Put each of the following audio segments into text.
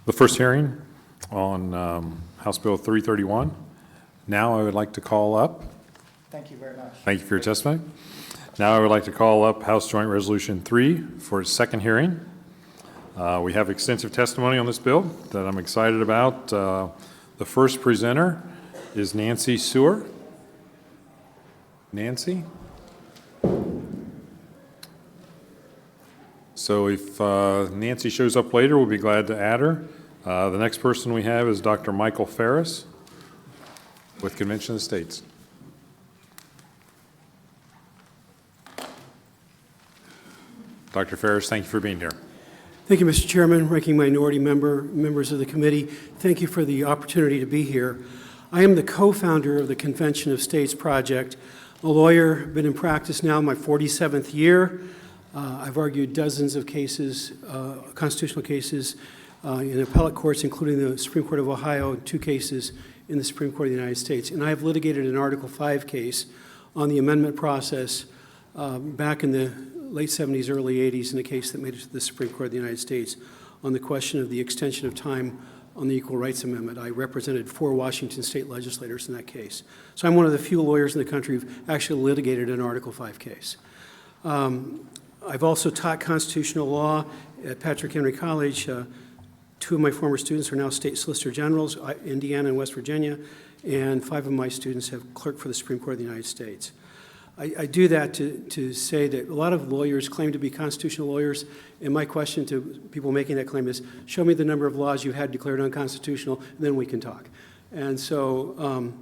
the first hearing on House Bill 331. Now I would like to call up. Thank you very much. Thank you for your testimony. Now I would like to call up House Joint Resolution 3 for its second hearing. We have extensive testimony on this bill that I'm excited about. The first presenter is Nancy Sewer. Nancy? So if Nancy shows up later, we'll be glad to add her. The next person we have is Dr. Michael Ferris with Convention of the States. Dr. Ferris, thank you for being here. Thank you, Mr. Chairman, Ranking Minority Member, members of the committee. Thank you for the opportunity to be here. I am the co-founder of the Convention of States project, a lawyer, been in practice now my 47th year. I've argued dozens of cases, constitutional cases in appellate courts, including the Supreme Court of Ohio, and 2 cases in the Supreme Court of the United States. And I have litigated an Article 5 case on the amendment process back in the late 70s, early 80s, in a case that made it to the Supreme Court of the United States on the question of the extension of time on the Equal Rights Amendment. I represented 4 Washington state legislators in that case. So I'm one of the few lawyers in the country who've actually litigated an Article 5 case. I've also taught constitutional law at Patrick Henry College. 2 of my former students are now state solicitor generals, Indiana and West Virginia, and 5 of my students have clerked for the Supreme Court of the United States. I do that to say that a lot of lawyers claim to be constitutional lawyers, and my question to people making that claim is, show me the number of laws you had declared unconstitutional, and then we can talk. And so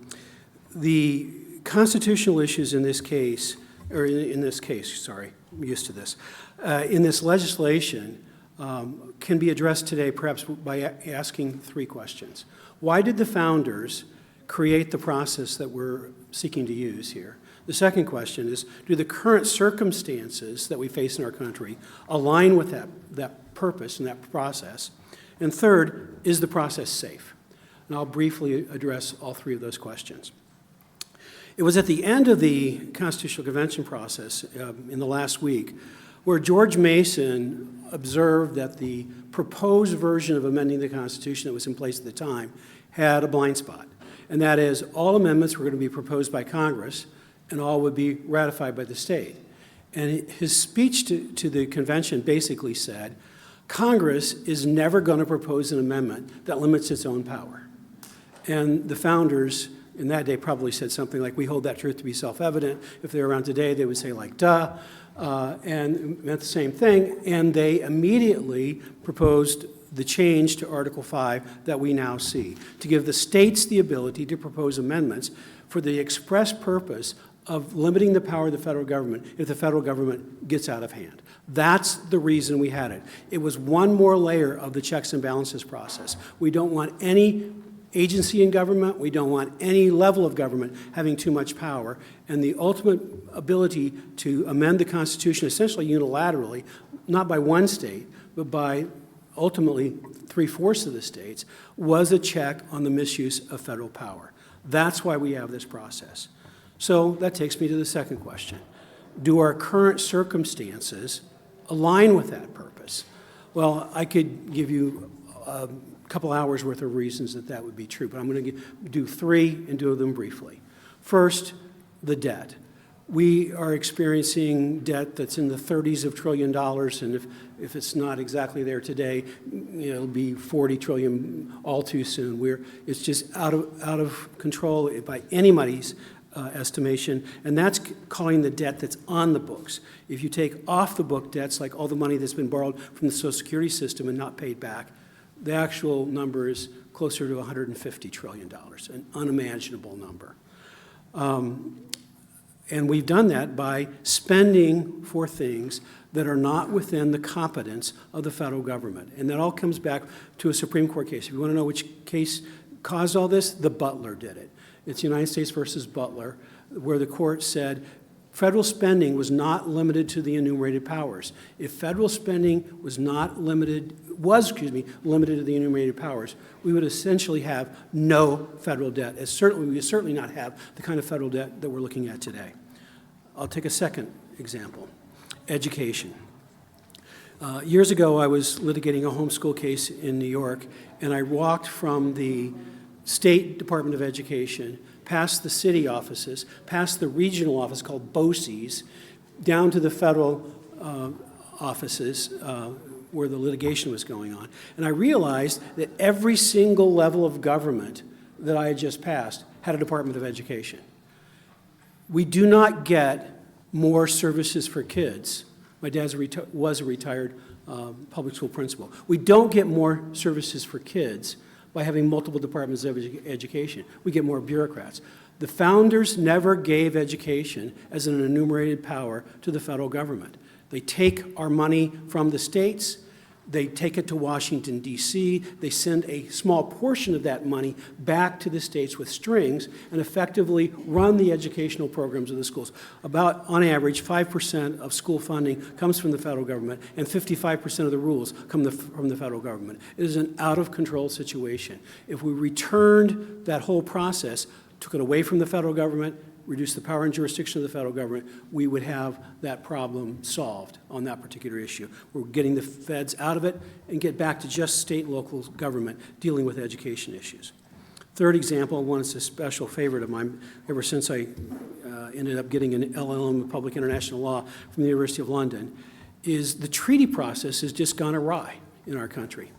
the constitutional issues in this case, I'm used to this, in this legislation can be addressed today perhaps by asking 3 questions. Why did the founders create the process that we're seeking to use here? The second question is, do the current circumstances that we face in our country align with that purpose and that process? And third, is the process safe? And I'll briefly address all 3 of those questions. It was at the end of the Constitutional Convention process in the last week where George Mason observed that the proposed version of amending the Constitution that was in place at the time had a blind spot. And that is, all amendments were going to be proposed by Congress and all would be ratified by the state. And his speech to the convention basically said, Congress is never going to propose an amendment that limits its own power. And the founders in that day probably said something like, we hold that truth to be self-evident. If they were around today, they would say like, duh, and meant the same thing. And they immediately proposed the change to Article 5 that we now see, to give the states the ability to propose amendments for the express purpose of limiting the power of the federal government if the federal government gets out of hand. That's the reason we had it. It was one more layer of the checks and balances process. We don't want any agency in government, we don't want any level of government having too much power, and the ultimate ability to amend the Constitution essentially unilaterally, not by one state, but by ultimately 3/4 of the states, was a check on the misuse of federal power. That's why we have this process. So that takes me to the second question. Do our current circumstances align with that purpose? Well, I could give you a couple hours worth of reasons that would be true, but I'm going to do 3 and do them briefly. First, the debt. We are experiencing debt that's in the 30s of trillion dollars, and if it's not exactly there today, it'll be 40 trillion all too soon. It's just out of control by anybody's estimation, and that's calling the debt that's on the books. If you take off the book debts, like all the money that's been borrowed from the Social Security system and not paid back, the actual number is closer to $150 trillion, an unimaginable number. And we've done that by spending for things that are not within the competence of the federal government. And that all comes back to a Supreme Court case. If you want to know which case caused all this, the Butler did it. It's United States versus Butler, where the court said federal spending was not limited to the enumerated powers. If federal spending was limited to the enumerated powers, we would essentially have no federal debt. We would certainly not have the kind of federal debt that we're looking at today. I'll take a second example, education. Years ago, I was litigating a homeschool case in New York, and I walked from the State Department of Education, past the city offices, past the regional office called BOCES, down to the federal offices where the litigation was going on. And I realized that every single level of government that I had just passed had a Department of Education. We do not get more services for kids. My dad was a retired public school principal. We don't get more services for kids by having multiple departments of education. We get more bureaucrats. The founders never gave education as an enumerated power to the federal government. They take our money from the states, they take it to Washington, D.C., they send a small portion of that money back to the states with strings and effectively run the educational programs of the schools. About, on average, 5% of school funding comes from the federal government, and 55% of the rules come from the federal government. It is an out-of-control situation. If we returned that whole process, took it away from the federal government, reduce the power and jurisdiction of the federal government, we would have that problem solved on that particular issue. We're getting the feds out of it and get back to just state and local government dealing with education issues. Third example, one that's a special favorite of mine ever since I ended up getting an LLM in Public International Law from the University of London, is the treaty process has just gone awry in our country.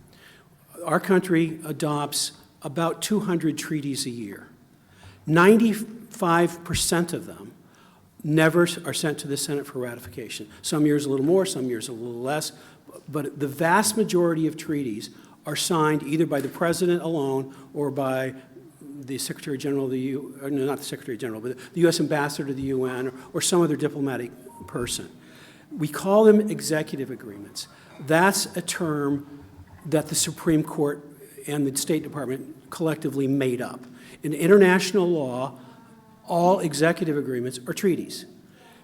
Our country adopts about 200 treaties a year. 95% of them never are sent to the Senate for ratification. Some years a little more, some years a little less, but the vast majority of treaties are signed either by the President alone or by the Secretary General of the no, not the Secretary General, but the U.S. Ambassador to the UN or some other diplomatic person. We call them executive agreements. That's a term that the Supreme Court and the State Department collectively made up. In international law, all executive agreements are treaties.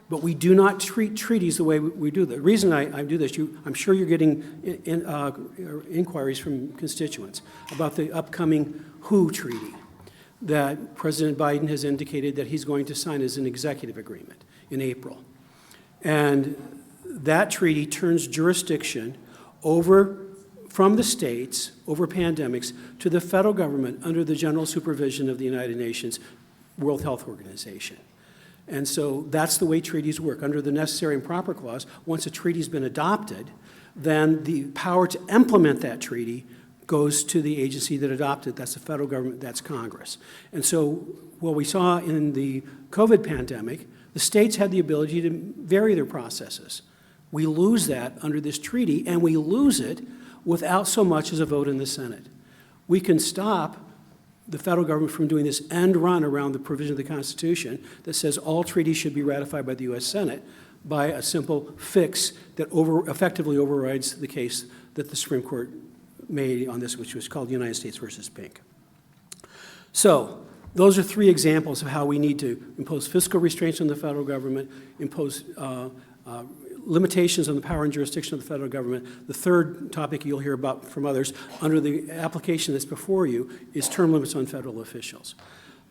But we do not treat treaties the way we do. The reason I do this, I'm sure you're getting inquiries from constituents about the upcoming WHO treaty that President Biden has indicated that he's going to sign as an executive agreement in April. And that treaty turns jurisdiction over from the states over pandemics to the federal government under the general supervision of the United Nations World Health Organization. And so that's the way treaties work. Under the necessary and proper clause, once a treaty's been adopted, then the power to implement that treaty goes to the agency that adopted it. That's the federal government, that's Congress. And so what we saw in the COVID pandemic, the states had the ability to vary their processes. We lose that under this treaty, and we lose it without so much as a vote in the Senate. We can stop the federal government from doing this end run around the provision of the Constitution that says all treaties should be ratified by the U.S. Senate by a simple fix that effectively overrides the case that the Supreme Court made on this, which was called United States versus Pink. So those are three examples of how we need to impose fiscal restraints on the federal government, impose limitations on the power and jurisdiction of the federal government. The third topic you'll hear about from others under the application that's before you is term limits on federal officials.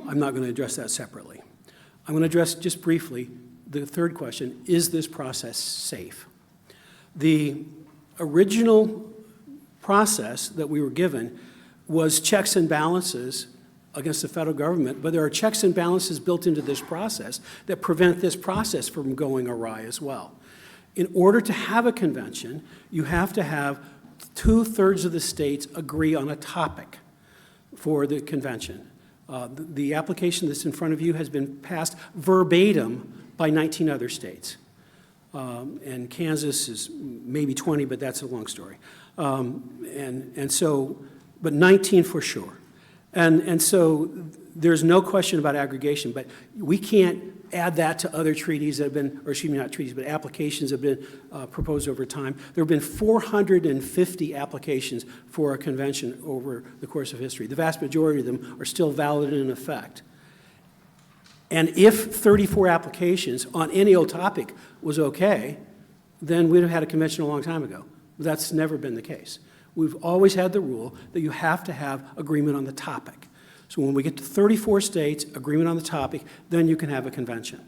I'm not going to address that separately. I'm going to address just briefly the third question, is this process safe? The original process that we were given was checks and balances against the federal government, but there are checks and balances built into this process that prevent this process from going awry as well. In order to have a convention, you have to have 2/3 of the states agree on a topic for the convention. The application that's in front of you has been passed verbatim by 19 other states. And Kansas is maybe 20, but that's a long story. But 19 for sure. And so there's no question about aggregation, but we can't add that to other treaties that have been, or excuse me, not treaties, but applications that have been proposed over time. There have been 450 applications for a convention over the course of history. The vast majority of them are still valid and in effect. And if 34 applications on any old topic was okay, then we'd have had a convention a long time ago. But that's never been the case. We've always had the rule that you have to have agreement on the topic. So when we get to 34 states, agreement on the topic, then you can have a convention.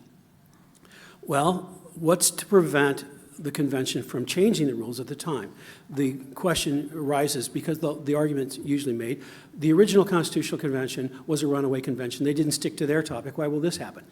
Well, what's to prevent the convention from changing the rules at the time. The question arises because the argument's usually made. The original Constitutional Convention was a runaway convention. They didn't stick to their topic. Why will this happen?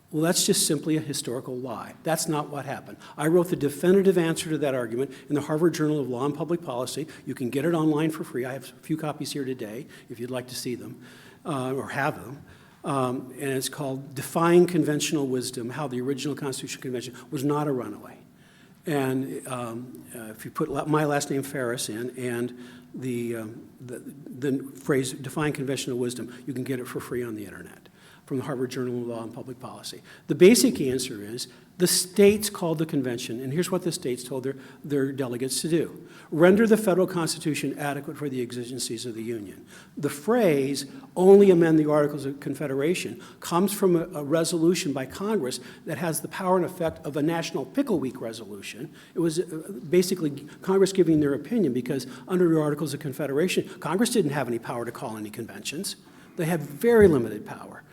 Well, that's just simply a historical lie. That's not what happened. I wrote the definitive answer to that argument in the Harvard Journal of Law and Public Policy. You can get it online for free. I have a few copies here today if you'd like to see them or have them. And it's called Defying Conventional Wisdom, How the Original Constitutional Convention Was Not a Runaway. And if you put my last name Ferris in and the phrase Defying Conventional Wisdom, you can get it for free on the internet from the Harvard Journal of Law and Public Policy. The basic answer is the states called the convention, and here's what the states told their delegates to do. Render the federal constitution adequate for the exigencies of the Union. The phrase, only amend the Articles of Confederation, comes from a resolution by Congress that has the power and effect of a National Pickle Week resolution. It was basically Congress giving their opinion because under the Articles of Confederation, Congress didn't have any power to call any conventions. They had very limited power.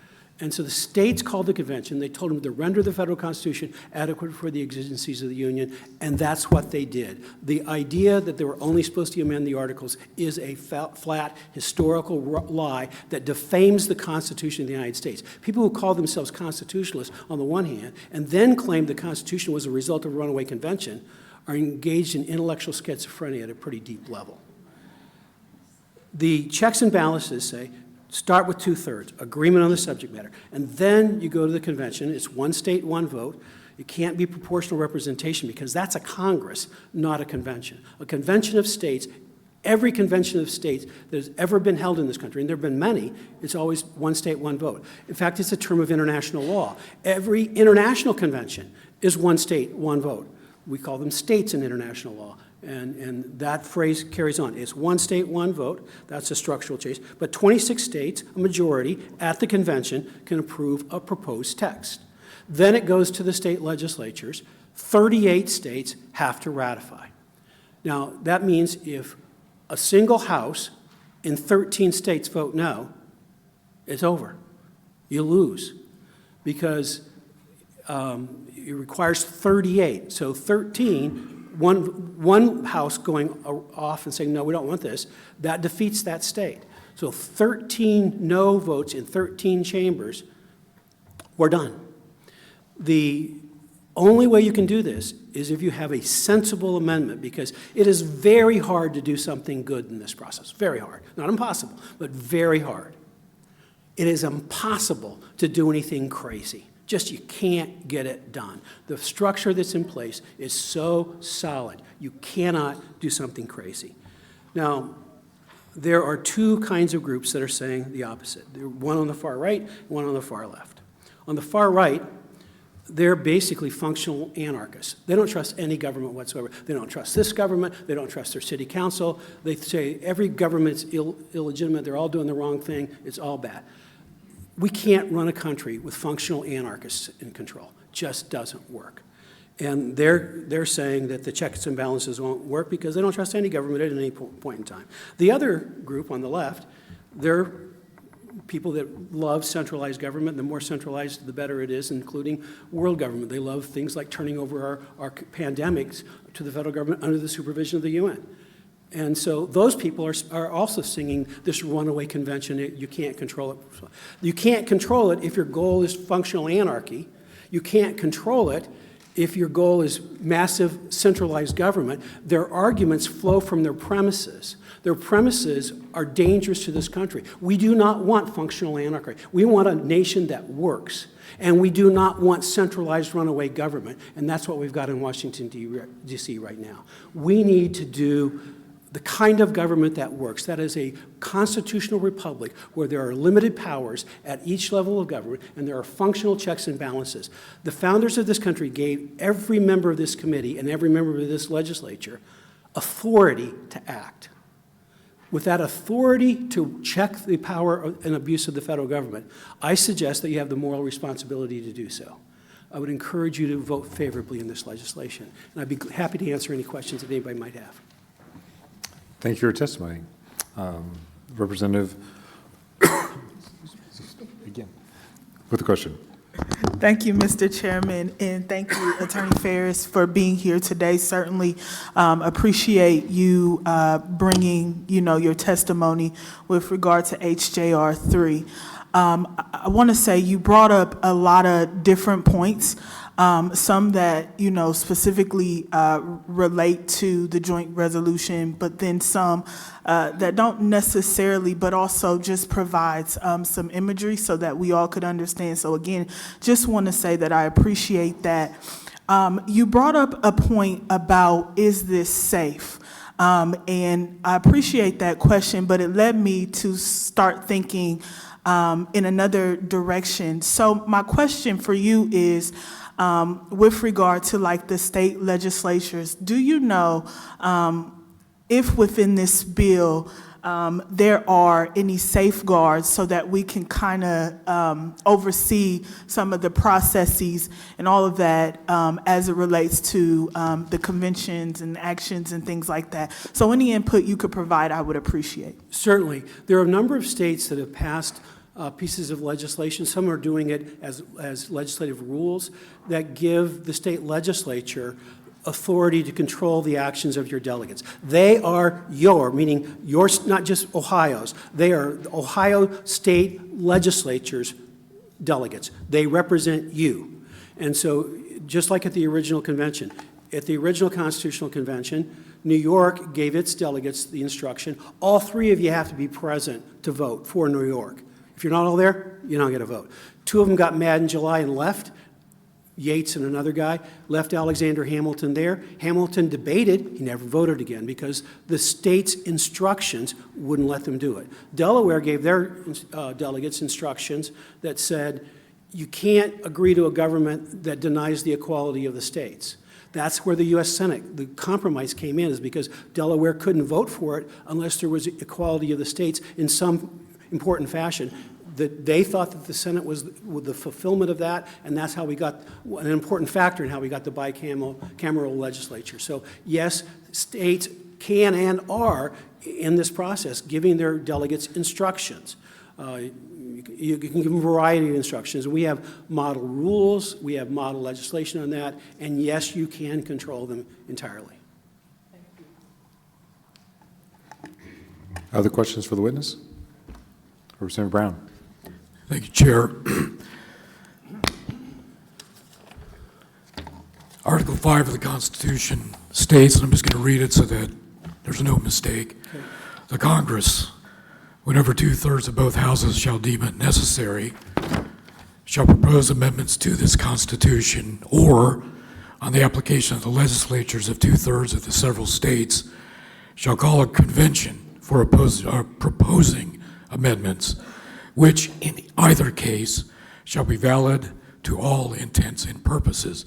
And so the states called the convention. They told them to render the federal constitution adequate for the exigencies of the Union, and that's what they did. The idea that they were only supposed to amend the articles is a flat historical lie that defames the Constitution of the United States. People who call themselves constitutionalists on the one hand and then claim the Constitution was a result of a runaway convention are engaged in intellectual schizophrenia at a pretty deep level. The checks and balances say, start with 2/3, agreement on the subject matter. And then you go to the convention. It's one state, one vote. It can't be proportional representation because that's a Congress, not a convention. A convention of states, every convention of states that has ever been held in this country, and there have been many, it's always one state, one vote. In fact, it's a term of international law. Every international convention is one state, one vote. We call them states in international law. And that phrase carries on. It's one state, one vote. That's a structural change. But 26 states, a majority, at the convention can approve a proposed text. Then it goes to the state legislatures. 38 states have to ratify. Now, that means if a single house in 13 states vote no, it's over. You lose because it requires 38. So 13, one house going off and saying, no, we don't want this, that defeats that state. So 13 no votes in 13 chambers, we're done. The only way you can do this is if you have a sensible amendment, because it is very hard to do something good in this process. Very hard. Not impossible, but very hard. It is impossible to do anything crazy. Just you can't get it done. The structure that's in place is so solid. You cannot do something crazy. Now, there are two kinds of groups that are saying the opposite. One on the far right, one on the far left. On the far right, they're basically functional anarchists. They don't trust any government whatsoever. They don't trust this government. They don't trust their city council. They say every government's illegitimate. They're all doing the wrong thing. It's all bad. We can't run a country with functional anarchists in control. Just doesn't work. And they're saying that the checks and balances won't work because they don't trust any government at any point in time. The other group on the left, they're people that love centralized government. The more centralized, the better it is, including world government. They love things like turning over our pandemics to the federal government under the supervision of the UN. And so those people are also singing this runaway convention, you can't control it. You can't control it if your goal is functional anarchy. You can't control it if your goal is massive centralized government. Their arguments flow from their premises. Their premises are dangerous to this country. We do not want functional anarchy. We want a nation that works. And we do not want centralized runaway government. And that's what we've got in Washington, D.C. right now. We need to do the kind of government that works. That is a constitutional republic where there are limited powers at each level of government and there are functional checks and balances. The founders of this country gave every member of this committee and every member of this legislature authority to act. With that authority to check the power and abuse of the federal government, I suggest that you have the moral responsibility to do so. I would encourage you to vote favorably in this legislation. And I'd be happy to answer any questions that anybody might have. Thank you for your testimony. Representative, again, with the question. Thank you, Mr. Chairman, and thank you, Attorney Ferris, for being here today. Certainly appreciate you bringing, your testimony with regard to HJR 3. I want to say you brought up a lot of different points, some that, specifically relate to the joint resolution, but then some that don't necessarily, but also just provides some imagery so that we all could understand. So again, just want to say that I appreciate that. You brought up a point about, is this safe? And I appreciate that question, but it led me to start thinking in another direction. So my question for you is, with regard to like the state legislatures, do you know if within this bill there are any safeguards so that we can kind of oversee some of the processes and all of that as it relates to the conventions and actions and things like that? So any input you could provide, I would appreciate. Certainly. There are a number of states that have passed pieces of legislation. Some are doing it as legislative rules that give the state legislature authority to control the actions of your delegates. They are meaning yours, not just Ohio's. They are Ohio state legislature's delegates. They represent you. And so just like at the original convention, at the original Constitutional Convention, New York gave its delegates the instruction, all three of you have to be present to vote for New York. If you're not all there, you don't get a vote. Two of them got mad in July and left. Yates and another guy left Alexander Hamilton there. Hamilton debated. He never voted again because the state's instructions wouldn't let them do it. Delaware gave their delegates instructions that said, you can't agree to a government that denies the equality of the states. That's where the U.S. Senate, the compromise came in, is because Delaware couldn't vote for it unless there was equality of the states in some important fashion. That they thought that the Senate was the fulfillment of that, and that's how we got an important factor in how we got the bicameral legislature. So yes, states can and are in this process giving their delegates instructions. You can give them a variety of instructions. We have model rules, we have model legislation on that, and yes, you can control them entirely. Other questions for the witness? Representative Brown. Thank you, Chair. Article 5 of the Constitution states, and I'm just going to read it so that there's no mistake, the Congress, whenever 2/3 of both houses shall deem it necessary, shall propose amendments to this Constitution, or, on the application of the legislatures of 2/3 of the several states, shall call a convention for proposing amendments, which in either case shall be valid to all intents and purposes.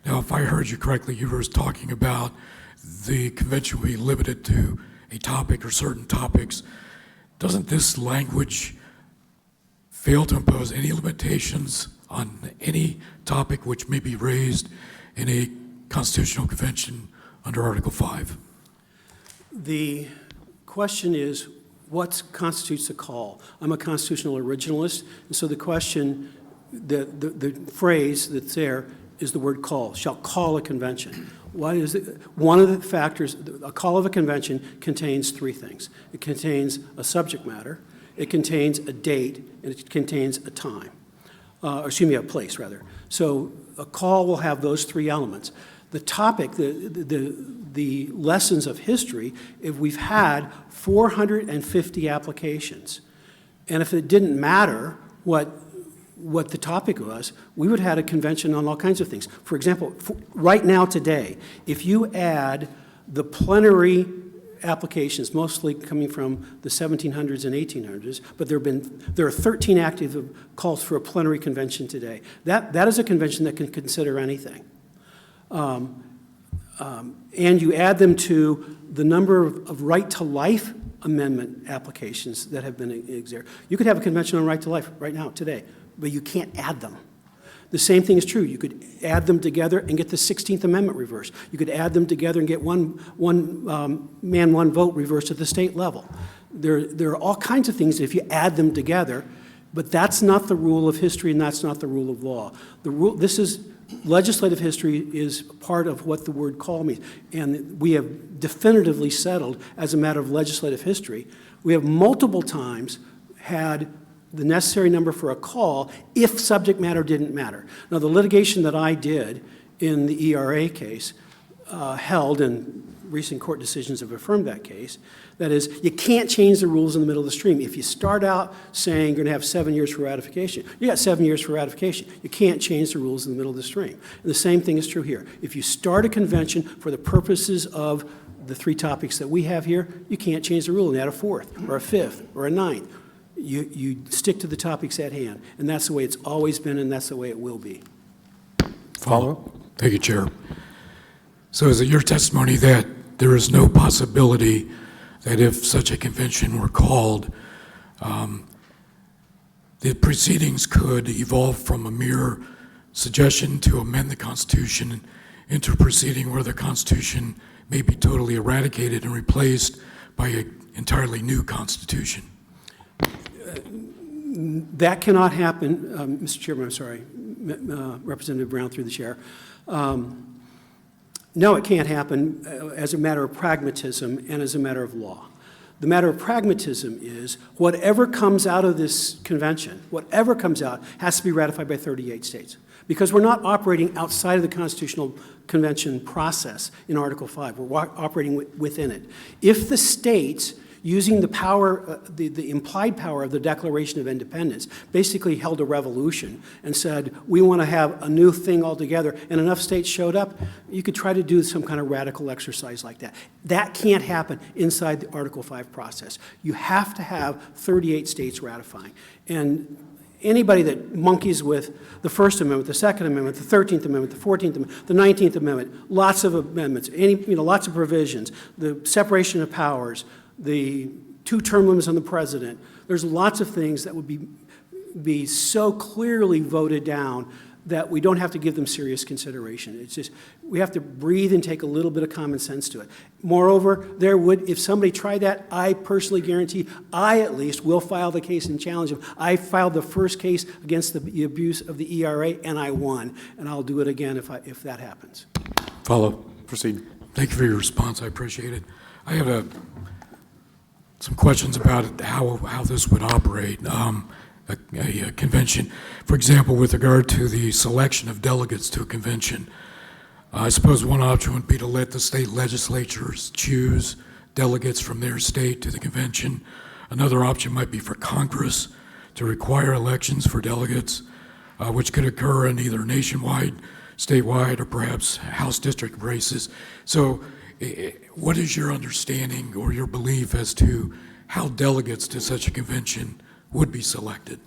Now, if I heard you correctly, you were talking about the convention will be limited to a topic or certain topics. Doesn't this language fail to impose any limitations on any topic which may be raised in a constitutional convention under Article 5? The question is, what constitutes a call? I'm a constitutional originalist, and so the question, the phrase that's there is the word call, shall call a convention. What is it? One of the factors, a call of a convention contains three things. It contains a subject matter, it contains a date, and it contains a time. A place, rather. So a call will have those three elements. The topic, the lessons of history, if we've had 450 applications, and if it didn't matter what the topic was, we would have had a convention on all kinds of things. For example, right now today, if you add the plenary applications, mostly coming from the 1700s and 1800s, but there are 13 active calls for a plenary convention today. That is a convention that can consider anything. And you add them to the number of right-to-life amendment applications that have been exerted. You could have a convention on right to life right now, today, but you can't add them. The same thing is true. You could add them together and get the 16th Amendment reversed. You could add them together and get one man, one vote reversed at the state level. There are all kinds of things. If you add them together, But that's not the rule of history, and that's not the rule of law. Legislative history is part of what the word call means, and we have definitively settled as a matter of legislative history. We have multiple times had the necessary number for a call if subject matter didn't matter. Now, the litigation that I did in the ERA case held, and recent court decisions have affirmed that case, that is, you can't change the rules in the middle of the stream. If you start out saying you're going to have 7 years for ratification, you got 7 years for ratification. You can't change the rules in the middle of the stream. And the same thing is true here. If you start a convention for the purposes of the 3 topics that we have here, you can't change the rule and add a 4th or a 5th or a 9th. You stick to the topics at hand, and that's the way it's always been, and that's the way it will be. Follow-up? Thank you, Chair. So is it your testimony that there is no possibility that if such a convention were called, the proceedings could evolve from a mere suggestion to amend the Constitution into a proceeding where the Constitution may be totally eradicated and replaced by an entirely new Constitution? That cannot happen, Mr. Chairman, I'm sorry, Representative Brown through the chair. No, it can't happen as a matter of pragmatism and as a matter of law. The matter of pragmatism is whatever comes out of this convention, whatever comes out, has to be ratified by 38 states. Because we're not operating outside of the Constitutional Convention process in Article 5. We're operating within it. If the states, using the power, the implied power of the Declaration of Independence, basically held a revolution and said, we want to have a new thing altogether, and enough states showed up, you could try to do some kind of radical exercise like that. That can't happen inside the Article 5 process. You have to have 38 states ratifying. And anybody that monkeys with the First Amendment, the Second Amendment, the 13th Amendment, the 14th Amendment, the 19th Amendment, lots of amendments, lots of provisions, the separation of powers, the 2-term limits on the president. There's lots of things that would be so clearly voted down that we don't have to give them serious consideration. It's just, we have to breathe and take a little bit of common sense to it. Moreover, if somebody tried that, I personally guarantee, I at least will file the case and challenge them. I filed the first case against the abuse of the ERA, and I won. And I'll do it again if that happens. Follow. Proceed. Thank you for your response. I appreciate it. I have some questions about how this would operate, a convention. For example, with regard to the selection of delegates to a convention, I suppose one option would be to let the state legislatures choose delegates from their state to the convention. Another option might be for Congress to require elections for delegates, which could occur in either nationwide, statewide, or perhaps House district races. So what is your understanding or your belief as to how delegates to such a convention would be selected?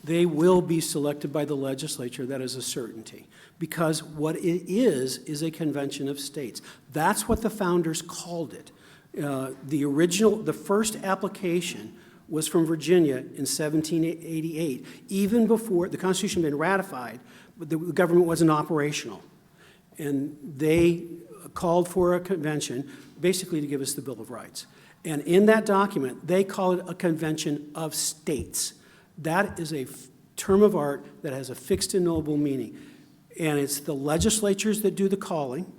They will be selected by the legislature, that is a certainty, because what it is a convention of states. That's what the founders called it. The first application was from Virginia in 1788, even before the Constitution had been ratified, but the government wasn't operational. And they called for a convention basically to give us the Bill of Rights. And in that document, they call it a convention of states. That is a term of art that has a fixed and knowable meaning. And it's the legislatures that do the calling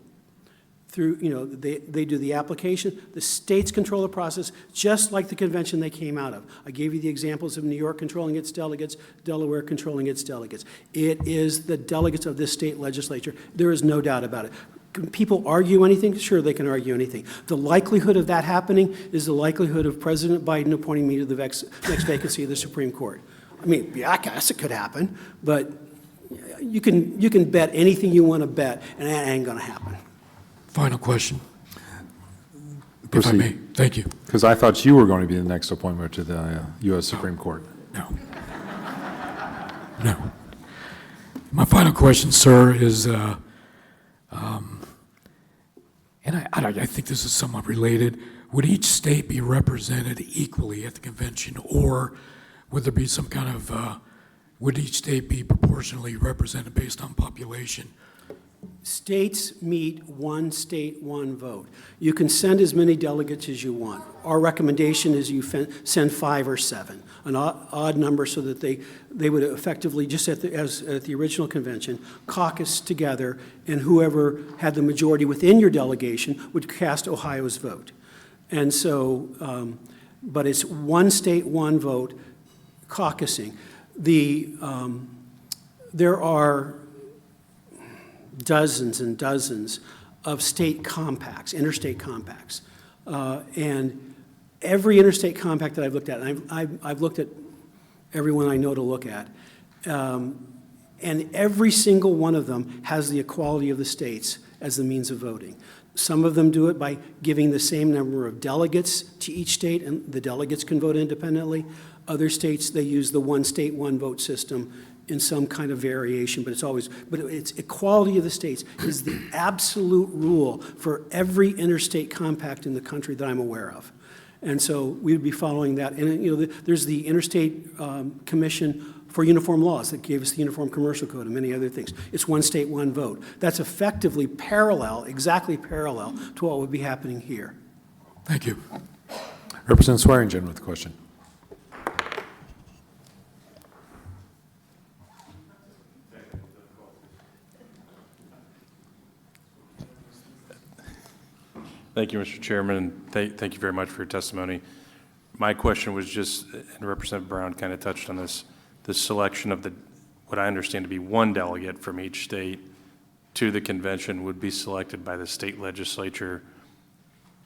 through, they do the application. The states control the process, just like the convention they came out of. I gave you the examples of New York controlling its delegates, Delaware controlling its delegates. It is the delegates of this state legislature. There is no doubt about it. Can people argue anything? Sure, they can argue anything. The likelihood of that happening is the likelihood of President Biden appointing me to the next vacancy of the Supreme Court. I mean, yeah, I guess it could happen, but you can bet anything you want to bet, and that ain't going to happen. Final question, Proceed. if I may. Thank you. Because I thought you were going to be the next appointment to the U.S. Supreme Court. No. No. My final question, sir, is, and I think this is somewhat related, would each state be represented equally at the convention, or would there be some kind of, would each state be proportionally represented based on population? States meet one state, one vote. You can send as many delegates as you want. Our recommendation is you send 5 or 7, an odd number so that they would effectively, just as at the original convention, caucus together, and whoever had the majority within your delegation would cast Ohio's vote. And so, but it's one state, one vote caucusing. There are dozens and dozens of state compacts, interstate compacts. And every interstate compact that I've looked at, and I've looked at every one I know to look at, and every single one of them has the equality of the states as the means of voting. Some of them do it by giving the same number of delegates to each state, and the delegates can vote independently. Other states, they use the one state, one vote system in some kind of variation, but it's equality of the states is the absolute rule for every interstate compact in the country that I'm aware of. And so we would be following that. And there's the Interstate Commission for Uniform Laws that gave us the Uniform Commercial Code and many other things. It's one state, one vote. That's effectively parallel, exactly parallel to what would be happening here. Thank you. Representative Swearingen with a question. Thank you, Mr. Chairman, and thank you very much for your testimony. My question was just, and Representative Brown kind of touched on this, the selection of what I understand to be one delegate from each state to the convention would be selected by the state legislature.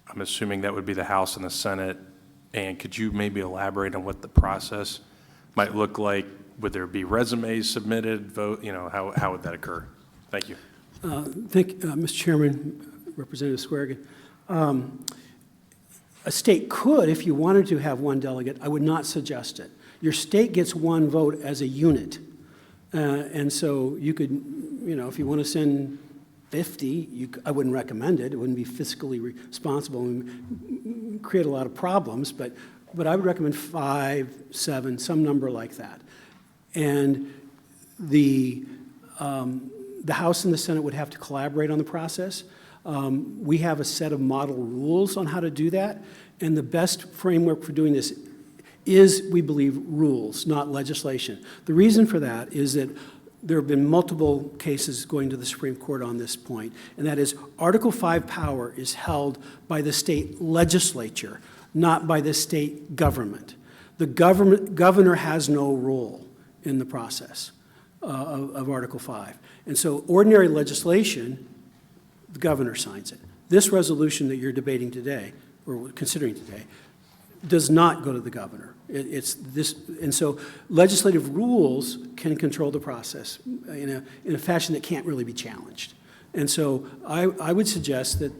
I'm assuming that would be the House and the Senate. And could you maybe elaborate on what the process might look like? Would there be resumes submitted, vote, how would that occur? Thank you. Mr. Chairman, Representative Swearingen. A state could, if you wanted to have one delegate, I would not suggest it. Your state gets one vote as a unit. And so you could, if you want to send 50, I wouldn't recommend it. It wouldn't be fiscally responsible and create a lot of problems, but I would recommend 5, 7, some number like that. And the House and the Senate would have to collaborate on the process. We have a set of model rules on how to do that, and the best framework for doing this is, we believe, rules, not legislation. The reason for that is that there have been multiple cases going to the Supreme Court on this point, and that is Article 5 power is held by the state legislature, not by the state government. The governor has no role in the process of Article 5. And so ordinary legislation, the governor signs it. This resolution that you're debating today, or considering today, does not go to the governor. And so legislative rules can control the process in a fashion that can't really be challenged. And so I would suggest that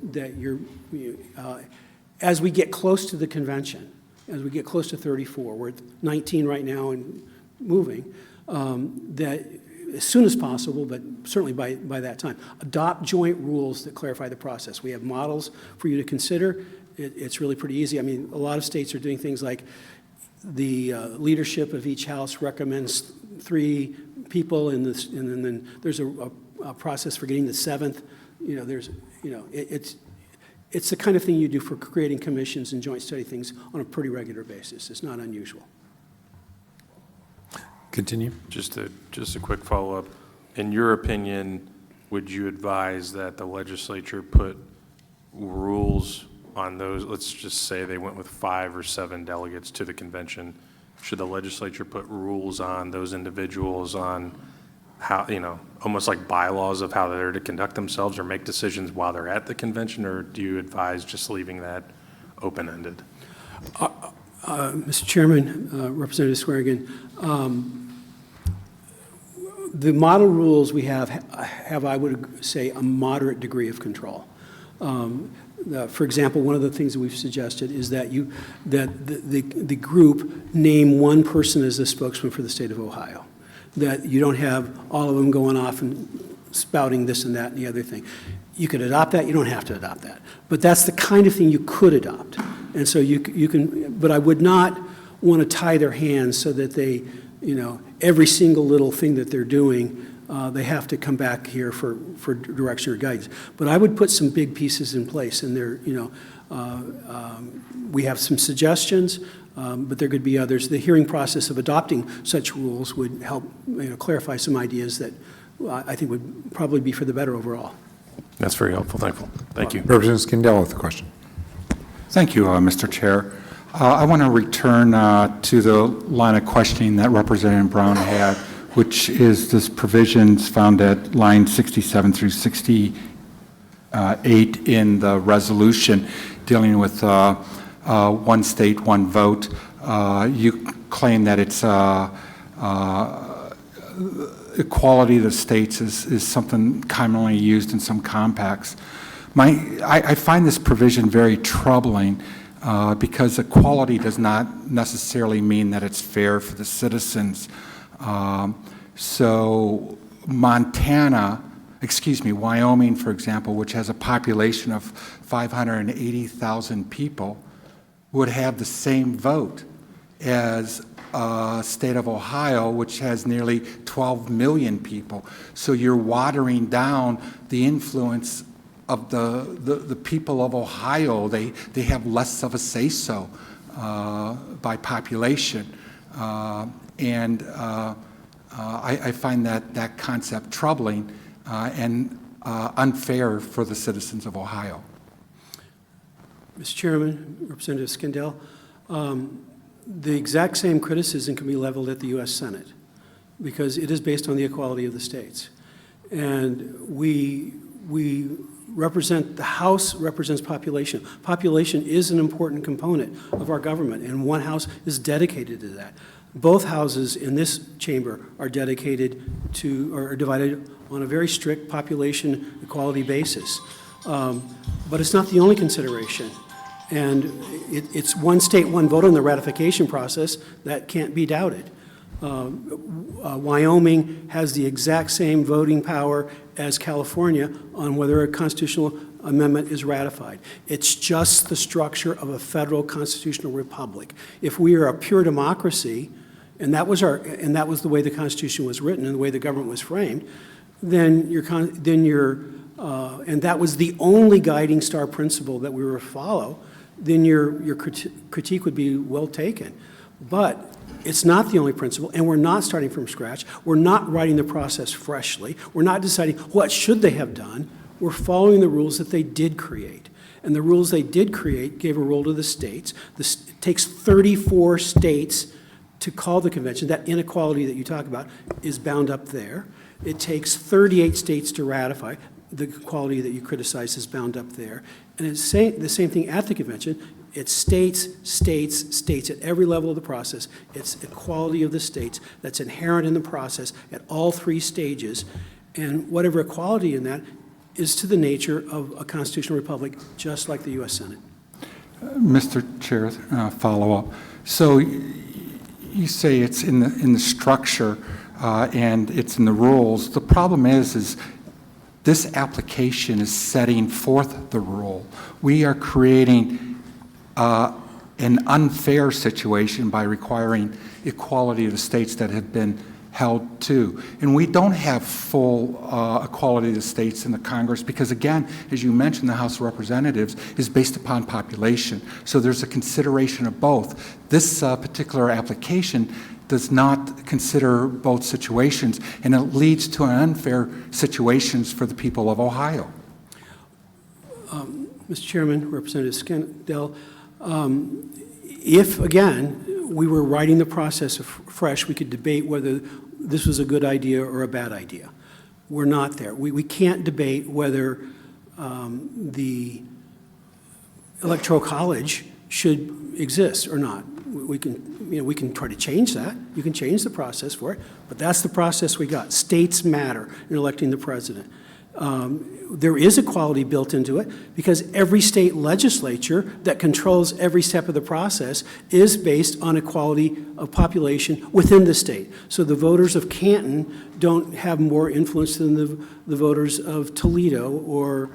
as we get close to the convention, as we get close to 34, we're at 19 right now and moving, that as soon as possible, but certainly by that time, adopt joint rules that clarify the process. We have models for you to consider. It's really pretty easy. I mean, a lot of states are doing things like the leadership of each house recommends 3 people, and then there's a process for getting the 7th. It's the kind of thing you do for creating commissions and joint study things on a pretty regular basis. It's not unusual. Continue. Just a quick follow-up. In your opinion, would you advise that the legislature put rules on those? Let's just say they went with 5 or 7 delegates to the convention. Should the legislature put rules on those individuals on how, almost like bylaws of how they're to conduct themselves or make decisions while they're at the convention, or do you advise just leaving that open-ended? Mr. Chairman, Representative Swearingen, the model rules we have, I would say, a moderate degree of control. For example, one of the things that we've suggested is that the group name one person as the spokesman for the state of Ohio, that you don't have all of them going off and spouting this and that and the other thing. You could adopt that. You don't have to adopt that. But that's the kind of thing you could adopt. And so you can, but I would not want to tie their hands so that they, every single little thing that they're doing they have to come back here for direction or guidance. But I would put some big pieces in place, and there, we have some suggestions, but there could be others. The hearing process of adopting such rules would help clarify some ideas that I think would probably be for the better overall. That's very helpful. Thank you. Representative Skindell with the question. Thank you, Mr. Chair. I want to return to the line of questioning that Representative Brown had, which is this provisions found at line 67 through 68 in the resolution dealing with one state, one vote. You claim that it's equality of the states is something commonly used in some compacts. I find this provision very troubling because equality does not necessarily mean that it's fair for the citizens. So Wyoming, for example, which has a population of 580,000 people, would have the same vote as state of Ohio, which has nearly 12 million people. So you're watering down the influence of the people of Ohio. They have less of a say-so by population. And I find that concept troubling and unfair for the citizens of Ohio. Mr. Chairman, Representative Skindell, the exact same criticism can be leveled at the U.S. Senate because it is based on the equality of the states. And we represent, the House represents population. Population is an important component of our government, and one House is dedicated to that. Both houses in this chamber are dedicated to, or are divided on a very strict population equality basis. But it's not the only consideration. And it's one state, one vote on the ratification process. That can't be doubted. Wyoming has the exact same voting power as California on whether a constitutional amendment is ratified. It's just the structure of a federal constitutional republic. If we are a pure democracy, and that was the way the Constitution was written and the way the government was framed, then and that was the only guiding star principle that we were to follow, then your critique would be well taken. But it's not the only principle, and we're not starting from scratch. We're not writing the process freshly. We're not deciding what should they have done. We're following the rules that they did create. And the rules they did create gave a role to the states. It takes 34 states to call the convention. That inequality that you talk about is bound up there. It takes 38 states to ratify. The equality that you criticize is bound up there. And it's the same thing at the convention. It's states, states, states at every level of the process. It's equality of the states that's inherent in the process at all three stages. And whatever equality in that is to the nature of a constitutional republic, just like the U.S. Senate. Mr. Chair, follow-up. So you say it's in the structure and it's in the rules. The problem is this application is setting forth the rule. We are creating an unfair situation by requiring equality of the states that have been held to. And we don't have full equality of the states in the Congress because, again, as you mentioned, the House of Representatives is based upon population. So there's a consideration of both. This particular application does not consider both situations, and it leads to unfair situations for the people of Ohio. Mr. Chairman, Representative Skindell, if, again, we were writing the process fresh, we could debate whether this was a good idea or a bad idea. We're not there. We can't debate whether the Electoral College should exist or not. We can try to change that. You can change the process for it, but that's the process we got. States matter in electing the president. There is equality built into it because every state legislature that controls every step of the process is based on equality of population within the state. So the voters of Canton don't have more influence than the voters of Toledo, or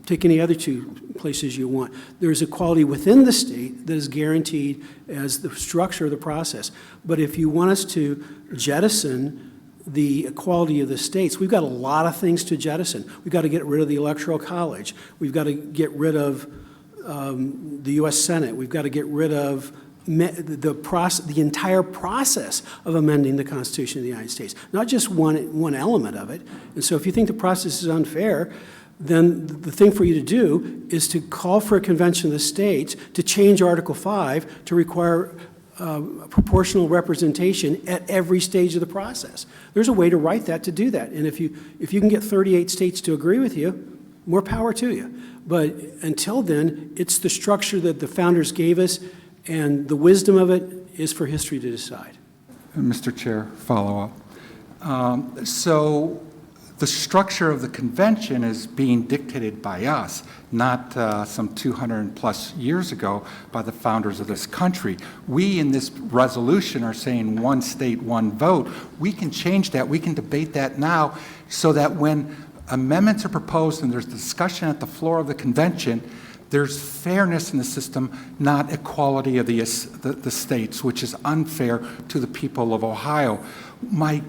take any other two places you want. There's equality within the state that is guaranteed as the structure of the process. But if you want us to jettison the equality of the states, we've got a lot of things to jettison. We've got to get rid of the Electoral College. We've got to get rid of the U.S. Senate. We've got to get rid of the entire process of amending the Constitution of the United States, not just one element of it. And so if you think the process is unfair, then the thing for you to do is to call for a convention of the states to change Article 5 to require proportional representation at every stage of the process. There's a way to write that to do that. And if you can get 38 states to agree with you, more power to you. But until then, it's the structure that the founders gave us, and the wisdom of it is for history to decide. Mr. Chair, follow up. So the structure of the convention is being dictated by us, not some 200+ years ago by the founders of this country. We in this resolution are saying one state, one vote. We can change that. We can debate that now so that when amendments are proposed and there's discussion at the floor of the convention, there's fairness in the system, not equality of the states, which is unfair to the people of Ohio. My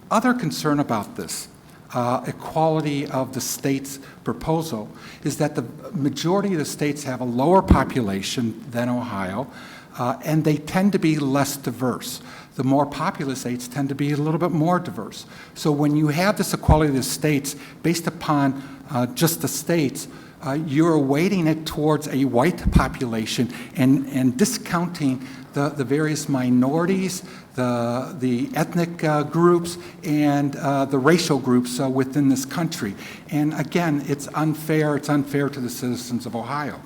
other concern about this equality of the states proposal is that the majority of the states have a lower population than Ohio, and they tend to be less diverse. The more populous states tend to be a little bit more diverse. So when you have this equality of the states based upon just the states, you're weighting it towards a white population and discounting the various minorities, the ethnic groups, and the racial groups within this country. And again, it's unfair. It's unfair to the citizens of Ohio.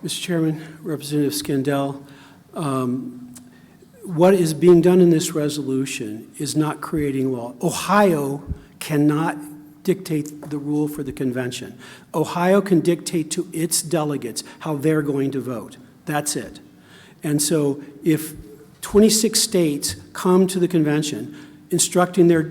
Mr. Chairman, Representative Skandel, what is being done in this resolution is not creating law. Ohio cannot dictate the rule for the convention. Ohio can dictate to its delegates how they're going to vote. That's it. And so if 26 states come to the convention instructing their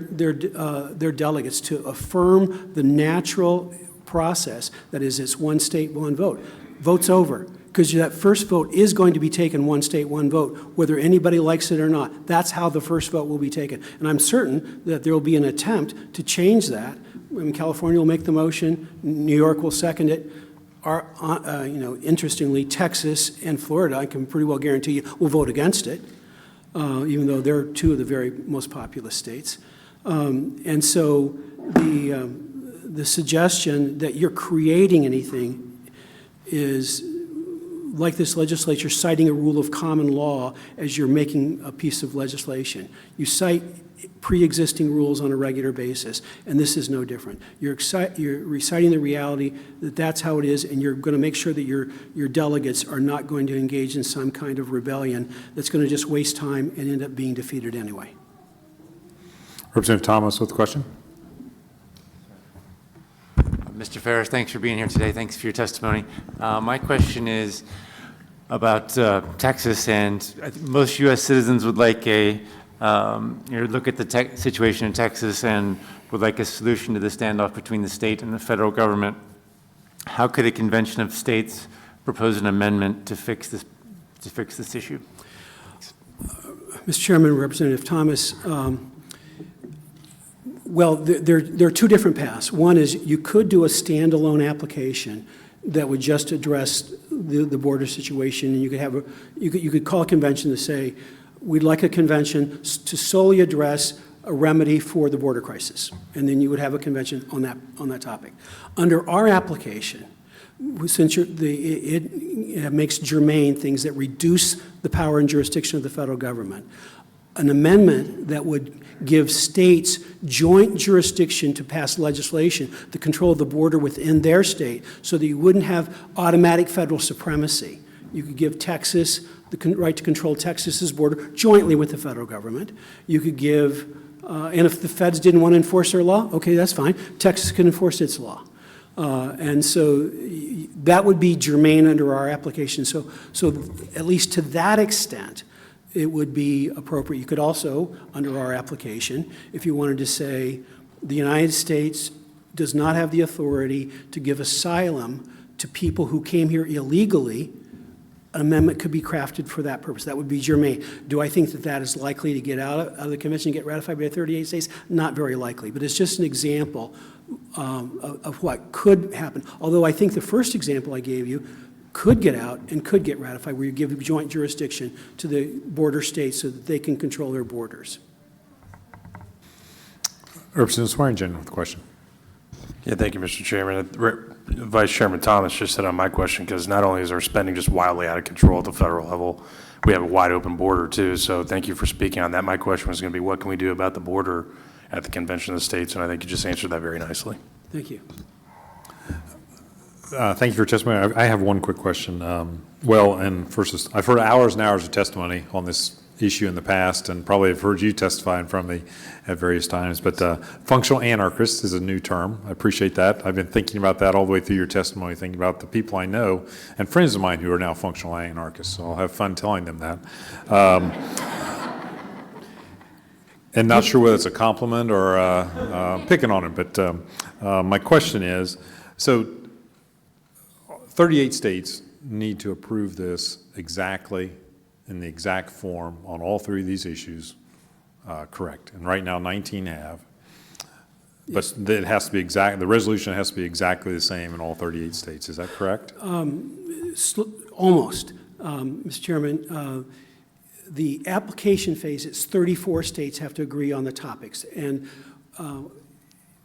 delegates to affirm the natural process, that is, it's one state, one vote, vote's over. Because that first vote is going to be taken one state, one vote, whether anybody likes it or not. That's how the first vote will be taken. And I'm certain that there will be an attempt to change that. I mean, California will make the motion, New York will second it. Interestingly, Texas and Florida, I can pretty well guarantee you, will vote against it, even though they're two of the very most populous states. And so the suggestion that you're creating anything is like this legislature citing a rule of common law as you're making a piece of legislation. You cite pre-existing rules on a regular basis, and this is no different. You're reciting the reality that that's how it is, and you're going to make sure that your delegates are not going to engage in some kind of rebellion that's going to just waste time and end up being defeated anyway. Representative Thomas with the question. Mr. Ferris, thanks for being here today. Thanks for your testimony. My question is about Texas, and I think most U.S. citizens would like look at the situation in Texas and would like a solution to the standoff between the state and the federal government. How could a convention of states propose an amendment to fix this issue? Mr. Chairman, Representative Thomas, well, there are two different paths. One is you could do a standalone application that would just address the border situation, and you could call a convention to say, we'd like a convention to solely address a remedy for the border crisis, and then you would have a convention on that topic. Under our application, since it makes germane things that reduce the power and jurisdiction of the federal government, an amendment that would give states joint jurisdiction to pass legislation to control the border within their state so that you wouldn't have automatic federal supremacy. You could give Texas the right to control Texas's border jointly with the federal government. You could give, and if the feds didn't want to enforce their law, okay, that's fine. Texas can enforce its law. And so that would be germane under our application. So at least to that extent, it would be appropriate. You could also, under our application, if you wanted to say the United States does not have the authority to give asylum to people who came here illegally an amendment could be crafted for that purpose. That would be germane. Do I think that that is likely to get out of the convention and get ratified by 38 states? Not very likely, but it's just an example of what could happen. Although I think the first example I gave you could get out and could get ratified, where you give joint jurisdiction to the border states so that they can control their borders. Representative Swearingen with a question. Yeah, thank you, Mr. Chairman. Vice Chairman Thomas just hit on my question, because not only is our spending just wildly out of control at the federal level, we have a wide open border too. So thank you for speaking on that. My question was going to be, what can we do about the border at the Convention of the States? And I think you just answered that very nicely. Thank you. Thank you for your testimony. I have one quick question. And first, I've heard hours and hours of testimony on this issue in the past, and probably have heard you testify in front of me at various times, but functional anarchist is a new term. I appreciate that. I've been thinking about that all the way through your testimony, thinking about the people I know and friends of mine who are now functional anarchists, so I'll have fun telling them that. And not sure whether it's a compliment or picking on it, but my question is, so 38 states need to approve this exactly in the exact form on all three of these issues, correct? And right now, 19 have. But it has to be exact, the resolution has to be exactly the same in all 38 states. Is that correct? Almost. Mr. Chairman, the application phase, it's 34 states have to agree on the topics. And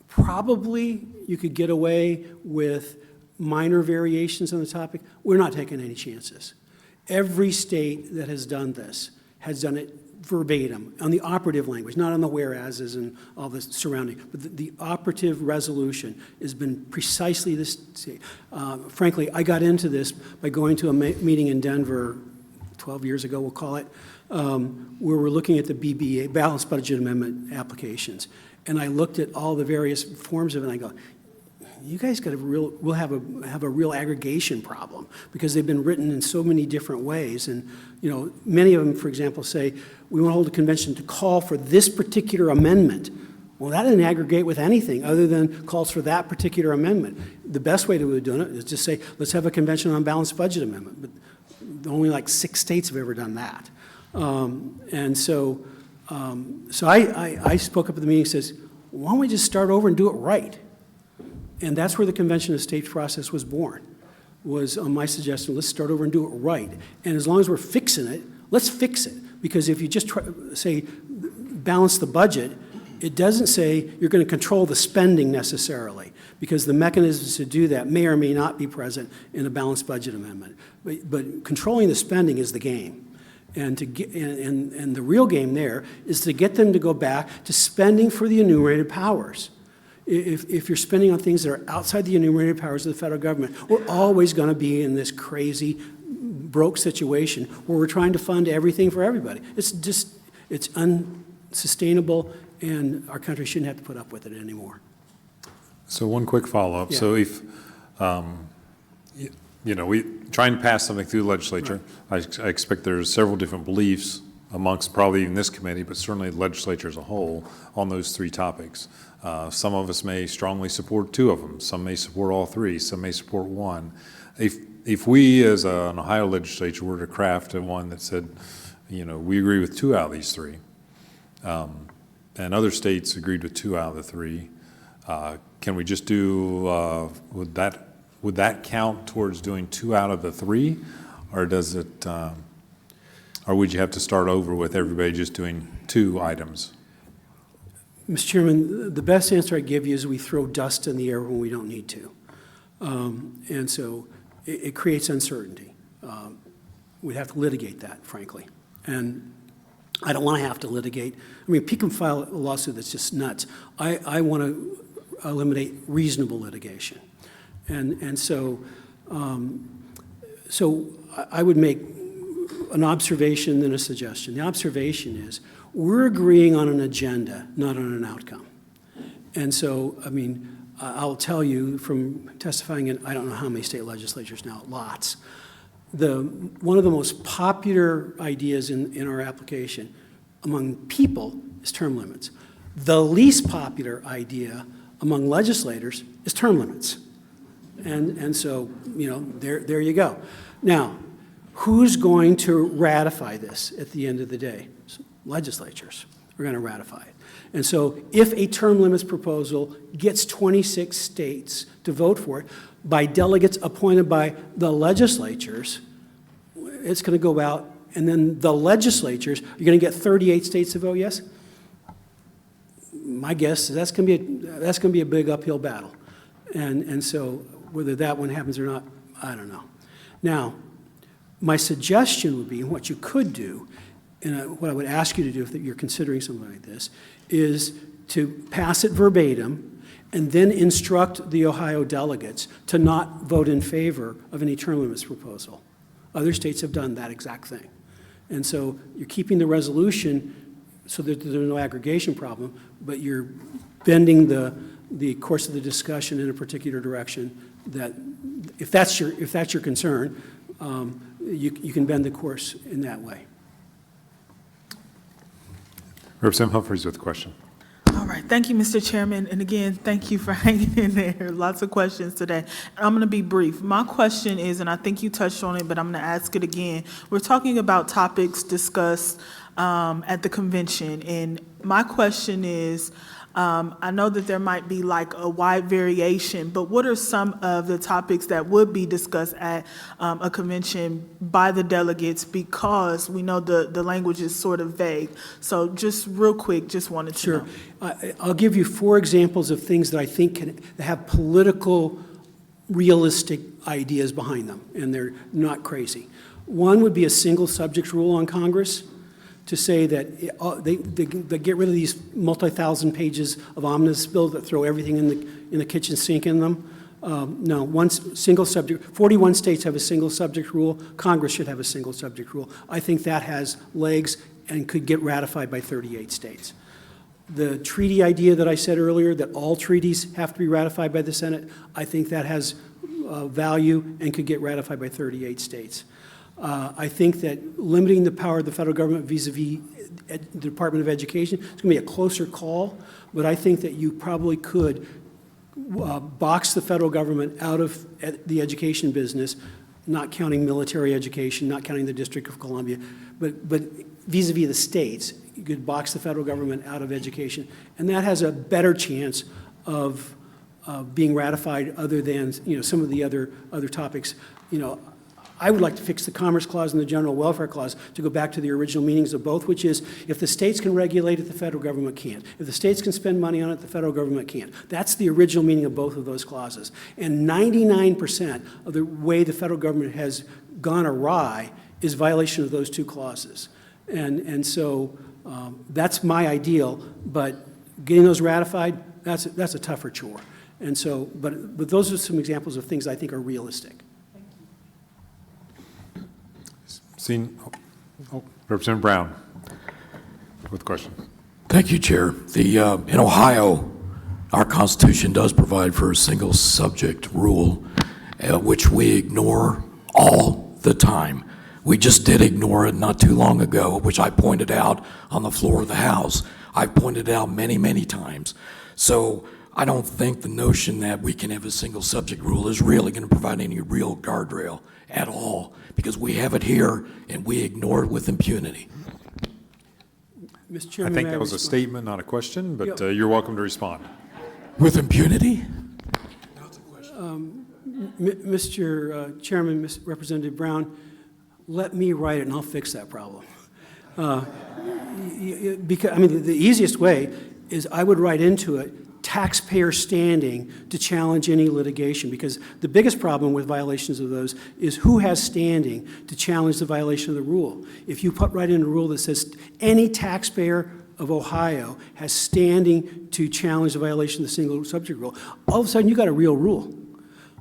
probably you could get away with minor variations on the topic. We're not taking any chances. Every state that has done this has done it verbatim on the operative language, not on the whereases and all the surrounding, but the operative resolution has been precisely this. Frankly, I got into this by going to a meeting in Denver 12 years ago, we'll call it, where we're looking at the BBA, Balanced Budget Amendment applications. And I looked at all the various forms of it, and I go, you guys will have a real aggregation problem, because they've been written in so many different ways. And many of them, for example, say we want to hold a convention to call for this particular amendment. Well, that didn't aggregate with anything other than calls for that particular amendment. The best way to do it is just say, let's have a convention on balanced budget amendment. But only like 6 states have ever done that. So I spoke up at the meeting and says, why don't we just start over and do it right? And that's where the Convention of States process was born, was on my suggestion, let's start over and do it right. And as long as we're fixing it, let's fix it. Because if you just say balance the budget, it doesn't say you're going to control the spending necessarily, because the mechanisms to do that may or may not be present in a balanced budget amendment. But controlling the spending is the game. And the real game there is to get them to go back to spending for the enumerated powers. If you're spending on things that are outside the enumerated powers of the federal government, we're always going to be in this crazy broke situation where we're trying to fund everything for everybody. It's unsustainable, and our country shouldn't have to put up with it anymore. So one quick follow-up. Yeah. So if, we trying to pass something through the legislature, right. I expect there's several different beliefs amongst probably even this committee, but certainly the legislature as a whole on those 3 topics. Some of us may strongly support 2 of them. Some may support all 3. Some may support 1. If we as an Ohio legislature were to craft one that said, we agree with 2 out of these 3, and other states agreed with 2 out of the 3, can we just do, would that count towards doing 2 out of the 3, or does it, or would you have to start over with everybody just doing 2 items? Mr. Chairman, the best answer I give you is we throw dust in the air when we don't need to. And so it creates uncertainty. We'd have to litigate that, frankly. And I don't want to have to litigate. I mean, people can file a lawsuit that's just nuts. I want to eliminate reasonable litigation. And so I would make an observation and a suggestion. The observation is we're agreeing on an agenda, not on an outcome. And so, I mean, I'll tell you from testifying in I don't know how many state legislatures now, lots. One of the most popular ideas in our application among people is term limits. The least popular idea among legislators is term limits. And so, there you go. Now, Who's going to ratify this at the end of the day? Legislatures are going to ratify it. And so if a term limits proposal gets 26 states to vote for it by delegates appointed by the legislatures, it's going to go out, and then the legislatures are going to get 38 states to vote yes? My guess is that's going to be a big uphill battle. And so whether that one happens or not, I don't know. Now, my suggestion would be, and what you could do, and what I would ask you to do if you're considering something like this, is to pass it verbatim and then instruct the Ohio delegates to not vote in favor of any term limits proposal. Other states have done that exact thing. And so you're keeping the resolution so that there's no aggregation problem, but you're bending the course of the discussion in a particular direction that, if that's your concern, you can bend the course in that way. Representative Humphries with a question. All right, thank you, Mr. Chairman, and again, thank you for hanging in there. Lots of questions today. I'm going to be brief. My question is, and I think you touched on it, but I'm going to ask it again. We're talking about topics discussed at the convention, and my question is, I know that there might be like a wide variation, but what are some of the topics that would be discussed at a convention by the delegates, because we know the language is sort of vague? So just real quick, just wanted to know. Sure. I'll give you 4 examples of things that I think can have political, realistic ideas behind them, and they're not crazy. One would be a single subject rule on Congress, to say that they get rid of these multi-thousand pages of omnibus bills that throw everything in the kitchen sink in them. No, one single subject. 41 states have a single subject rule. Congress should have a single subject rule. I think that has legs and could get ratified by 38 states. The treaty idea that I said earlier, that all treaties have to be ratified by the Senate, I think that has value and could get ratified by 38 states. I think that limiting the power of the federal government vis-a-vis the Department of Education is going to be a closer call, but I think that you probably could box the federal government out of the education business, not counting military education, not counting the District of Columbia, but vis-a-vis the states, you could box the federal government out of education, and that has a better chance of being ratified other than some of the other topics. I would like to fix the Commerce Clause and the General Welfare Clause to go back to the original meanings of both, which is if the states can regulate it, the federal government can't. If the states can spend money on it, the federal government can't. That's the original meaning of both of those clauses. And 99% of the way the federal government has gone awry is violation of those 2 clauses. And so that's my ideal, but getting those ratified, that's a tougher chore. And so, but those are some examples of things I think are realistic. Representative Brown with a question. Thank you, Chair. In Ohio, our Constitution does provide for a single subject rule, which we ignore all the time. We just did ignore it not too long ago, which I pointed out on the floor of the House. I've pointed it out many, many times. So I don't think the notion that we can have a single subject rule is really going to provide any real guardrail at all, because we have it here and we ignore it with impunity. Mr. I Chairman, think that was a statement, not a question, but Yep. you're welcome to respond. With impunity? Mr. Chairman, Representative Brown, let me write it and I'll fix that problem. Because, the easiest way is I would write into it taxpayer standing to challenge any litigation, because the biggest problem with violations of those is who has standing to challenge the violation of the rule. If you put right in a rule that says any taxpayer of Ohio has standing to challenge the violation of the single subject rule, all of a sudden you got a real rule.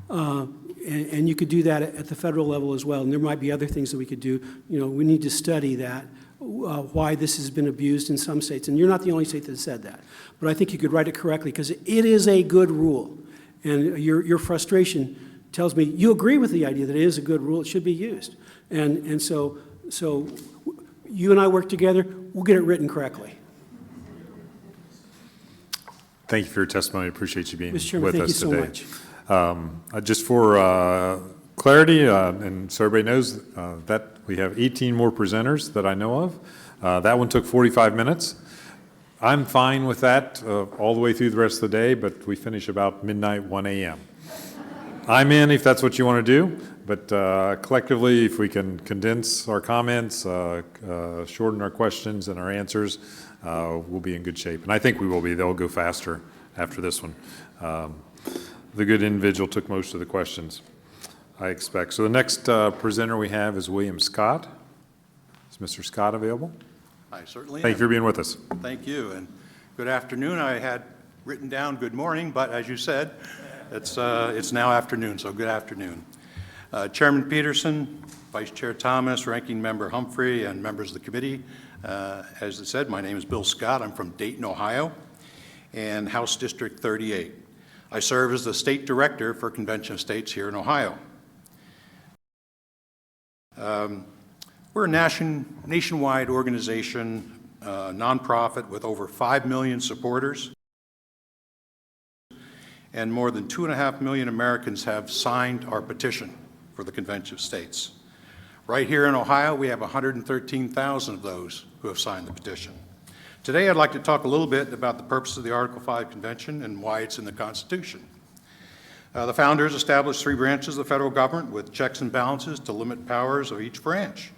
And you could do that at the federal level as well, and there might be other things that we could do. We need to study that, why this has been abused in some states, and you're not the only state that said that. But I think you could write it correctly, because it is a good rule. And your frustration tells me you agree with the idea that it is a good rule, it should be used. And so you and I work together, we'll get it written correctly. Thank you for your testimony. I appreciate you being Mr. Chairman, with thank us you today. so much. Just for clarity, and so everybody knows that we have 18 more presenters that I know of. That one took 45 minutes. I'm fine with that all the way through the rest of the day, but we finish about midnight, 1 a.m. I'm in if that's what you want to do, but collectively, if we can condense our comments, shorten our questions and our answers, we'll be in good shape. And I think we will be. They'll go faster after this one. The good individual took most of the questions, I expect. So the next presenter we have is William Scott. Is Mr. Scott available? I certainly am. Thank you for being with us. Thank you, and good afternoon. I had written down good morning, but as you said, it's now afternoon, so good afternoon. Chairman Peterson, Vice Chair Thomas, Ranking Member Humphrey, and members of the committee. As I said, my name is Bill Scott. I'm from Dayton, Ohio, and House District 38. I serve as the State Director for Convention of States here in Ohio. We're a nationwide organization, nonprofit with over 5 million supporters, and more than 2.5 million Americans have signed our petition for the Convention of States. Right here in Ohio, we have 113,000 of those who have signed the petition. Today, I'd like to talk a little bit about the purpose of the Article 5 Convention and why it's in the Constitution. The founders established 3 branches of the federal government with checks and balances to limit powers of each branch.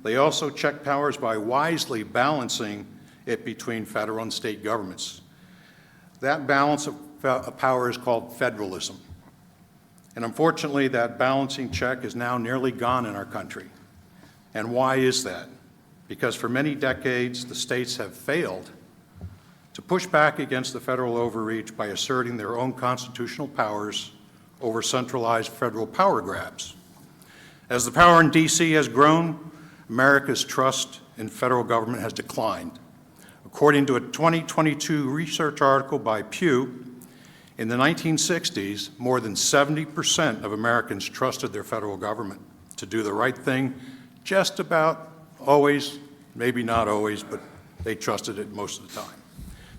They also check powers by wisely balancing it between federal and state governments. That balance of power is called federalism. And unfortunately, that balancing check is now nearly gone in our country. And why is that? Because for many decades, the states have failed to push back against the federal overreach by asserting their own constitutional powers over centralized federal power grabs. As the power in D.C. has grown, America's trust in federal government has declined. According to a 2022 research article by Pew, in the 1960s, more than 70% of Americans trusted their federal government to do the right thing just about always, maybe not always, but they trusted it most of the time.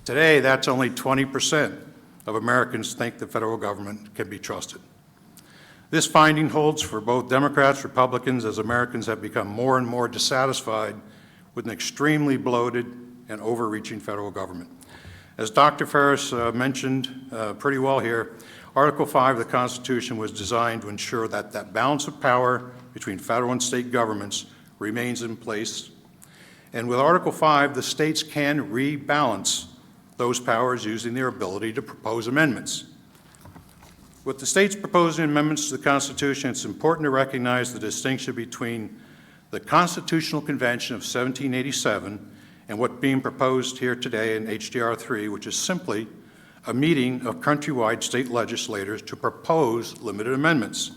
Today, that's only 20% of Americans think the federal government can be trusted. This finding holds for both Democrats, Republicans, as Americans have become more and more dissatisfied with an extremely bloated and overreaching federal government. As Dr. Ferris mentioned pretty well here, Article 5 of the Constitution was designed to ensure that that balance of power between federal and state governments remains in place. And with Article 5, the states can rebalance those powers using their ability to propose amendments. With the states proposing amendments to the Constitution, it's important to recognize the distinction between the Constitutional Convention of 1787 and what's being proposed here today in HJR 3, which is simply a meeting of countrywide state legislators to propose limited amendments.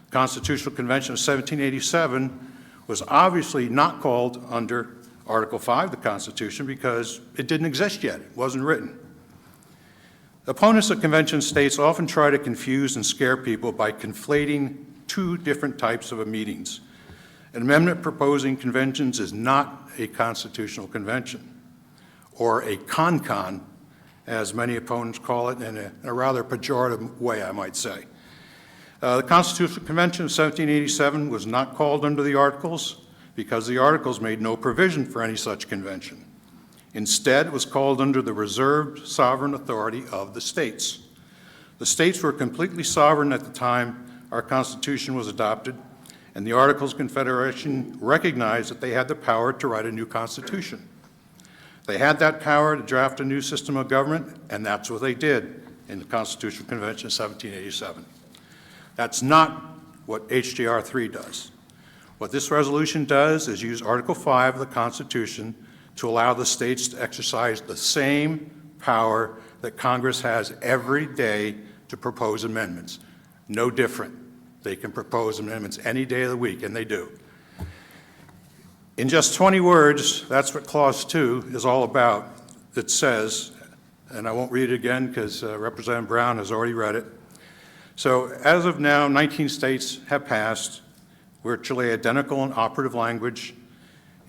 The Constitutional Convention of 1787 was obviously not called under Article 5 of the Constitution because it didn't exist yet. It wasn't written. Opponents of convention states often try to confuse and scare people by conflating 2 different types of meetings. An amendment proposing conventions is not a constitutional convention, or a con-con, as many opponents call it, in a rather pejorative way, I might say. The Constitutional Convention of 1787 was not called under the Articles because the Articles made no provision for any such convention. Instead, it was called under the reserved sovereign authority of the states. The states were completely sovereign at the time our Constitution was adopted, and the Articles of Confederation recognized that they had the power to write a new Constitution. They had that power to draft a new system of government, and that's what they did in the Constitutional Convention of 1787. That's not what HJR 3 does. What this resolution does is use Article 5 of the Constitution to allow the states to exercise the same power that Congress has every day to propose amendments. No different. They can propose amendments any day of the week, and they do. In just 20 words, that's what Clause 2 is all about. It says, and I won't read it again because Representative Brown has already read it. So as of now, 19 states have passed virtually identical and operative language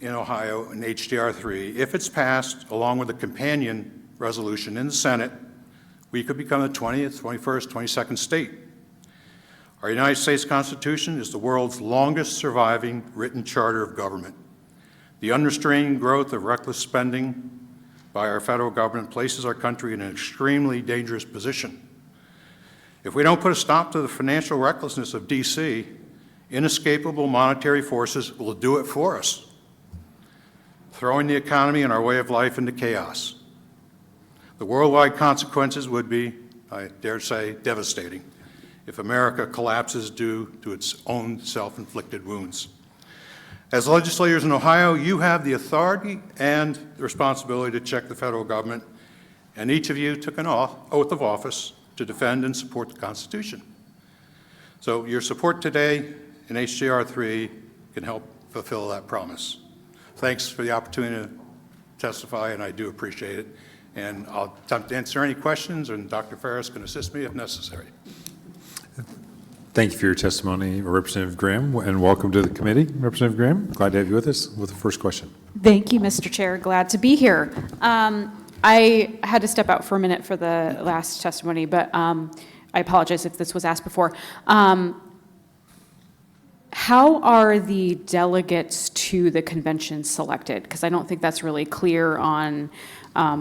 in Ohio in HJR 3. If it's passed, along with a companion resolution in the Senate, we could become the 20th, 21st, 22nd state. Our United States Constitution is the world's longest surviving written charter of government. The unrestrained growth of reckless spending by our federal government places our country in an extremely dangerous position. If we don't put a stop to the financial recklessness of D.C., inescapable monetary forces will do it for us, throwing the economy and our way of life into chaos. The worldwide consequences would be, I dare say, devastating if America collapses due to its own self-inflicted wounds. As legislators in Ohio, you have the authority and the responsibility to check the federal government, and each of you took an oath of office to defend and support the Constitution. So your support today in HJR 3 can help fulfill that promise. Thanks for the opportunity to testify, and I do appreciate it. And I'll attempt to answer any questions, and Dr. Ferris can assist me if necessary. Thank you for your testimony, Representative Graham, and welcome to the committee. Representative Graham, glad to have you with us with the first question. Thank you, Mr. Chair. Glad to be here. I had to step out for a minute for the last testimony, but I apologize if this was asked before. How are the delegates to the convention selected? Because I don't think that's really clear on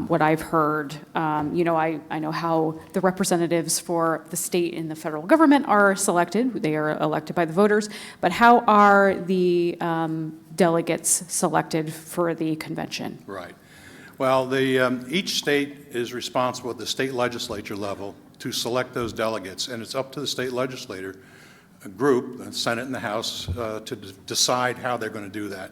what I've heard. I know how the representatives for the state and the federal government are selected. They are elected by the voters. But how are the delegates selected for the convention? Right. Well, each state is responsible at the state legislature level to select those delegates, and it's up to the state legislator group, the Senate and the House, to decide how they're going to do that.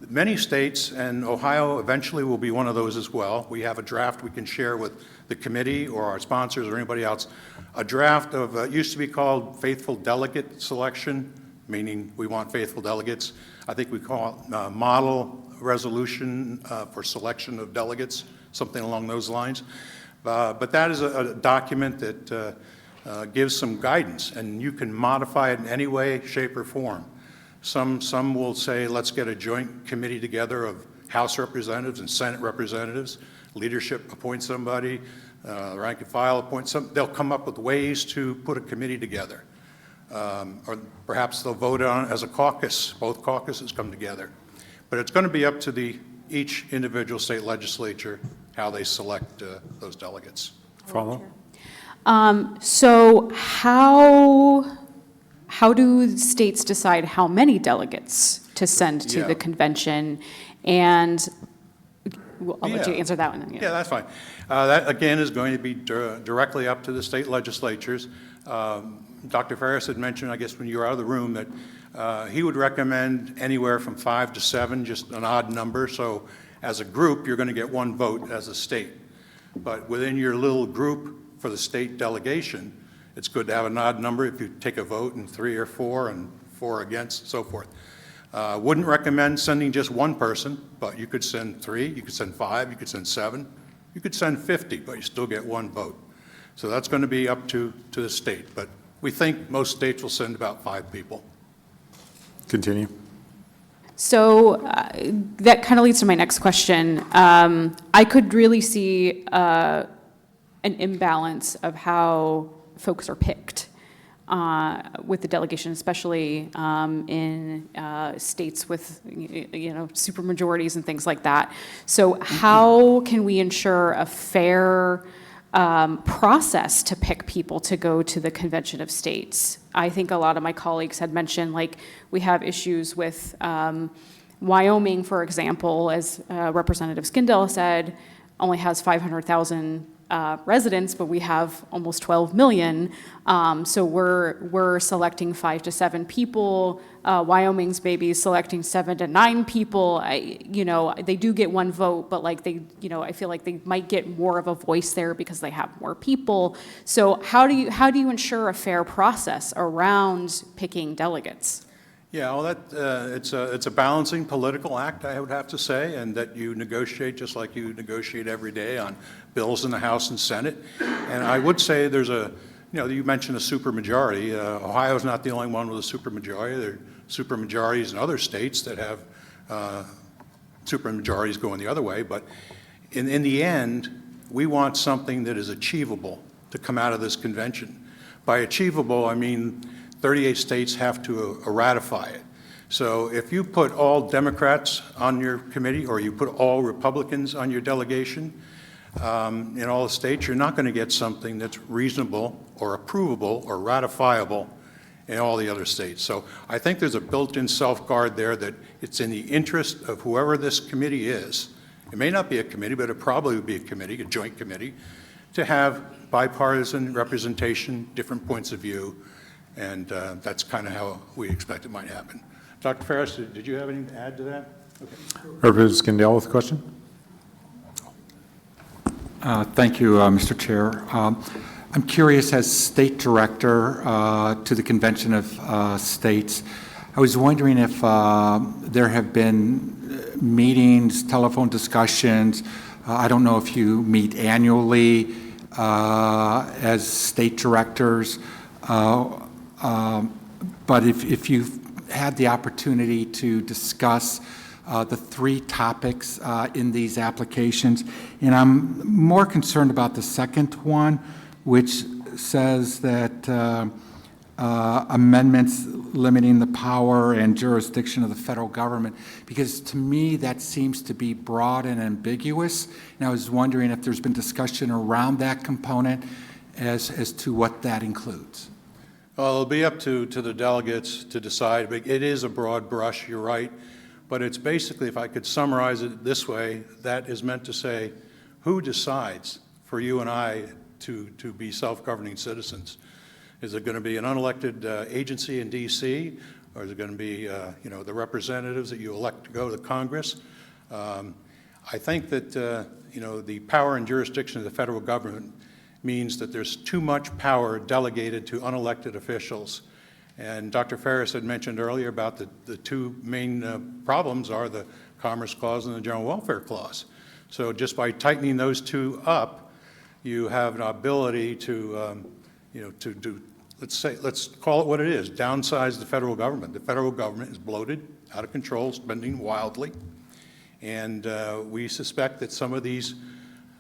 Many states, and Ohio eventually will be one of those as well. We have a draft we can share with the committee or our sponsors or anybody else. A draft of, it used to be called faithful delegate selection, meaning we want faithful delegates. I think we call it model resolution for selection of delegates, something along those lines. But that is a document that gives some guidance, and you can modify it in any way, shape, or form. Some will say, let's get a joint committee together of House representatives and Senate representatives. Leadership appoints somebody, rank and file appoints some. They'll come up with ways to put a committee together. Or perhaps they'll vote on it as a caucus. Both caucuses come together. But it's going to be up to each individual state legislature how they select those delegates. Follow? So how do states decide how many delegates to send to the convention? And I'll let you answer that one then. Yeah, that's fine. That, again, is going to be directly up to the state legislatures. Dr. Ferris had mentioned, I guess, when you were out of the room, that he would recommend anywhere from 5 to 7, just an odd number. So as a group, you're going to get one vote as a state. But within your little group for the state delegation, it's good to have an odd number if you take a vote and 3 or 4 and 4 against, so forth. Wouldn't recommend sending just one person, but you could send 3, you could send 5, you could send 7, you could send 50, but you still get one vote. So that's going to be up to the state. But we think most states will send about 5 people. Continue. So that kind of leads to my next question. I could really see an imbalance of how folks are picked with the delegation, especially in states with supermajorities and things like that. So how can we ensure a fair process to pick people to go to the Convention of States? I think a lot of my colleagues had mentioned, like, we have issues with Wyoming, for example, as Representative Skindell said, only has 500,000 residents, but we have almost 12 million. So we're selecting 5 to 7 people. Wyoming's maybe selecting 7 to 9 people. They do get one vote, but I feel like they might get more of a voice there because they have more people. So how do you ensure a fair process around picking delegates? Yeah, well, it's a balancing political act, I would have to say, and that you negotiate just like you negotiate every day on bills in the House and Senate. And I would say there's you mentioned a supermajority. Ohio's not the only one with a supermajority. There are supermajorities in other states that have supermajorities going the other way. But in the end, we want something that is achievable to come out of this convention. By achievable, I mean 38 states have to ratify it. So if you put all Democrats on your committee or you put all Republicans on your delegation in all the states, you're not going to get something that's reasonable or approvable or ratifiable in all the other states. So I think there's a built-in self-guard there that it's in the interest of whoever this committee is. It may not be a committee, but it probably would be a committee, a joint committee, to have bipartisan representation, different points of view, and that's kind of how we expect it might happen. Dr. Ferris, did you have anything to add to that? Okay. Representative Skindell with a question? Thank you, Mr. Chair. I'm curious, as State Director to the Convention of States, I was wondering if there have been meetings, telephone discussions. I don't know if you meet annually as State Directors, but if you've had the opportunity to discuss the three topics in these applications. And I'm more concerned about the second one, which says that amendments limiting the power and jurisdiction of the federal government, because to me that seems to be broad and ambiguous. And I was wondering if there's been discussion around that component as to what that includes. Well, it'll be up to the delegates to decide, but it is a broad brush, you're right. But it's basically, if I could summarize it this way, that is meant to say, who decides for you and I to be self-governing citizens? Is it going to be an unelected agency in D.C., or is it going to be, the representatives that you elect to go to Congress? I think that, the power and jurisdiction of the federal government means that there's too much power delegated to unelected officials. And Dr. Ferris had mentioned earlier about the two main problems are the Commerce Clause and the General Welfare Clause. So just by tightening those two up, you have an ability to, to do, let's call it what it is, downsize the federal government. The federal government is bloated, out of control, spending wildly. And we suspect that some of these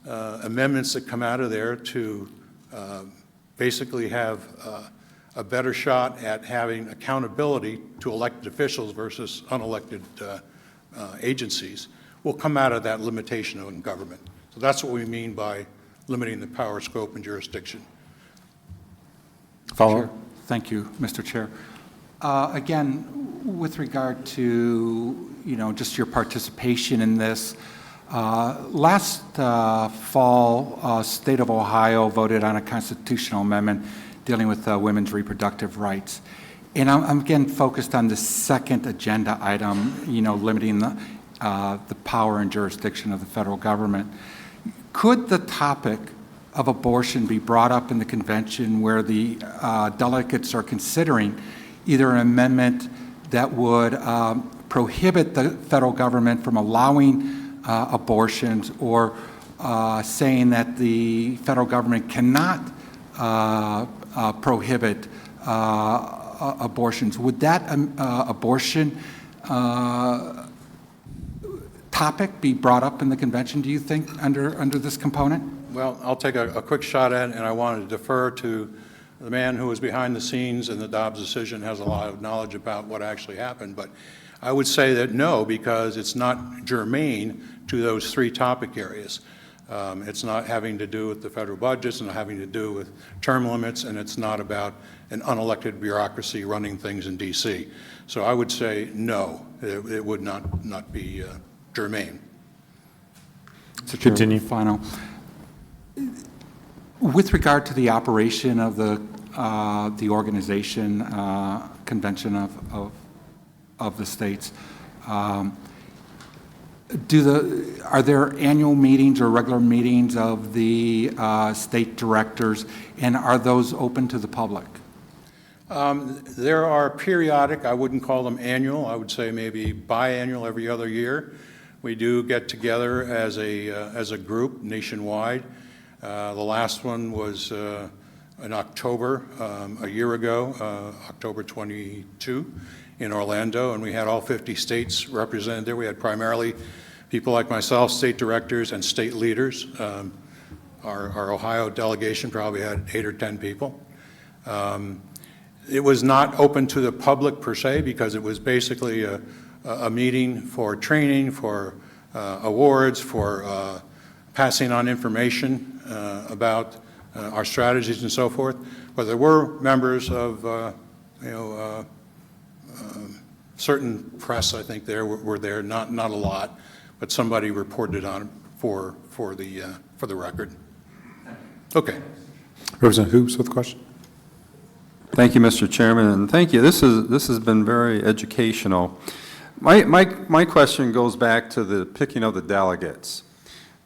amendments that come out of there to basically have a better shot at having accountability to elected officials versus unelected agencies will come out of that limitation on government. So that's what we mean by limiting the power, scope, and jurisdiction. Follow? Sure. Thank you, Mr. Chair. Again, with regard to, just your participation in this, last fall, State of Ohio voted on a constitutional amendment dealing with women's reproductive rights. And I'm again focused on the second agenda item, limiting the power and jurisdiction of the federal government. Could the topic of abortion be brought up in the convention where the delegates are considering either an amendment that would prohibit the federal government from allowing abortions, or saying that the federal government cannot prohibit abortions? Would that abortion topic be brought up in the convention, do you think, under this component? Well, I'll take a quick shot at it, and I wanted to defer to the man who was behind the scenes in the Dobbs decision, has a lot of knowledge about what actually happened. But I would say that no, because it's not germane to those three topic areas. It's not having to do with the federal budget, it's not having to do with term limits, and it's not about an unelected bureaucracy running things in D.C. So I would say no, it would not be germane. Continue. Final. With regard to the operation of the organization, convention of the states, are there annual meetings or regular meetings of the state directors, and are those open to the public? There are periodic, I wouldn't call them annual, I would say maybe biannual, every other year. We do get together as a group nationwide. The last one was in October, a year ago, October 22 in Orlando, and we had all 50 states represented there. We had primarily people like myself, state directors, and state leaders. Our Ohio delegation probably had 8 or 10 people. It was not open to the public per se because it was basically a meeting for training, for awards, for passing on information about our strategies and so forth. But there were members of, certain press, I think, were there, not a lot, but somebody reported on it for the record. Okay. Representative Hoops with a question. Thank you, Mr. Chairman, and thank you. This has been very educational. My question goes back to the picking of the delegates.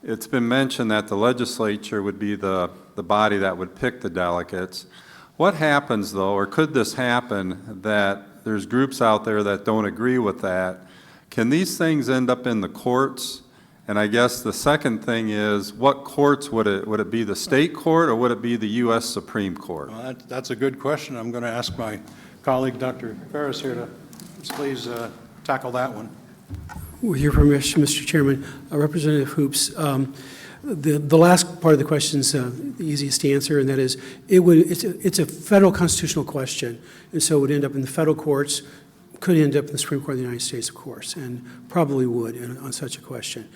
It's been mentioned that the legislature would be the body that would pick the delegates. What happens, though, or could this happen, that there's groups out there that don't agree with that? Can these things end up in the courts? And I guess the second thing is, what courts would it be, the state court, or would it be the U.S. Supreme Court? Well, that's a good question. I'm going to ask my colleague, Dr. Ferris, here to please tackle that one. With your permission, Mr. Chairman, Representative Hoops, the last part of the question is the easiest to answer, and that is it's a federal constitutional question, and so it would end up in the federal courts, could end up in the Supreme Court of the United States, of course, and probably would on such a question.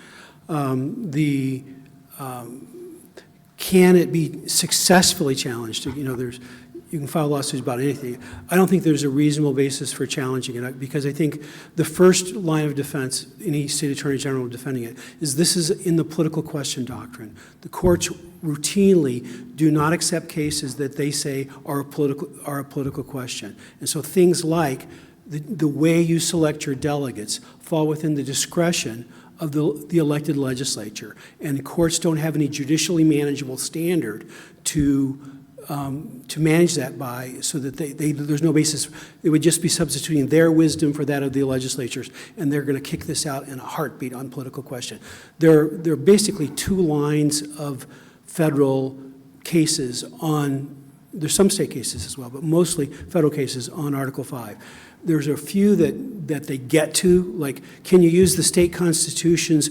Can it be successfully challenged? You can file lawsuits about anything. I don't think there's a reasonable basis for challenging it because I think the first line of defense any state attorney general defending it is this is in the political question doctrine. The courts routinely do not accept cases that they say are a political question. And so things like the way you select your delegates fall within the discretion of the elected legislature. And the courts don't have any judicially manageable standard to manage that by, so that there's no basis. It would just be substituting their wisdom for that of the legislatures, and they're going to kick this out in a heartbeat on political question. There are basically two lines of federal cases on, there's some state cases as well, but mostly federal cases on Article 5. There's a few that they get to, like, can you use the state constitution's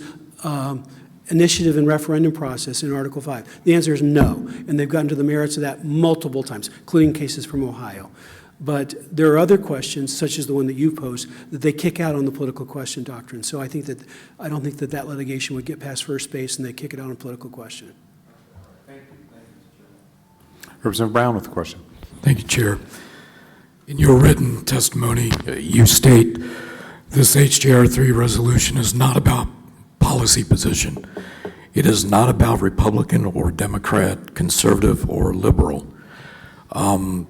initiative and referendum process in Article 5? The answer is no, and they've gotten to the merits of that multiple times, including cases from Ohio. But there are other questions, such as the one that you posed, that they kick out on the political question doctrine. So I don't think that litigation would get past first base, and they kick it out on political question. Thank you. Thank you, Mr. Chairman. Representative Brown with a question. Thank you, Chair. In your written testimony, you state this HJR 3 resolution is not about policy position. It is not about Republican or Democrat, conservative or liberal. Isn't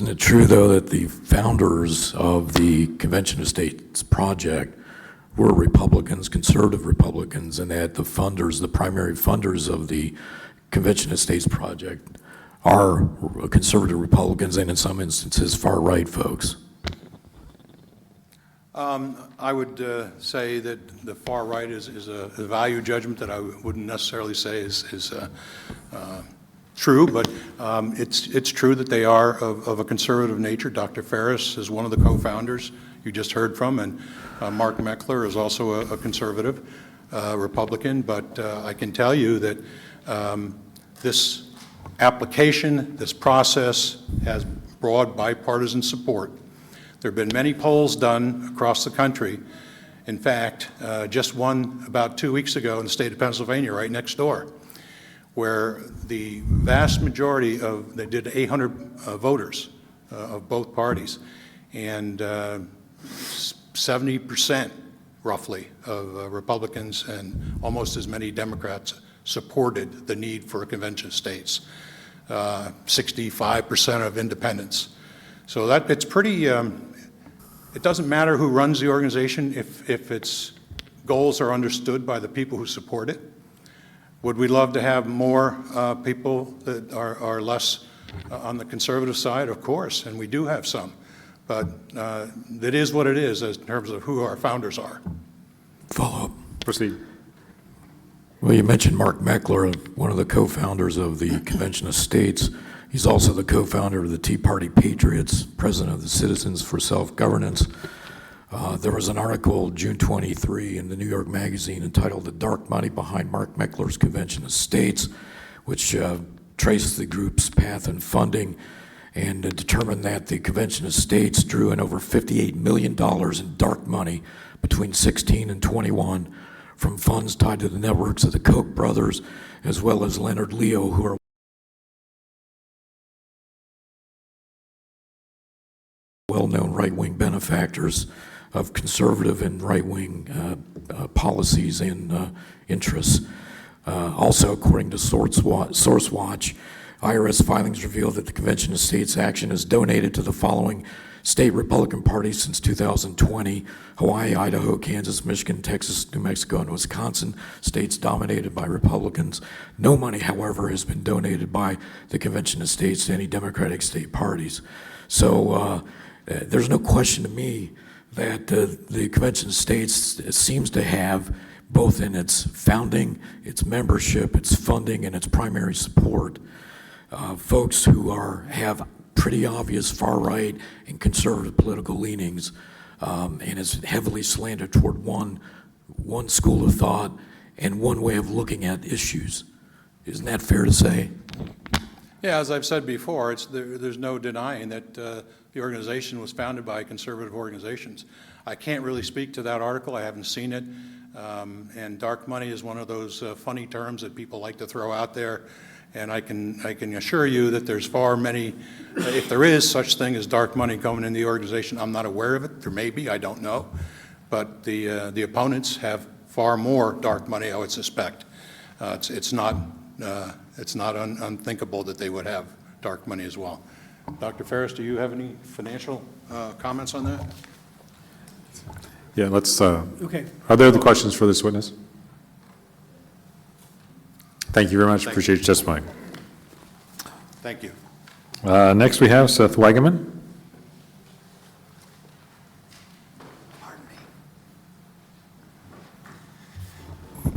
it true, though, that the founders of the Convention of States project were Republicans, conservative Republicans, and that the funders, the primary funders of the Convention of States project are conservative Republicans and in some instances far-right folks? I would say that the far right is a value judgment that I wouldn't necessarily say is true, but it's true that they are of a conservative nature. Dr. Ferris is one of the co-founders you just heard from, and Mark Meckler is also a conservative Republican. But I can tell you that this application, this process has broad bipartisan support. There have been many polls done across the country. In fact, just one about 2 weeks ago in the state of Pennsylvania, right next door, where the vast majority they did 800 voters of both parties, and 70% roughly of Republicans and almost as many Democrats supported the need for a convention of states. 65% of independents. So that it's pretty, it doesn't matter who runs the organization if its goals are understood by the people who support it. Would we love to have more people that are less on the conservative side? Of course, and we do have some. But it is what it is in terms of who our founders are. Follow-up. Proceed. Well, you mentioned Mark Meckler, one of the co-founders of the Convention of States. He's also the co-founder of the Tea Party Patriots, president of the Citizens for Self-Governance. There was an article June 23 in the New York Magazine entitled "The Dark Money Behind Mark Meckler's Convention of States," which traced the group's path and funding. and determined that the Convention of States drew in over $58 million in dark money between 16 and 21 from funds tied to the networks of the Koch brothers, as well as Leonard Leo, who are well-known right-wing benefactors of conservative and right-wing policies and interests. Also, according to SourceWatch, IRS filings reveal that the Convention of States action has donated to the following state Republican parties since 2020: Hawaii, Idaho, Kansas, Michigan, Texas, New Mexico, and Wisconsin, states dominated by Republicans. No money, however, has been donated by the Convention of States to any Democratic state parties. So there's no question to me that the Convention of States seems to have, both in its founding, its membership, its funding, and its primary support, folks who have pretty obvious far-right and conservative political leanings, and is heavily slanted toward one school of thought and one way of looking at issues. Isn't that fair to say? Yeah, as I've said before, there's no denying that the organization was founded by conservative organizations. I can't really speak to that article. I haven't seen it. And dark money is one of those funny terms that people like to throw out there. And I can assure you that there's far many, if there is such thing as dark money coming in the organization, I'm not aware of it. There may be, I don't know. But the opponents have far more dark money, I would suspect. It's not unthinkable that they would have dark money as well. Dr. Ferris, do you have any financial comments on that? Yeah, let's, Okay. are there other questions for this witness? Thank you very much. Appreciate your testimony. Thank you. Next, we have Seth Wagaman. I'm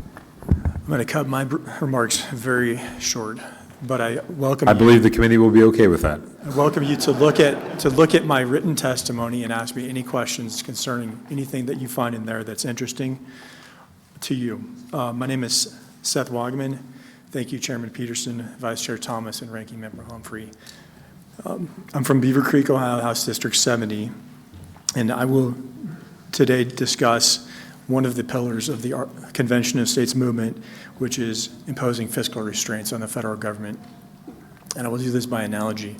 going to cut my remarks very short, but I welcome I believe the committee will be okay with that. I welcome you to look at my written testimony and ask me any questions concerning anything that you find in there that's interesting to you. My name is Seth Wagaman. Thank you, Chairman Peterson, Vice Chair Thomas, and Ranking Member Humphrey. I'm from Beaver Creek, Ohio, House District 70, and I will today discuss one of the pillars of the Convention of States movement, which is imposing fiscal restraints on the federal government. And I will do this by analogy.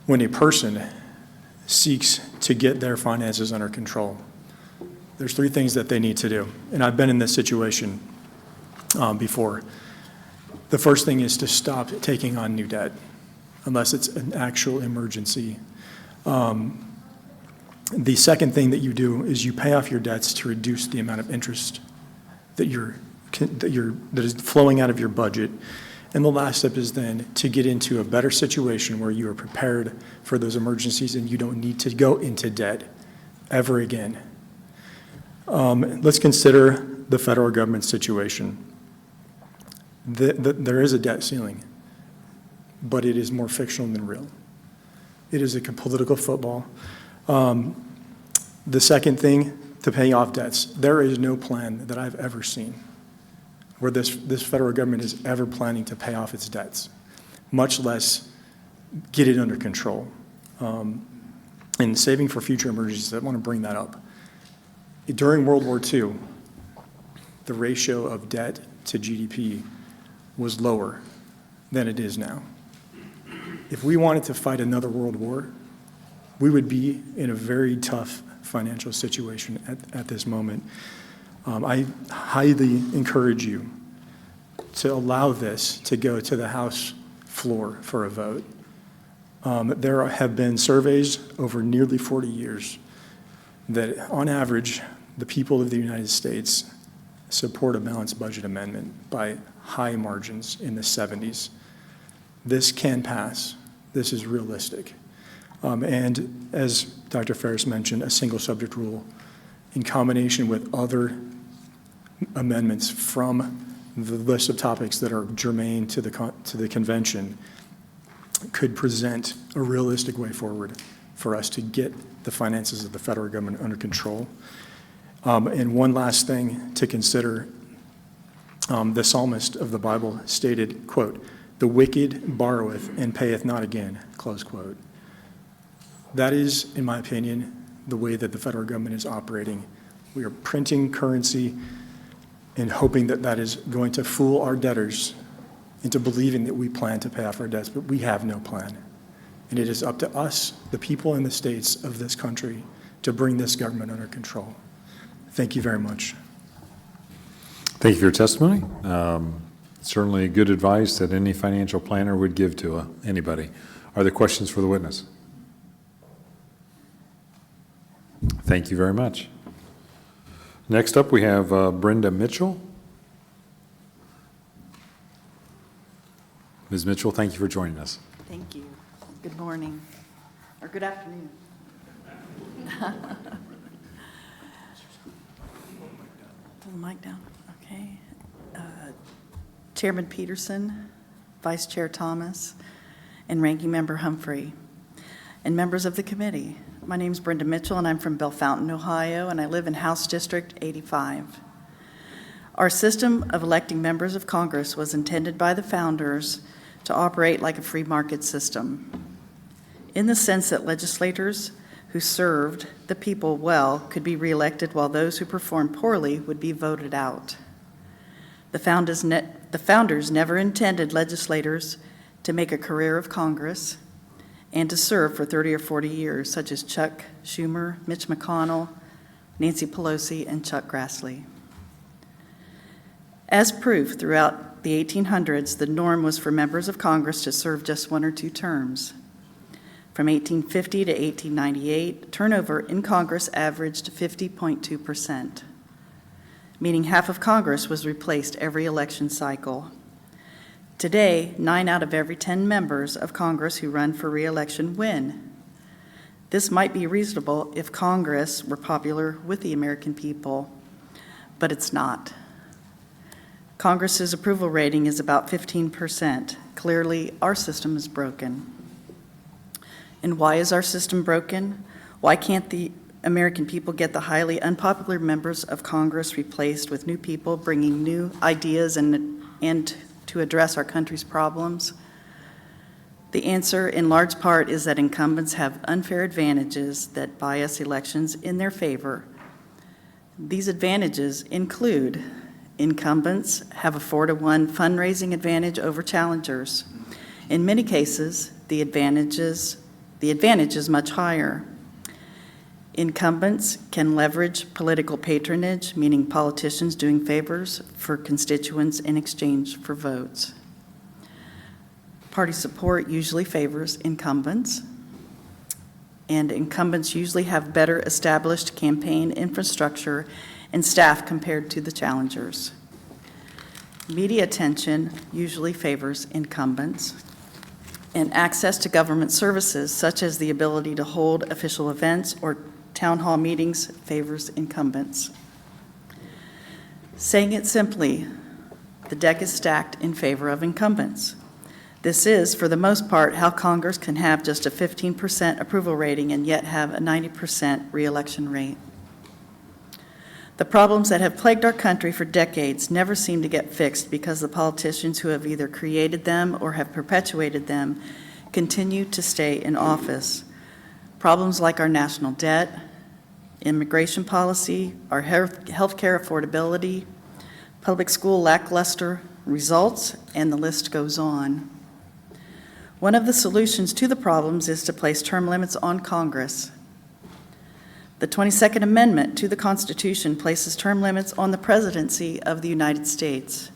When a person seeks to get their finances under control, there's three things that they need to do. And I've been in this situation before. The first thing is to stop taking on new debt, unless it's an actual emergency. The second thing that you do is you pay off your debts to reduce the amount of interest that is flowing out of your budget. And the last step is then to get into a better situation where you are prepared for those emergencies and you don't need to go into debt ever again. Let's consider the federal government situation. There is a debt ceiling, but it is more fictional than real. It is a political football. The second thing, to pay off debts. There is no plan that I've ever seen where this federal government is ever planning to pay off its debts, much less get it under control. And saving for future emergencies, I want to bring that up. During World War II, the ratio of debt to GDP was lower than it is now. If we wanted to fight another world war, we would be in a very tough financial situation at this moment. I highly encourage you to allow this to go to the House floor for a vote. There have been surveys over nearly 40 years that, on average, the people of the United States support a balanced budget amendment by high margins in the 70s. This can pass. This is realistic. And as Dr. Ferris mentioned, a single subject rule in combination with other amendments from the list of topics that are germane to the convention could present a realistic way forward for us to get the finances of the federal government under control. And one last thing to consider, the psalmist of the Bible stated, quote, The wicked borroweth and payeth not again, close quote. That is, in my opinion, the way that the federal government is operating. We are printing currency and hoping that that is going to fool our debtors into believing that we plan to pay off our debts, but we have no plan. And it is up to us, the people and the states of this country, to bring this government under control. Thank you very much. Thank you for your testimony. Certainly good advice that any financial planner would give to anybody. Are there questions for the witness? Thank you very much. Next up, we have Brenda Mitchell. Ms. Mitchell, thank you for joining us. Thank you. Good morning, or good afternoon. Pull the mic down, okay. Chairman Peterson, Vice Chair Thomas, and Ranking Member Humphrey, and members of the committee. My name is Brenda Mitchell, and I'm from Bellefontaine, Ohio, and I live in House District 85. Our system of electing members of Congress was intended by the founders to operate like a free market system, in the sense that legislators who served the people well could be reelected, while those who performed poorly would be voted out. The founders never intended legislators to make a career of Congress and to serve for 30 or 40 years, such as Chuck Schumer, Mitch McConnell, Nancy Pelosi, and Chuck Grassley. As proof, throughout the 1800s, the norm was for members of Congress to serve just 1 or 2 terms. From 1850 to 1898, turnover in Congress averaged 50.2%, meaning half of Congress was replaced every election cycle. Today, 9 out of every 10 members of Congress who run for re-election win. This might be reasonable if Congress were popular with the American people, but it's not. Congress's approval rating is about 15%. Clearly, our system is broken. And why is our system broken? Why can't the American people get the highly unpopular members of Congress replaced with new people bringing new ideas and to address our country's problems? The answer, in large part, is that incumbents have unfair advantages that bias elections in their favor. These advantages include incumbents have a 4-to-1 fundraising advantage over challengers. In many cases, the advantage is much higher. Incumbents can leverage political patronage, meaning politicians doing favors for constituents in exchange for votes. Party support usually favors incumbents, and incumbents usually have better established campaign infrastructure and staff compared to the challengers. Media attention usually favors incumbents, and access to government services, such as the ability to hold official events or town hall meetings, favors incumbents. Saying it simply, the deck is stacked in favor of incumbents. This is, for the most part, how Congress can have just a 15% approval rating and yet have a 90% reelection rate. The problems that have plagued our country for decades never seem to get fixed because the politicians who have either created them or have perpetuated them continue to stay in office. Problems like our national debt, immigration policy, our health care affordability, public school lackluster results, and the list goes on. One of the solutions to the problems is to place term limits on Congress. The 22nd Amendment to the Constitution places term limits on the presidency of the United States.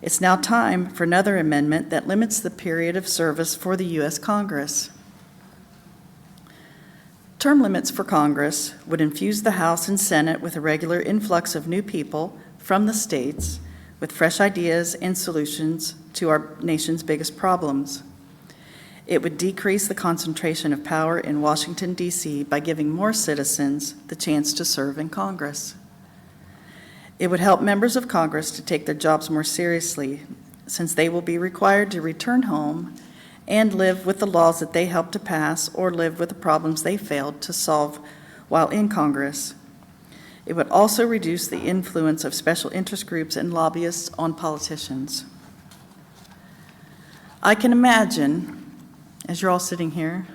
It's now time for another amendment that limits the period of service for the U.S. Congress. Term limits for Congress would infuse the House and Senate with a regular influx of new people from the states with fresh ideas and solutions to our nation's biggest problems. It would decrease the concentration of power in Washington, D.C. by giving more citizens the chance to serve in Congress. It would help members of Congress to take their jobs more seriously, since they will be required to return home and live with the laws that they helped to pass or live with the problems they failed to solve while in Congress. It would also reduce the influence of special interest groups and lobbyists on politicians. I can imagine, as you're all sitting here,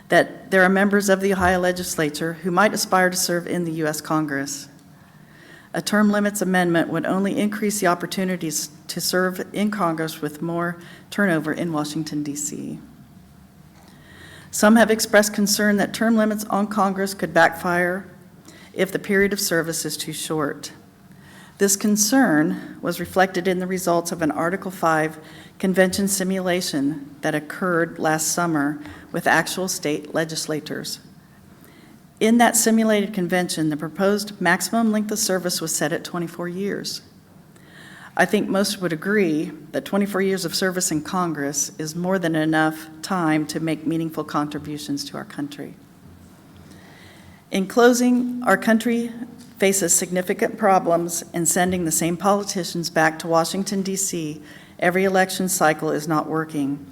that there are members of the Ohio legislature who might aspire to serve in the U.S. Congress. A term limits amendment would only increase the opportunities to serve in Congress with more turnover in Washington, D.C. Some have expressed concern that term limits on Congress could backfire if the period of service is too short. This concern was reflected in the results of an Article 5 convention simulation that occurred last summer with actual state legislators. In that simulated convention, the proposed maximum length of service was set at 24 years. I think most would agree that 24 years of service in Congress is more than enough time to make meaningful contributions to our country. In closing, our country faces significant problems, and sending the same politicians back to Washington, D.C. every election cycle is not working.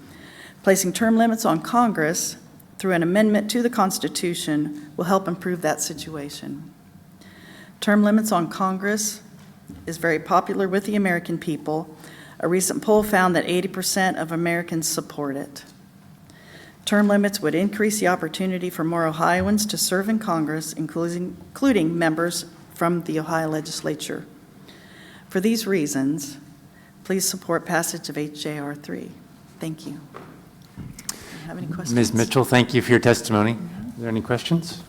Placing term limits on Congress through an amendment to the Constitution will help improve that situation. Term limits on Congress is very popular with the American people. A recent poll found that 80% of Americans support it. Term limits would increase the opportunity for more Ohioans to serve in Congress, including members from the Ohio legislature. For these reasons, please support passage of HJR 3. Thank you. Do you have any questions? Ms. Mitchell, thank you for your testimony. Are there any questions?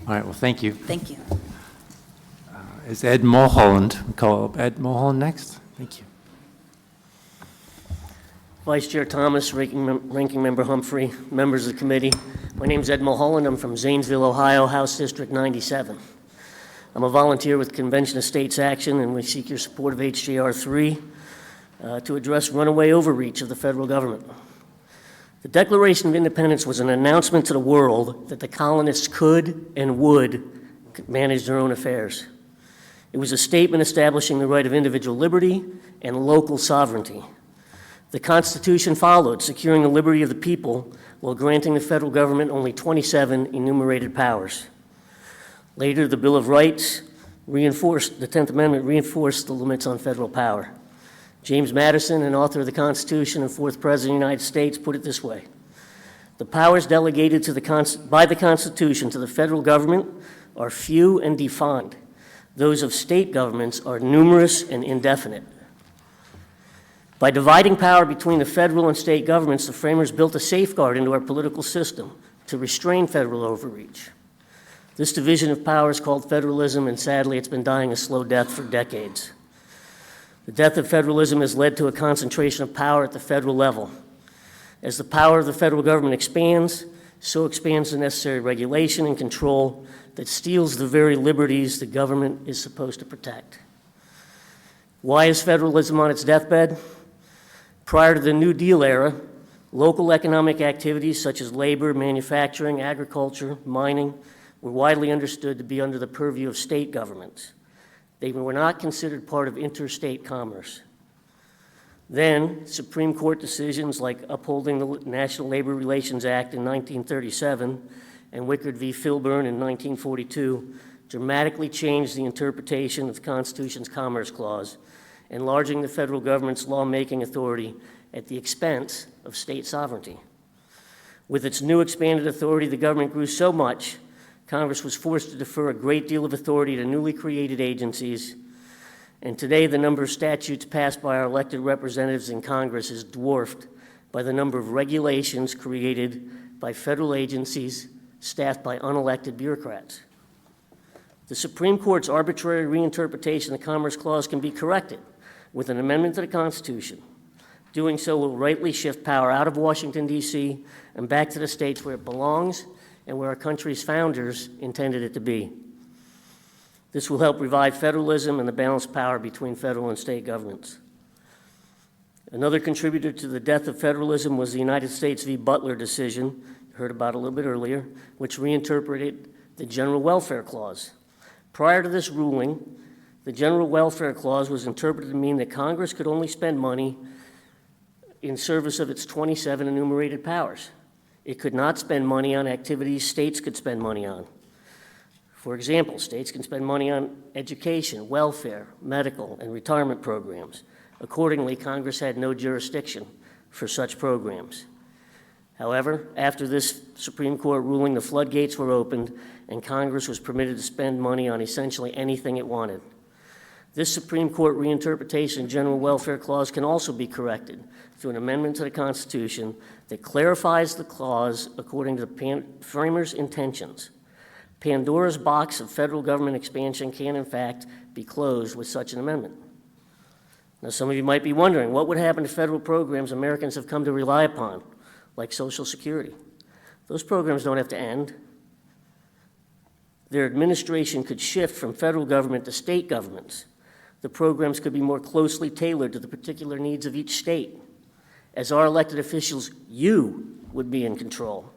All right, well, thank you. Thank you. Is Ed Mulholland, we call up Ed Mulholland next? Thank you. Vice Chair Thomas, Ranking Member Humphrey, members of the committee. My name is Ed Mulholland. I'm from Zanesville, Ohio, House District 97. I'm a volunteer with Convention of States Action, and we seek your support of HJR 3 to address runaway overreach of the federal government. The Declaration of Independence was an announcement to the world that the colonists could and would manage their own affairs. It was a statement establishing the right of individual liberty and local sovereignty. The Constitution followed, securing the liberty of the people while granting the federal government only 27 enumerated powers. Later, the Bill of Rights reinforced, the 10th Amendment reinforced the limits on federal power. James Madison, an author of the Constitution and fourth President of the United States, put it this way: the powers delegated by the Constitution to the federal government are few and defined. Those of state governments are numerous and indefinite. By dividing power between the federal and state governments, the framers built a safeguard into our political system to restrain federal overreach. This division of power is called federalism, and sadly, it's been dying a slow death for decades. The death of federalism has led to a concentration of power at the federal level. As the power of the federal government expands, so expands the necessary regulation and control that steals the very liberties the government is supposed to protect. Why is federalism on its deathbed? Prior to the New Deal era, local economic activities such as labor, manufacturing, agriculture, mining were widely understood to be under the purview of state governments. They were not considered part of interstate commerce. Then, Supreme Court decisions like upholding the National Labor Relations Act in 1937 and Wickard v. Filburn in 1942 dramatically changed the interpretation of the Constitution's Commerce Clause, enlarging the federal government's lawmaking authority at the expense of state sovereignty. With its new expanded authority, the government grew so much, Congress was forced to defer a great deal of authority to newly created agencies, and today the number of statutes passed by our elected representatives in Congress is dwarfed by the number of regulations created by federal agencies staffed by unelected bureaucrats. The Supreme Court's arbitrary reinterpretation of the Commerce Clause can be corrected with an amendment to the Constitution. Doing so will rightly shift power out of Washington, D.C., and back to the states where it belongs and where our country's founders intended it to be. This will help revive federalism and the balanced power between federal and state governments. Another contributor to the death of federalism was the United States v. Butler decision, you heard about a little bit earlier, which reinterpreted the General Welfare Clause. Prior to this ruling, the General Welfare Clause was interpreted to mean that Congress could only spend money in service of its 27 enumerated powers. It could not spend money on activities states could spend money on. For example, states can spend money on education, welfare, medical, and retirement programs, Accordingly, Congress had no jurisdiction for such programs. However, after this Supreme Court ruling, the floodgates were opened, and Congress was permitted to spend money on essentially anything it wanted. This Supreme Court reinterpretation of General Welfare Clause can also be corrected through an amendment to the Constitution that clarifies the clause according to the framers' intentions. Pandora's box of federal government expansion can, in fact, be closed with such an amendment. Now, some of you might be wondering, what would happen to federal programs Americans have come to rely upon, like Social Security? Those programs don't have to end. Their administration could shift from federal government to state governments. The programs could be more closely tailored to the particular needs of each state. As our elected officials, you would be in control.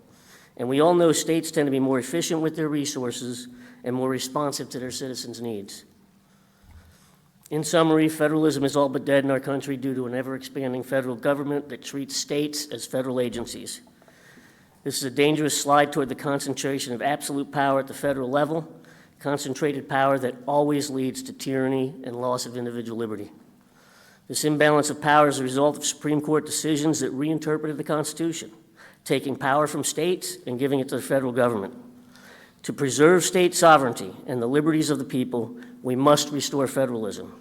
And we all know states tend to be more efficient with their resources and more responsive to their citizens' needs. In summary, federalism is all but dead in our country due to an ever-expanding federal government that treats states as federal agencies. This is a dangerous slide toward the concentration of absolute power at the federal level, concentrated power that always leads to tyranny and loss of individual liberty. This imbalance of power is a result of Supreme Court decisions that reinterpreted the Constitution, taking power from states and giving it to the federal government. To preserve state sovereignty and the liberties of the people, we must restore federalism.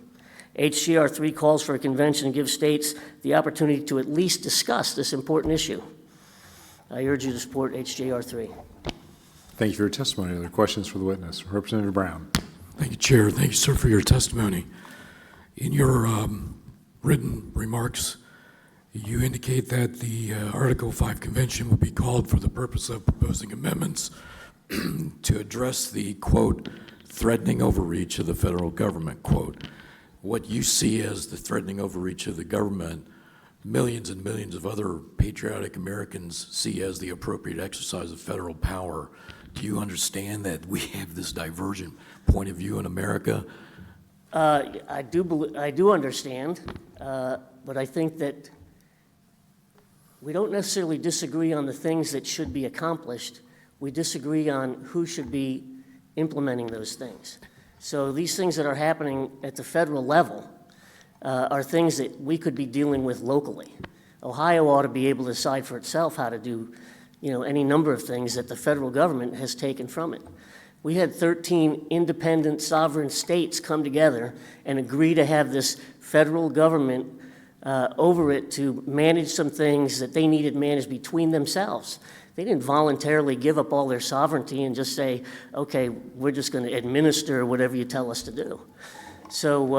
HJR 3 calls for a convention to give states the opportunity to at least discuss this important issue. I urge you to support HJR 3. Thank you for your testimony. Other questions for the witness? Representative Brown. Thank you, Chair. Thank you, sir, for your testimony. In your written remarks, you indicate that the Article 5 Convention will be called for the purpose of proposing amendments to address the, quote, threatening overreach of the federal government, quote. What you see as the threatening overreach of the government, millions and millions of other patriotic Americans see as the appropriate exercise of federal power. Do you understand that we have this divergent point of view in America? I do understand, but I think that we don't necessarily disagree on the things that should be accomplished. We disagree on who should be implementing those things. So these things that are happening at the federal level are things that we could be dealing with locally. Ohio ought to be able to decide for itself how to do, any number of things that the federal government has taken from it. We had 13 independent sovereign states come together and agree to have this federal government over it to manage some things that they needed managed between themselves. They didn't voluntarily give up all their sovereignty and just say, okay, we're just going to administer whatever you tell us to do. So,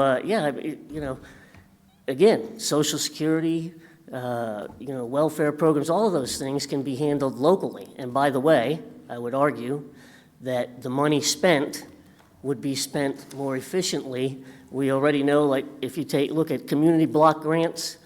again, Social Security, welfare programs, all of those things can be handled locally. And by the way, I would argue that the money spent would be spent more efficiently. We already know, like, if you look at community block grants,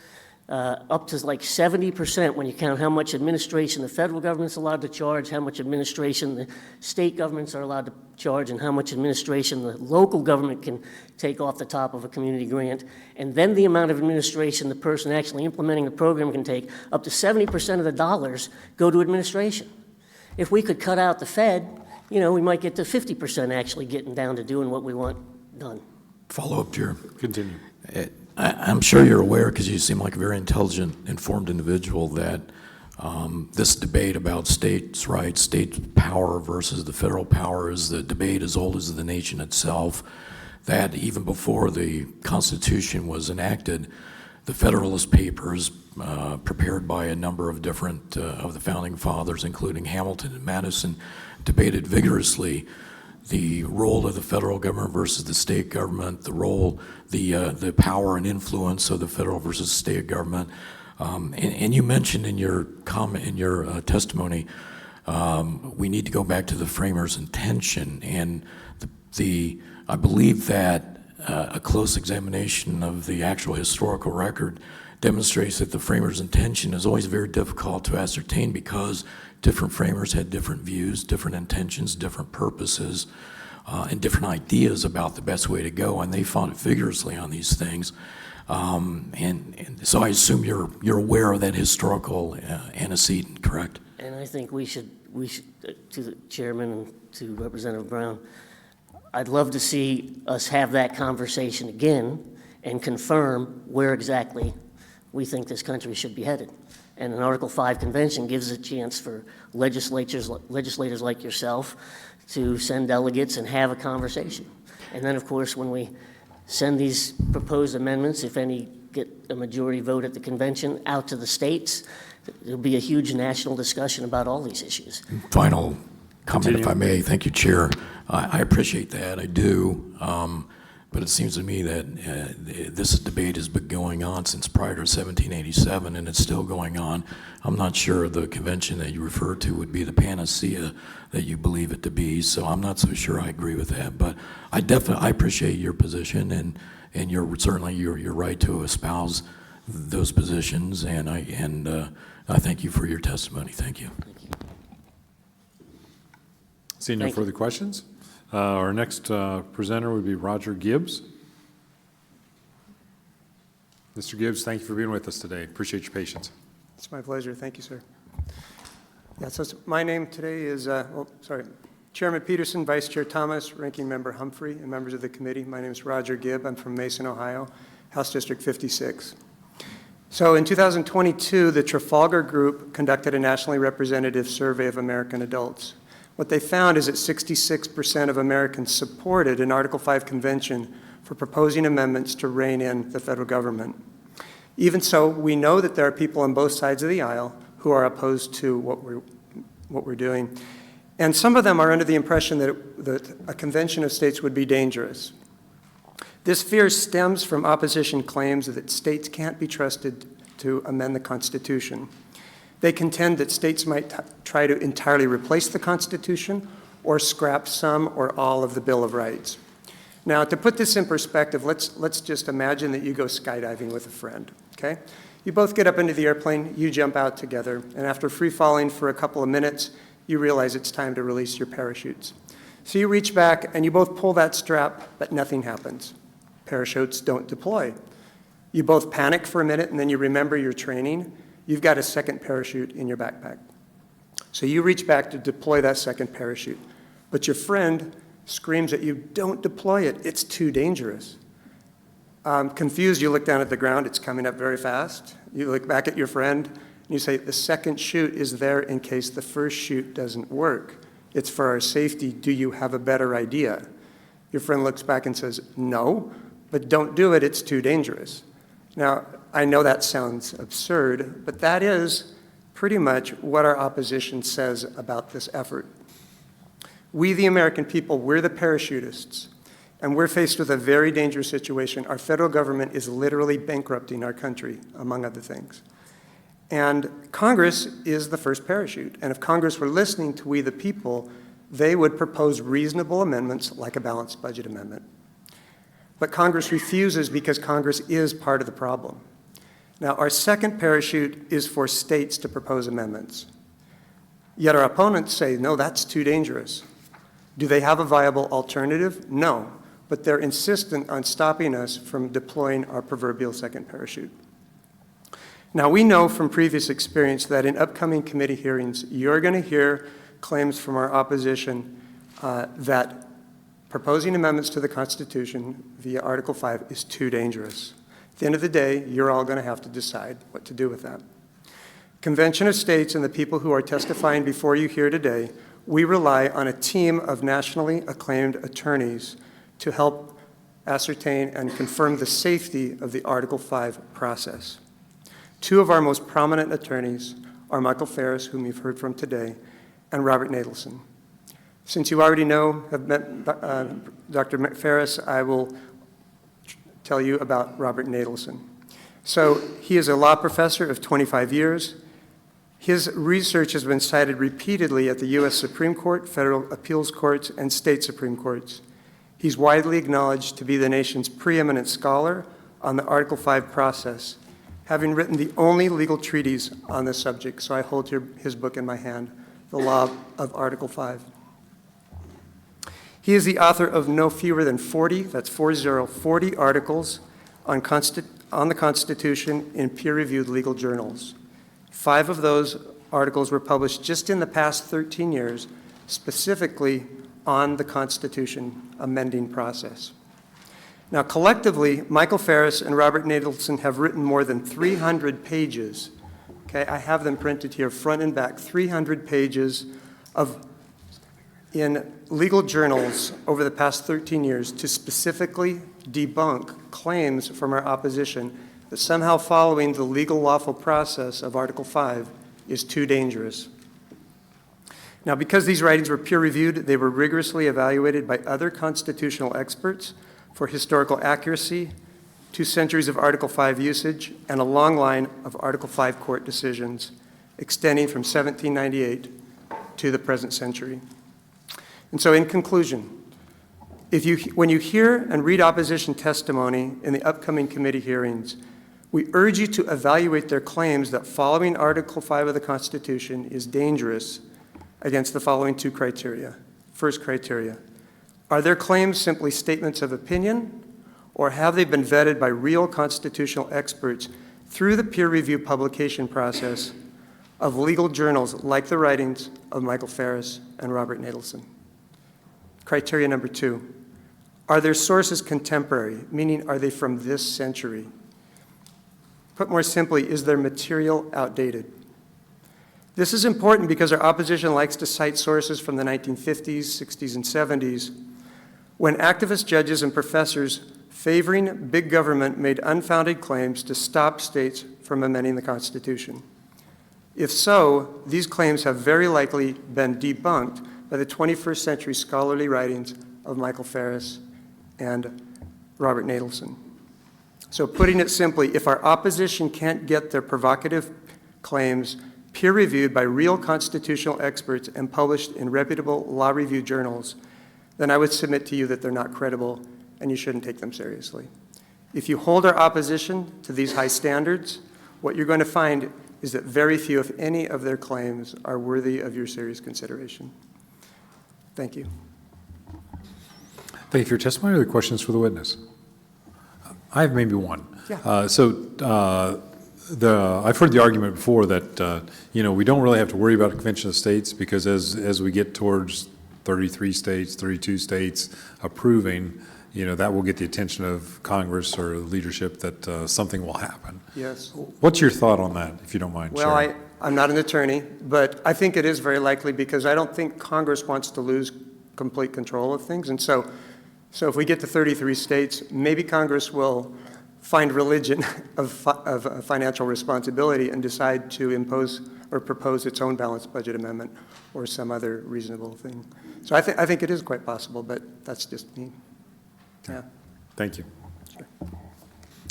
up to like 70% when you count how much administration the federal government's allowed to charge, how much administration the state governments are allowed to charge, and how much administration the local government can take off the top of a community grant, and then the amount of administration the person actually implementing the program can take, up to 70% of the dollars go to administration. If we could cut out the Fed, we might get to 50% actually getting down to doing what we want done. Follow-up, Chair. Continue. I'm sure you're aware, because you seem like a very intelligent, informed individual, that this debate about states' rights, state power versus the federal power is the debate as old as the nation itself, that even before the Constitution was enacted, the Federalist Papers, prepared by a number of different of the Founding Fathers, including Hamilton and Madison, debated vigorously the role of the federal government versus the state government, the power and influence of the federal versus state government. And you mentioned in your testimony, we need to go back to the framers' intention. And I believe that a close examination of the actual historical record demonstrates that the framers' intention is always very difficult to ascertain, because different framers had different views, different intentions, different purposes, and different ideas about the best way to go, and they fought vigorously on these things. And so I assume you're aware of that historical antecedent, correct? And I think we should, to the chairman and to Representative Brown, I'd love to see us have that conversation again and confirm where exactly we think this country should be headed. And an Article 5 convention gives a chance for legislators like yourself to send delegates and have a conversation. And then, of course, when we send these proposed amendments, if any get a majority vote at the convention, out to the states, there'll be a huge national discussion about all these issues. Final comment, if I may. Thank you, Chair. I appreciate that, I do. But it seems to me that this debate has been going on since prior to 1787, and it's still going on. I'm not sure the convention that you refer to would be the panacea that you believe it to be, so I'm not so sure I agree with that. But I appreciate your position, and certainly your right to espouse those positions, and I thank you for your testimony. Thank you. Seeing no further questions, our next presenter would be Roger Gibbs. Mr. Gibbs, thank you for being with us today. Appreciate your patience. It's my pleasure. Thank you, sir. Yeah, so my name today is, Chairman Peterson, Vice Chair Thomas, Ranking Member Humphrey, and members of the committee. My name is Roger Gibb. I'm from Mason, Ohio, House District 56. So in 2022, the Trafalgar Group conducted a nationally representative survey of American adults. What they found is that 66% of Americans supported an Article 5 convention for proposing amendments to rein in the federal government. Even so, we know that there are people on both sides of the aisle who are opposed to what we're doing. And some of them are under the impression that a convention of states would be dangerous. This fear stems from opposition claims that states can't be trusted to amend the Constitution. They contend that states might try to entirely replace the Constitution or scrap some or all of the Bill of Rights. Now, to put this in perspective, let's just imagine that you go skydiving with a friend, okay? You both get up into the airplane, you jump out together, and after free falling for a couple of minutes, you realize it's time to release your parachutes. So you reach back and you both pull that strap, but nothing happens. Parachutes don't deploy. You both panic for a minute and then you remember your training. You've got a second parachute in your backpack. So you reach back to deploy that second parachute, but your friend screams at you, "Don't deploy it, it's too dangerous." Confused, you look down at the ground, it's coming up very fast. You look back at your friend, and you say, "The second chute is there in case the first chute doesn't work. It's for our safety. Do you have a better idea?" Your friend looks back and says, "No, but don't do it, it's too dangerous." Now, I know that sounds absurd, but that is pretty much what our opposition says about this effort. We, the American people, we're the parachutists, and we're faced with a very dangerous situation. Our federal government is literally bankrupting our country, among other things. And Congress is the first parachute, and if Congress were listening to we, the people, they would propose reasonable amendments like a balanced budget amendment. But Congress refuses because Congress is part of the problem. Now, our second parachute is for states to propose amendments. Yet our opponents say, no, that's too dangerous. Do they have a viable alternative? No, but they're insistent on stopping us from deploying our proverbial second parachute. Now, we know from previous experience that in upcoming committee hearings, you're going to hear claims from our opposition that proposing amendments to the Constitution via Article 5 is too dangerous. At the end of the day, you're all going to have to decide what to do with that. Convention of States and the people who are testifying before you here today, we rely on a team of nationally acclaimed attorneys to help ascertain and confirm the safety of the Article 5 process. Two of our most prominent attorneys are Michael Ferris, whom you've heard from today, and Robert Nadelson. Since you already have met Dr. Ferris, I will tell you about Robert Nadelson. So he is a law professor of 25 years. His research has been cited repeatedly at the U.S. Supreme Court, federal appeals courts, and state Supreme Courts. He's widely acknowledged to be the nation's preeminent scholar on the Article 5 process, having written the only legal treatise on this subject. So I hold his book in my hand, The Law of Article 5. He is the author of no fewer than 40 articles on the Constitution in peer-reviewed legal journals. 5 of those articles were published just in the past 13 years, specifically on the Constitution amending process. Now, collectively, Michael Ferris and Robert Nadelson have written more than 300 pages. Okay, I have them printed here, front and back, 300 pages in legal journals over the past 13 years to specifically debunk claims from our opposition that somehow following the legal lawful process of Article 5 is too dangerous. Now, because these writings were peer-reviewed, they were rigorously evaluated by other constitutional experts for historical accuracy, 2 centuries of Article 5 usage, and a long line of Article 5 court decisions extending from 1798 to the present century. And so in conclusion, when you hear and read opposition testimony in the upcoming committee hearings, we urge you to evaluate their claims that following Article 5 of the Constitution is dangerous against the following 2 criteria. First criteria, are their claims simply statements of opinion, or have they been vetted by real constitutional experts through the peer review publication process of legal journals like the writings of Michael Ferris and Robert Nadelson? Criteria number 2, are their sources contemporary, meaning are they from this century? Put more simply, is their material outdated? This is important because our opposition likes to cite sources from the 1950s, 60s, and 70s, when activist judges and professors favoring big government made unfounded claims to stop states from amending the Constitution. If so, these claims have very likely been debunked by the 21st century scholarly writings of Michael Ferris and Robert Nadelson. So putting it simply, if our opposition can't get their provocative claims peer-reviewed by real constitutional experts and published in reputable law review journals, then I would submit to you that they're not credible and you shouldn't take them seriously. If you hold our opposition to these high standards, what you're going to find is that very few, if any, of their claims are worthy of your serious consideration. Thank you. Thank you for your testimony. Are there questions for the witness? I have maybe one. Yeah. I've heard the argument before that, we don't really have to worry about a convention of states because as we get towards 33 states, 32 states approving, that will get the attention of Congress or leadership that something will happen. Yes. What's your thought on that, if you don't mind Well, sharing? I'm not an attorney, but I think it is very likely because I don't think Congress wants to lose complete control of things. And so if we get to 33 states, maybe Congress will find religion of financial responsibility and decide to impose or propose its own balanced budget amendment or some other reasonable thing. So I think it is quite possible, but that's just me. Yeah. Thank you. Sure.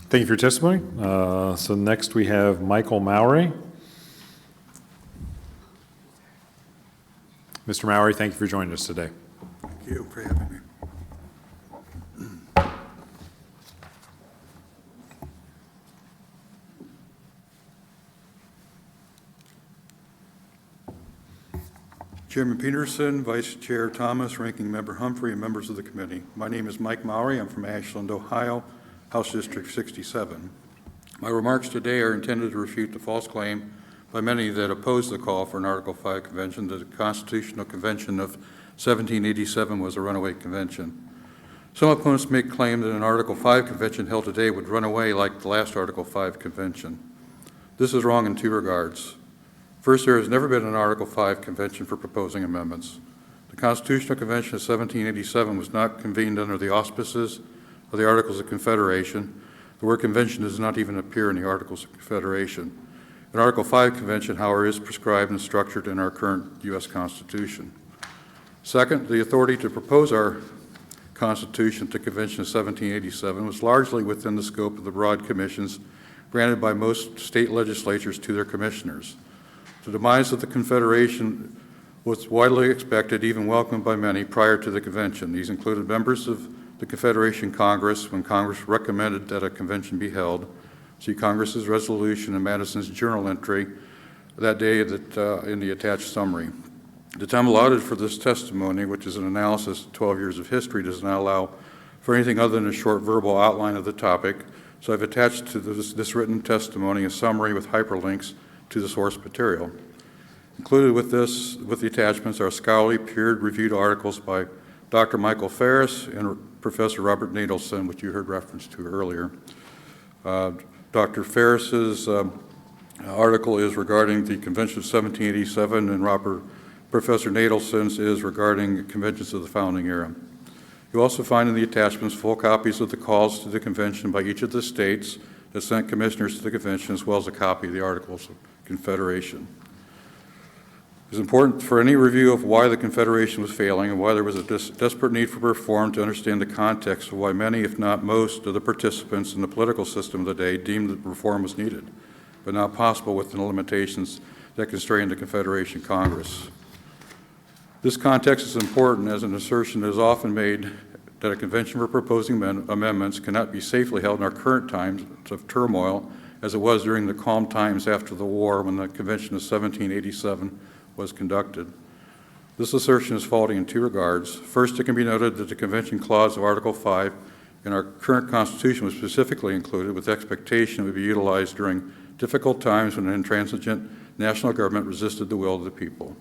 Thank you for your testimony. So next we have Michael Mowry. Mr. Mowry, thank you for joining us today. Thank you for having me. Chairman Peterson, Vice Chair Thomas, Ranking Member Humphrey, and members of the committee. My name is Mike Mowry. I'm from Ashland, Ohio, House District 67. My remarks today are intended to refute the false claim by many that oppose the call for an Article 5 convention that the Constitutional Convention of 1787 was a runaway convention. Some opponents make claim that an Article 5 convention held today would run away like the last Article 5 convention. This is wrong in 2 regards. First, there has never been an Article 5 convention for proposing amendments. The Constitutional Convention of 1787 was not convened under the auspices of the Articles of Confederation. The word convention does not even appear in the Articles of Confederation. An Article 5 convention, however, is prescribed and structured in our current U.S. Constitution. Second, the authority to propose our Constitution to Convention of 1787 was largely within the scope of the broad commissions granted by most state legislatures to their commissioners. The demise of the Confederation was widely expected, even welcomed by many prior to the convention. These included members of the Confederation Congress when Congress recommended that a convention be held. See Congress's resolution and Madison's journal entry that day in the attached summary. The time allotted for this testimony, which is an analysis of 12 years of history, does not allow for anything other than a short verbal outline of the topic, so I've attached to this written testimony a summary with hyperlinks to the source material. Included with the attachments are scholarly peer-reviewed articles by Dr. Michael Ferris and Professor Robert Nadelson, which you heard reference to earlier. Dr. Ferris's article is regarding the Convention of 1787, and Professor Nadelson's is regarding conventions of the founding era. You'll also find in the attachments full copies of the calls to the convention by each of the states that sent commissioners to the convention, as well as a copy of the Articles of Confederation. It's important for any review of why the Confederation was failing and why there was a desperate need for reform to understand the context of why many, if not most, of the participants in the political system of the day deemed that reform was needed, but not possible within the limitations that constrained the Confederation Congress. This context is important as an assertion that is often made that a convention for proposing amendments cannot be safely held in our current times of turmoil as it was during the calm times after the war when the Convention of 1787 was conducted. This assertion is faulty in two regards. First, it can be noted that the Convention Clause of Article 5 in our current Constitution was specifically included with expectation it would be utilized during difficult times when an intransigent national government resisted the will of the people.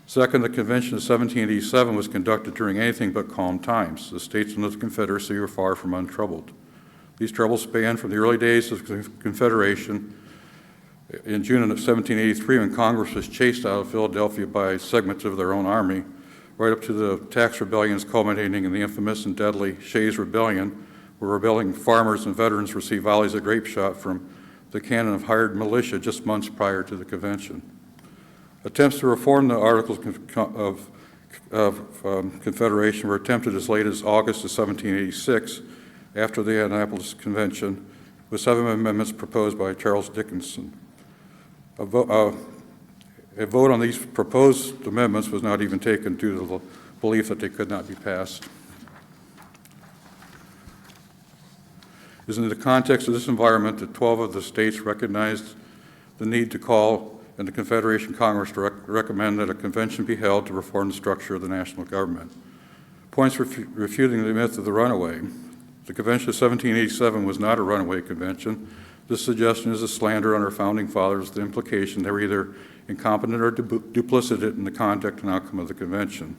Second, the Convention of 1787 was conducted during anything but calm times. The states under the Confederacy were far from untroubled. These troubles spanned from the early days of the Confederation in June of 1783, when Congress was chased out of Philadelphia by segments of their own army, right up to the tax rebellions culminating in the infamous and deadly Shays Rebellion, where rebelling farmers and veterans received volleys of grape shot from the cannon of hired militia just months prior to the convention. Attempts to reform the Articles of Confederation were attempted as late as August of 1786, after the Annapolis Convention, with 7 amendments proposed by Charles Dickinson. A vote on these proposed amendments was not even taken due to the belief that they could not be passed. It is in the context of this environment that 12 of the states recognized the need to call on the Confederation Congress to recommend that a convention be held to reform the structure of the national government. Points refuting the myth of the runaway. The Convention of 1787 was not a runaway convention. This suggestion is a slander on our founding fathers, the implication they were either incompetent or duplicitous in the conduct and outcome of the convention.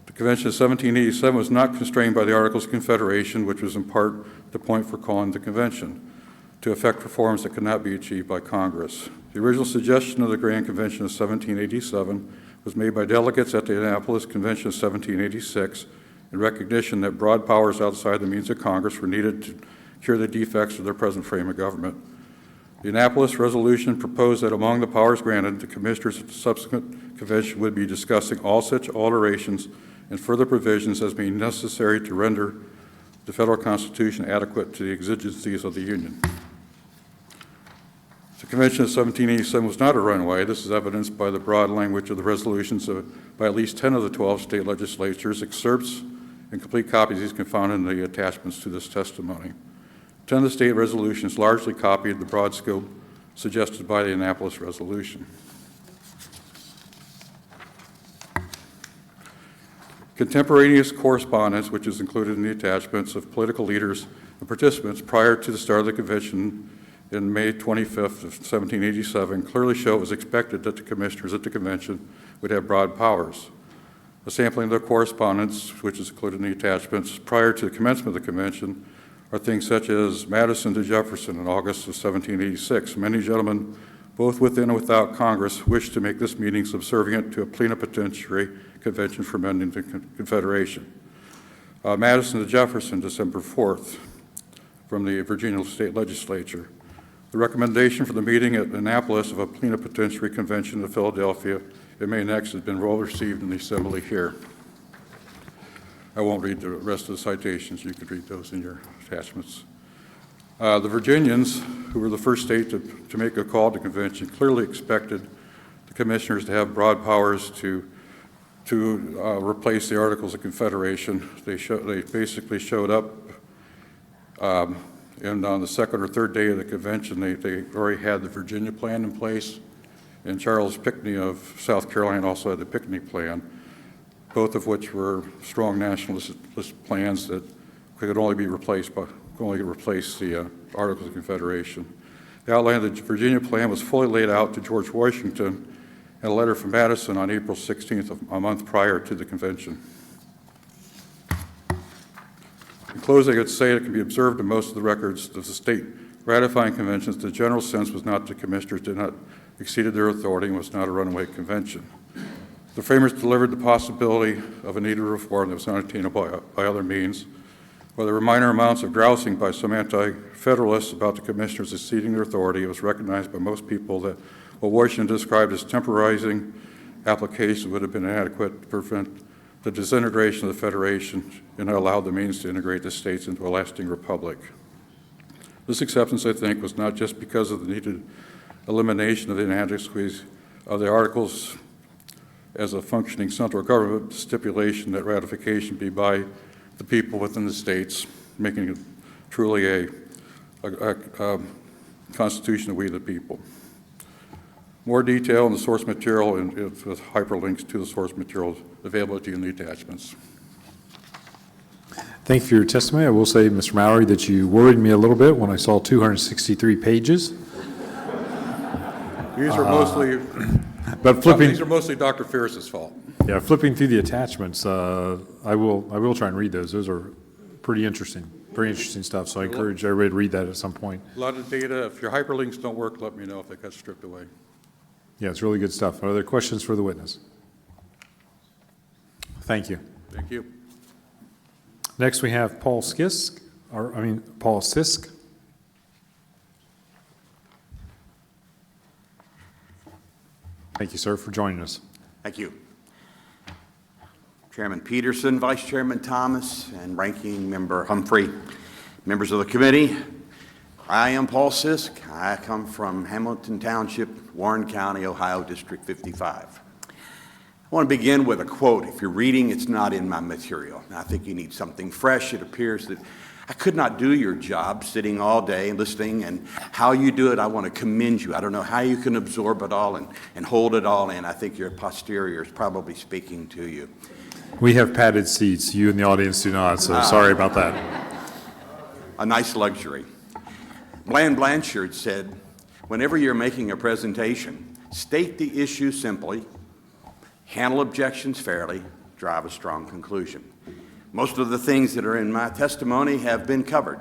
The Convention of 1787 was not constrained by the Articles of Confederation, which was in part the point for calling the convention, to effect reforms that could not be achieved by Congress. The original suggestion of the Grand Convention of 1787 was made by delegates at the Annapolis Convention of 1786 in recognition that broad powers outside the means of Congress were needed to cure the defects of their present frame of government. The Annapolis resolution proposed that among the powers granted, the commissioners at the subsequent convention would be discussing all such alterations and further provisions as being necessary to render the federal Constitution adequate to the exigencies of the Union. The Convention of 1787 was not a runaway. This is evidenced by the broad language of the resolutions by at least 10 of the 12 state legislatures. Excerpts and complete copies of these can be found in the attachments to this testimony. 10 of the state resolutions largely copied the broad scope suggested by the Annapolis resolution. Contemporaneous correspondence, which is included in the attachments of political leaders and participants prior to the start of the convention in May 25th of 1787, clearly show it was expected that the commissioners at the convention would have broad powers. A sampling of the correspondence, which is included in the attachments prior to the commencement of the convention, are things such as Madison to Jefferson in August of 1786. Many gentlemen, both within and without Congress, wished to make this meeting subservient to a plenipotentiary convention for amending the Confederation. Madison to Jefferson, December 4th, from the Virginia State Legislature. The recommendation for the meeting at Annapolis of a plenipotentiary convention in Philadelphia in May next has been well received in the assembly here. I won't read the rest of the citations. You could read those in your attachments. The Virginians, who were the first state to make a call to convention, clearly expected the commissioners to have broad powers to replace the Articles of Confederation. They basically showed up, and on the second or third day of the convention, they already had the Virginia plan in place, and Charles Pinckney of South Carolina also had the Pinckney plan, both of which were strong nationalist plans that could only be replaced replace the Articles of Confederation. The outline of the Virginia plan was fully laid out to George Washington in a letter from Madison on April 16th, a month prior to the convention. In closing, I'd say it can be observed in most of the records of the state ratifying conventions, the general sense was not the commissioners did not exceeded their authority and was not a runaway convention. The framers delivered the possibility of a needed reform that was not attainable by other means. While there were minor amounts of grousing by some anti-federalists about the commissioners exceeding their authority, it was recognized by most people that what Washington described as temporizing application would have been inadequate to prevent the disintegration of the Federation and allow the means to integrate the states into a lasting republic. This acceptance, I think, was not just because of the needed elimination of the inadequacies of the Articles as a functioning central government, but stipulation that ratification be by the people within the states, making it truly a constitution of we the people. More detail in the source material and with hyperlinks to the source material available to you in the attachments. Thank you for your testimony. I will say, Mr. Mallory, that you worried me a little bit when I saw 263 pages. These are mostly, these are mostly Dr. Ferris's fault. Yeah, flipping through the attachments, I will try and read those. Those are pretty interesting, very interesting stuff. So I encourage everybody to read that at some point. A lot of data. If your hyperlinks don't work, let me know if they got stripped away. Yeah, it's really good stuff. Are there questions for the witness? Thank you. Thank you. Next, we have Paul Sisk. Thank you, sir, for joining us. Thank you. Chairman Peterson, Vice Chairman Thomas, and Ranking Member Humphrey, members of the committee. I am Paul Sisk. I come from Hamilton Township, Warren County, Ohio, District 55. I want to begin with a quote. If you're reading, it's not in my material. I think you need something fresh. It appears that I could not do your job sitting all day and listening, and how you do it, I want to commend you. I don't know how you can absorb it all and hold it all in. I think your posterior is probably speaking to you. We have padded seats. You and the audience do not, so sorry about that. A nice luxury. Blanchard said, whenever you're making a presentation, state the issue simply, handle objections fairly, drive a strong conclusion. Most of the things that are in my testimony have been covered,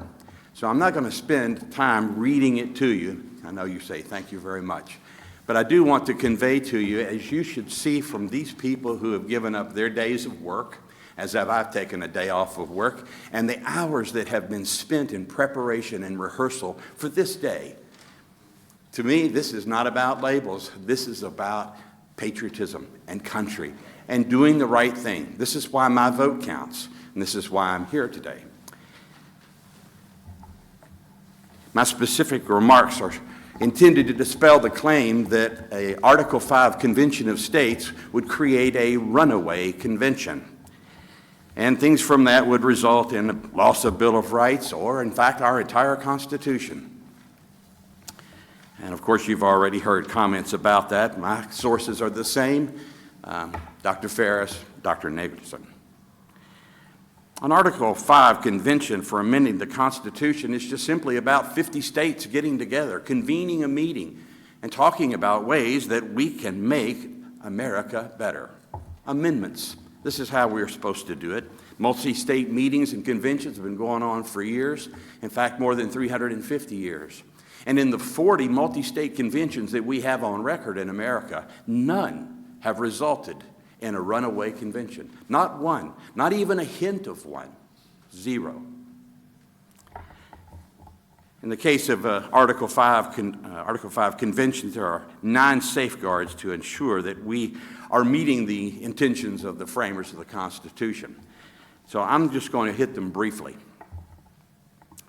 so I'm not going to spend time reading it to you. I know you say thank you very much, but I do want to convey to you, as you should see from these people who have given up their days of work, as I've taken a day off of work, and the hours that have been spent in preparation and rehearsal for this day. To me, this is not about labels. This is about patriotism and country and doing the right thing. This is why my vote counts, and this is why I'm here today. My specific remarks are intended to dispel the claim that an Article 5 Convention of States would create a runaway convention. And things from that would result in a loss of Bill of Rights or, in fact, our entire Constitution. And, of course, you've already heard comments about that. My sources are the same, Dr. Ferris, Dr. Nagelson. An Article 5 convention for amending the Constitution is just simply about 50 states getting together, convening a meeting, and talking about ways that we can make America better. Amendments. This is how we're supposed to do it. Multi-state meetings and conventions have been going on for years, in fact, more than 350 years. And in the 40 multi-state conventions that we have on record in America, none have resulted in a runaway convention. Not one, not even a hint of one, zero. In the case of Article 5 conventions, there are 9 safeguards to ensure that we are meeting the intentions of the framers of the Constitution. So I'm just going to hit them briefly.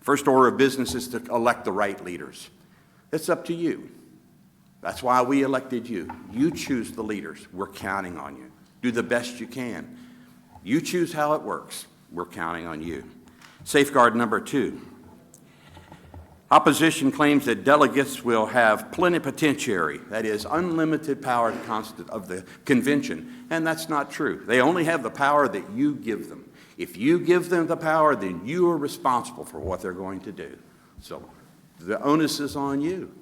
First order of business is to elect the right leaders. It's up to you. That's why we elected you. You choose the leaders. We're counting on you. Do the best you can. You choose how it works. We're counting on you. Safeguard number 2. Opposition claims that delegates will have plenipotentiary, that is, unlimited power of the convention, and that's not true. They only have the power that you give them. If you give them the power, then you are responsible for what they're going to do. So the onus is on you.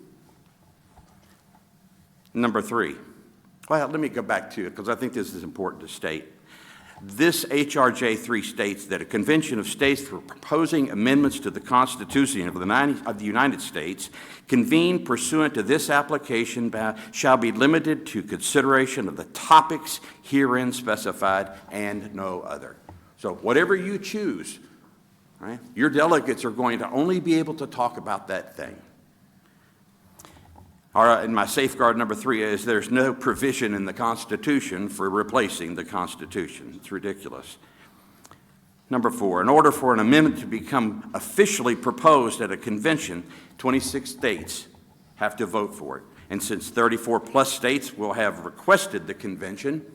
Number 3. Well, let me go back to it because I think this is important to state. This HRJ3 states that a convention of states for proposing amendments to the Constitution of the United States convened pursuant to this application shall be limited to consideration of the topics herein specified and no other. So whatever you choose, right, your delegates are going to only be able to talk about that thing. All right, and my safeguard number 3 is there's no provision in the Constitution for replacing the Constitution. It's ridiculous. Number 4, in order for an amendment to become officially proposed at a convention, 26 states have to vote for it. And since 34 plus states will have requested the convention,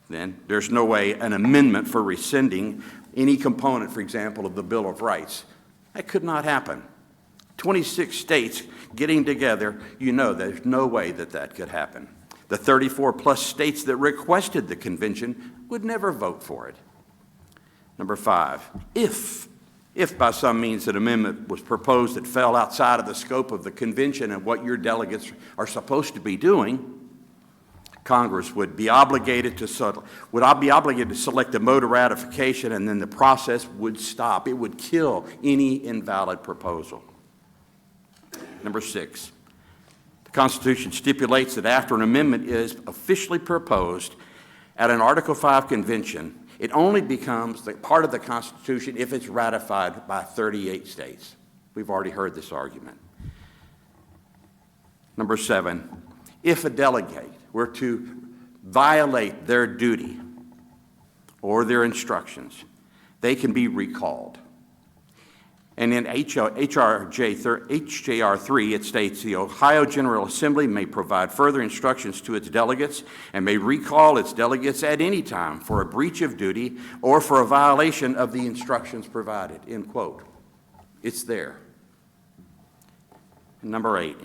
then there's no way an amendment for rescinding any component, for example, of the Bill of Rights. That could not happen. 26 states getting together, you know there's no way that that could happen. The 34 plus states that requested the convention would never vote for it. Number 5, if by some means an amendment was proposed that fell outside of the scope of the convention and what your delegates are supposed to be doing, Congress would be obligated to select a mode of ratification, and then the process would stop. It would kill any invalid proposal. Number 6, the Constitution stipulates that after an amendment is officially proposed at an Article 5 convention, it only becomes part of the Constitution if it's ratified by 38 states. We've already heard this argument. Number 7, if a delegate were to violate their duty or their instructions, they can be recalled. And in HJR 3, it states the Ohio General Assembly may provide further instructions to its delegates and may recall its delegates at any time for a breach of duty or for a violation of the instructions provided, end quote. It's there. And number 8,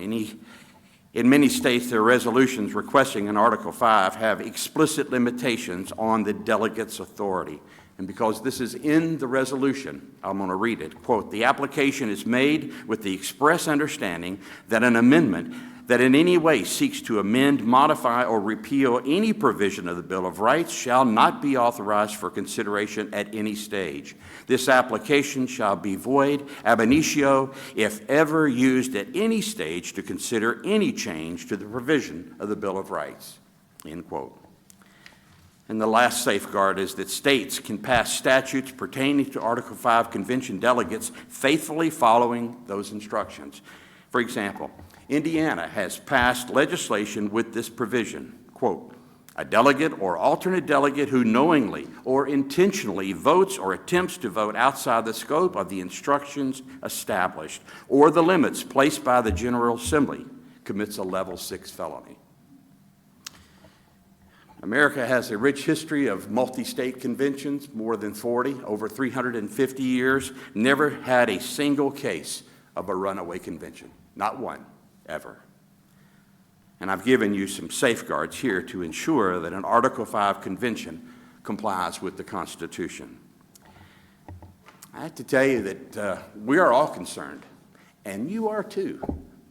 in many states, their resolutions requesting an Article 5 have explicit limitations on the delegate's authority. And because this is in the resolution, I'm going to read it. Quote, the application is made with the express understanding that an amendment that in any way seeks to amend, modify, or repeal any provision of the Bill of Rights shall not be authorized for consideration at any stage. This application shall be void ab initio if ever used at any stage to consider any change to the provision of the Bill of Rights, end quote. And the last safeguard is that states can pass statutes pertaining to Article 5 convention delegates faithfully following those instructions. For example, Indiana has passed legislation with this provision, quote, a delegate or alternate delegate who knowingly or intentionally votes or attempts to vote outside the scope of the instructions established or the limits placed by the General Assembly commits a level 6 felony. America has a rich history of multi-state conventions, more than 40, over 350 years, never had a single case of a runaway convention, not one, ever. And I've given you some safeguards here to ensure that an Article 5 convention complies with the Constitution. I have to tell you that we are all concerned, and you are too.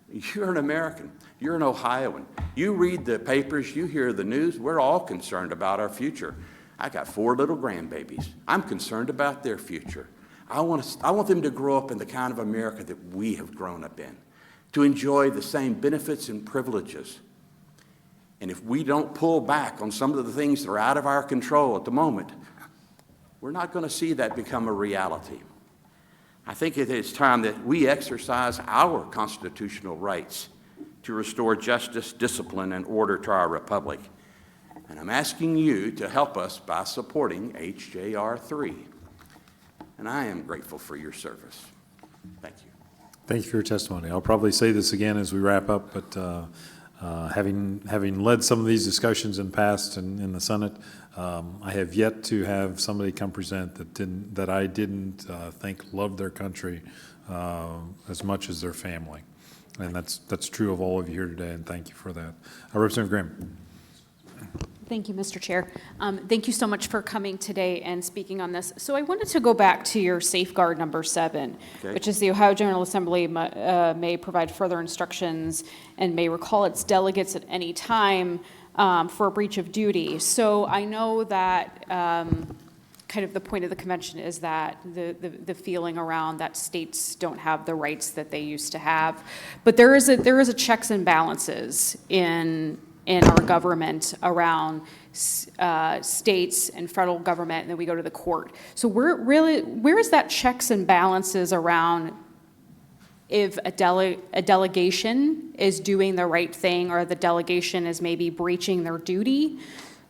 You're an American. You're an Ohioan. You read the papers, you hear the news. We're all concerned about our future. I got 4 little grandbabies. I'm concerned about their future. I want them to grow up in the kind of America that we have grown up in, to enjoy the same benefits and privileges. And if we don't pull back on some of the things that are out of our control at the moment, we're not going to see that become a reality. I think it is time that we exercise our constitutional rights to restore justice, discipline, and order to our republic. And I'm asking you to help us by supporting HJR 3. And I am grateful for your service. Thank you. Thank you for your testimony. I'll probably say this again as we wrap up, but having led some of these discussions in past in the Senate, I have yet to have somebody come present that I didn't think loved their country as much as their family. And that's true of all of you here today, and thank you for that. Representative Graham. Thank you, Mr. Chair. Thank you so much for coming today and speaking on this. So I wanted to go back to your safeguard number 7, Okay. which is the Ohio General Assembly may provide further instructions and may recall its delegates at any time for a breach of duty. So I know that kind of the point of the convention is that the feeling around that states don't have the rights that they used to have. But there is a checks and balances in our government around states and federal government, and then we go to the court. So where is that checks and balances around if a delegation is doing the right thing or the delegation is maybe breaching their duty?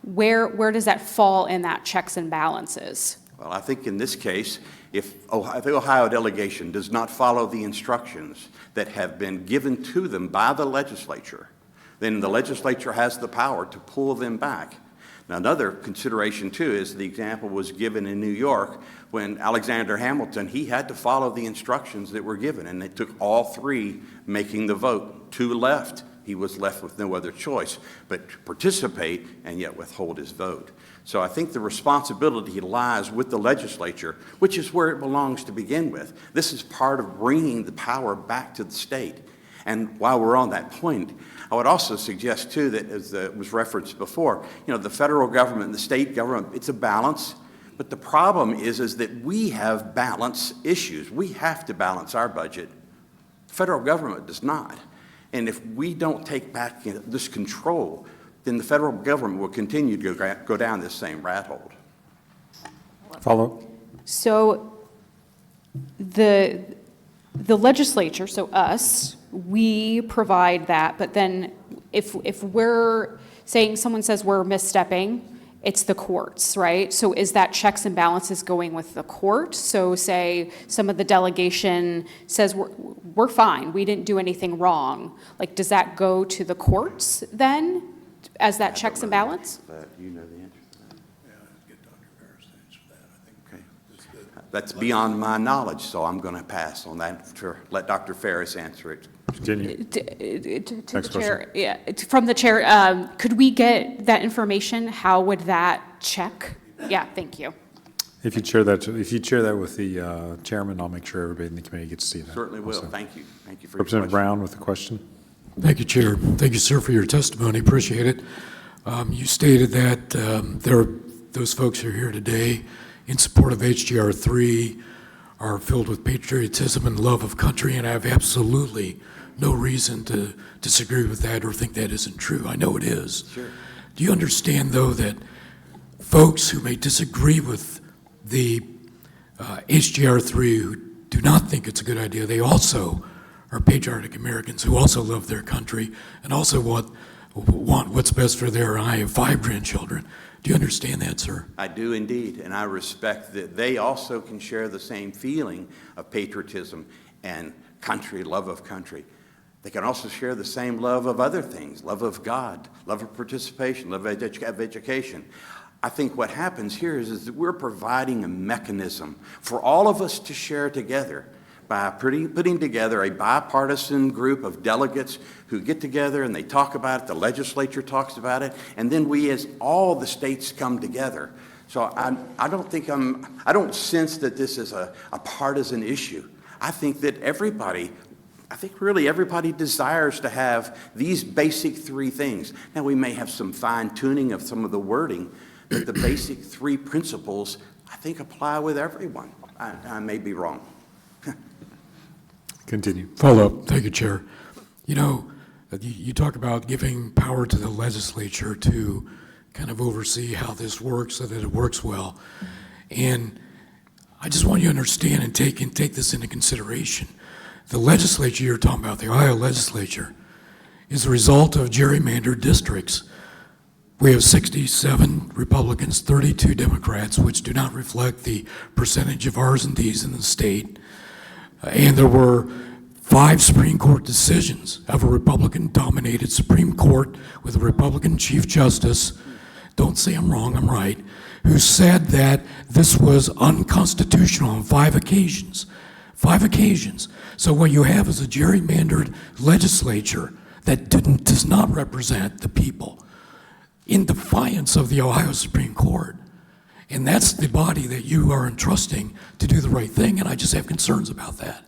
Where does that fall in that checks and balances? Well, I think in this case, if the Ohio delegation does not follow the instructions that have been given to them by the legislature, then the legislature has the power to pull them back. Now, another consideration, too, is the example was given in New York when Alexander Hamilton, he had to follow the instructions that were given, and it took all three making the vote. Two left. He was left with no other choice but to participate and yet withhold his vote. So I think the responsibility lies with the legislature, which is where it belongs to begin with. This is part of bringing the power back to the state. And while we're on that point, I would also suggest, too, that as was referenced before, the federal government and the state government, it's a balance. But the problem is that we have balance issues. We have to balance our budget. The federal government does not. And if we don't take back this control, then the federal government will continue to go down this same rat hole. Follow. So the legislature, so us, we provide that, but then if we're saying, someone says we're misstepping, it's the courts, right? So is that checks and balances going with the court? So say some of the delegation says we're fine, we didn't do anything wrong. Like, does that go to the courts then as that checks and balance? You know the answer to that. Yeah, get Dr. Ferris to answer that. I think. Okay. That's beyond my knowledge, so I'm going to pass on that to let Dr. Ferris answer it. Continue. To the Next chair, question. yeah, from the chair, could we get that information? How would that check? Yeah, thank you. If you share that with the chairman, I'll make sure everybody in the committee gets to see that. Certainly will. also. Thank you. Thank you for your Representative question. Brown with the question. Thank you, Chair. Thank you, sir, for your testimony. Appreciate it. You stated that those folks who are here today in support of HGR 3 are filled with patriotism and love of country, and I have absolutely no reason to disagree with that or think that isn't true. I know it is. Sure. Do you understand, though, that folks who may disagree with the HGR 3, who do not think it's a good idea, they also are patriotic Americans who also love their country and also want what's best for their, and I have 5 grandchildren. Do you understand that, sir? I do indeed, and I respect that they also can share the same feeling of patriotism and country, love of country. They can also share the same love of other things, love of God, love of participation, love of education. I think what happens here is that we're providing a mechanism for all of us to share together by putting together a bipartisan group of delegates who get together and they talk about it, the legislature talks about it, and then we as all the states come together. So I don't sense that this is a partisan issue. I think that really everybody desires to have these basic 3 things. Now, we may have some fine tuning of some of the wording, but the basic 3 principles, I think, apply with everyone. I may be wrong. Continue. Follow up. Thank you, Chair. You talk about giving power to the legislature to kind of oversee how this works so that it works well. And I just want you to understand and take this into consideration. The legislature you're talking about, the Ohio legislature, is a result of gerrymandered districts. We have 67 Republicans, 32 Democrats, which do not reflect the percentage of R's and D's in the state. And there were 5 Supreme Court decisions of a Republican-dominated Supreme Court with a Republican Chief Justice, don't say I'm wrong, I'm right, who said that this was unconstitutional on 5 occasions. 5 occasions. So what you have is a gerrymandered legislature that does not represent the people in defiance of the Ohio Supreme Court. And that's the body that you are entrusting to do the right thing, and I just have concerns about that.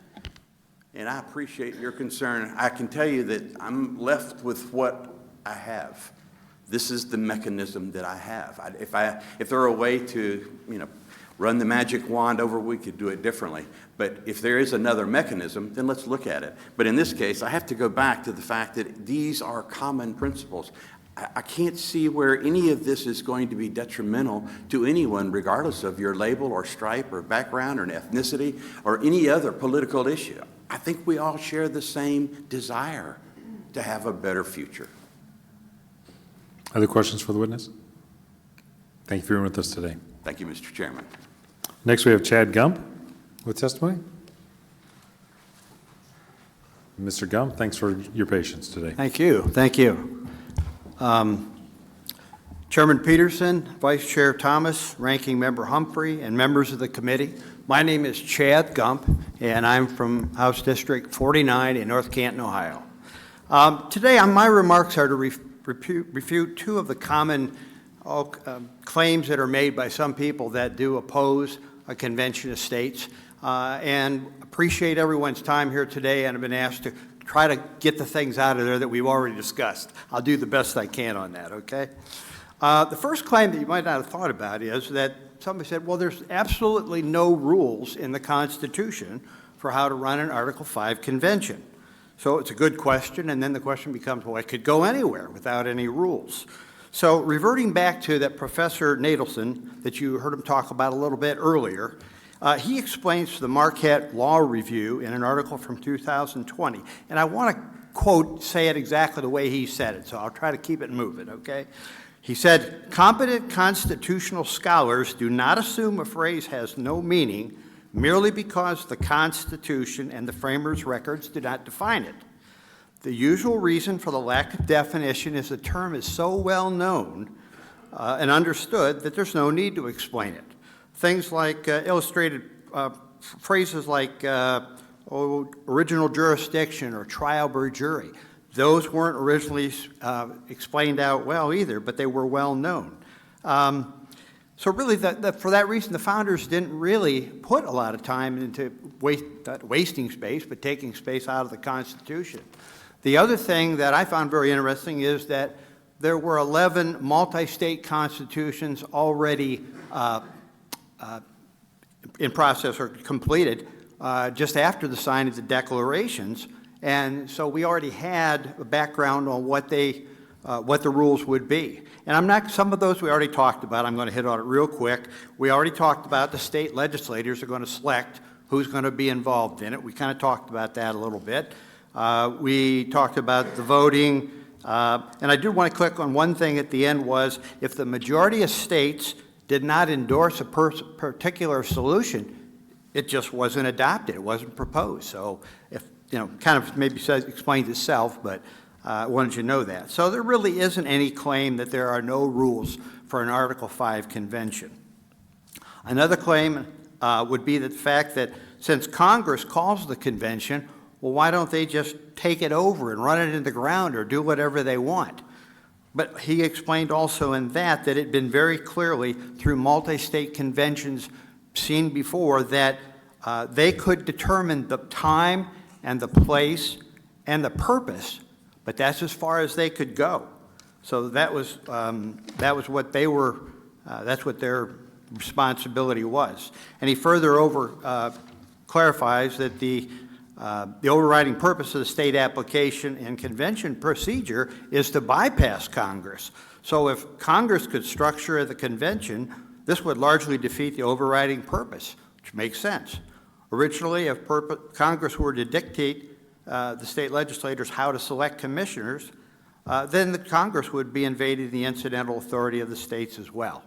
And I appreciate your concern. I can tell you that I'm left with what I have. This is the mechanism that I have. If there were a way to, run the magic wand over, we could do it differently. But if there is another mechanism, then let's look at it. But in this case, I have to go back to the fact that these are common principles. I can't see where any of this is going to be detrimental to anyone, regardless of your label or stripe or background or ethnicity or any other political issue. I think we all share the same desire to have a better future. Other questions for the witness? Thank you for being with us today. Thank you, Mr. Chairman. Next, we have Chad Gump with testimony. Mr. Gump, thanks for your patience today. Thank you. Thank you. Chairman Peterson, Vice Chair Thomas, Ranking Member Humphrey, and members of the committee. My name is Chad Gump, and I'm from House District 49 in North Canton, Ohio. Today, my remarks are to refute two of the common claims that are made by some people that do oppose a convention of states, and appreciate everyone's time here today, and I've been asked to try to get the things out of there that we've already discussed. I'll do the best I can on that, okay? The first claim that you might not have thought about is that somebody said, well, there's absolutely no rules in the Constitution for how to run an Article 5 convention. So it's a good question, and then the question becomes, well, it could go anywhere without any rules. So reverting back to that Professor Nadelson that you heard him talk about a little bit earlier, he explains to the Marquette Law Review in an article from 2020, and I want to say it exactly the way he said it, so I'll try to keep it moving, okay? He said, competent constitutional scholars do not assume a phrase has no meaning merely because the Constitution and the framers' records do not define it. The usual reason for the lack of definition is the term is so well known and understood that there's no need to explain it. Things like illustrated phrases like original jurisdiction or trial by jury, those weren't originally explained out well either, but they were well known. So really, for that reason, the founders didn't really put a lot of time into not wasting space, but taking space out of the Constitution. The other thing that I found very interesting is that there were 11 multi-state constitutions already in process or completed just after the signing of the declarations, and so we already had a background on what the rules would be. And some of those we already talked about. I'm going to hit on it real quick. We already talked about the state legislators are going to select who's going to be involved in it. We kind of talked about that a little bit. We talked about the voting, and I do want to click on one thing at the end was if the majority of states did not endorse a particular solution, it just wasn't adopted, it wasn't proposed. So if, kind of maybe explains itself, but I wanted you to know that. So there really isn't any claim that there are no rules for an Article 5 convention. Another claim would be the fact that since Congress calls the convention, well, why don't they just take it over and run it in the ground or do whatever they want? But he explained also in that it had been very clearly through multi-state conventions seen before that they could determine the time and the place and the purpose, but that's as far as they could go. So that was what they were, that's what their responsibility was. And he further clarifies that the overriding purpose of the state application and convention procedure is to bypass Congress. So if Congress could structure the convention, this would largely defeat the overriding purpose, which makes sense. Originally, if Congress were to dictate the state legislators how to select commissioners, then the Congress would be invading the incidental authority of the states as well.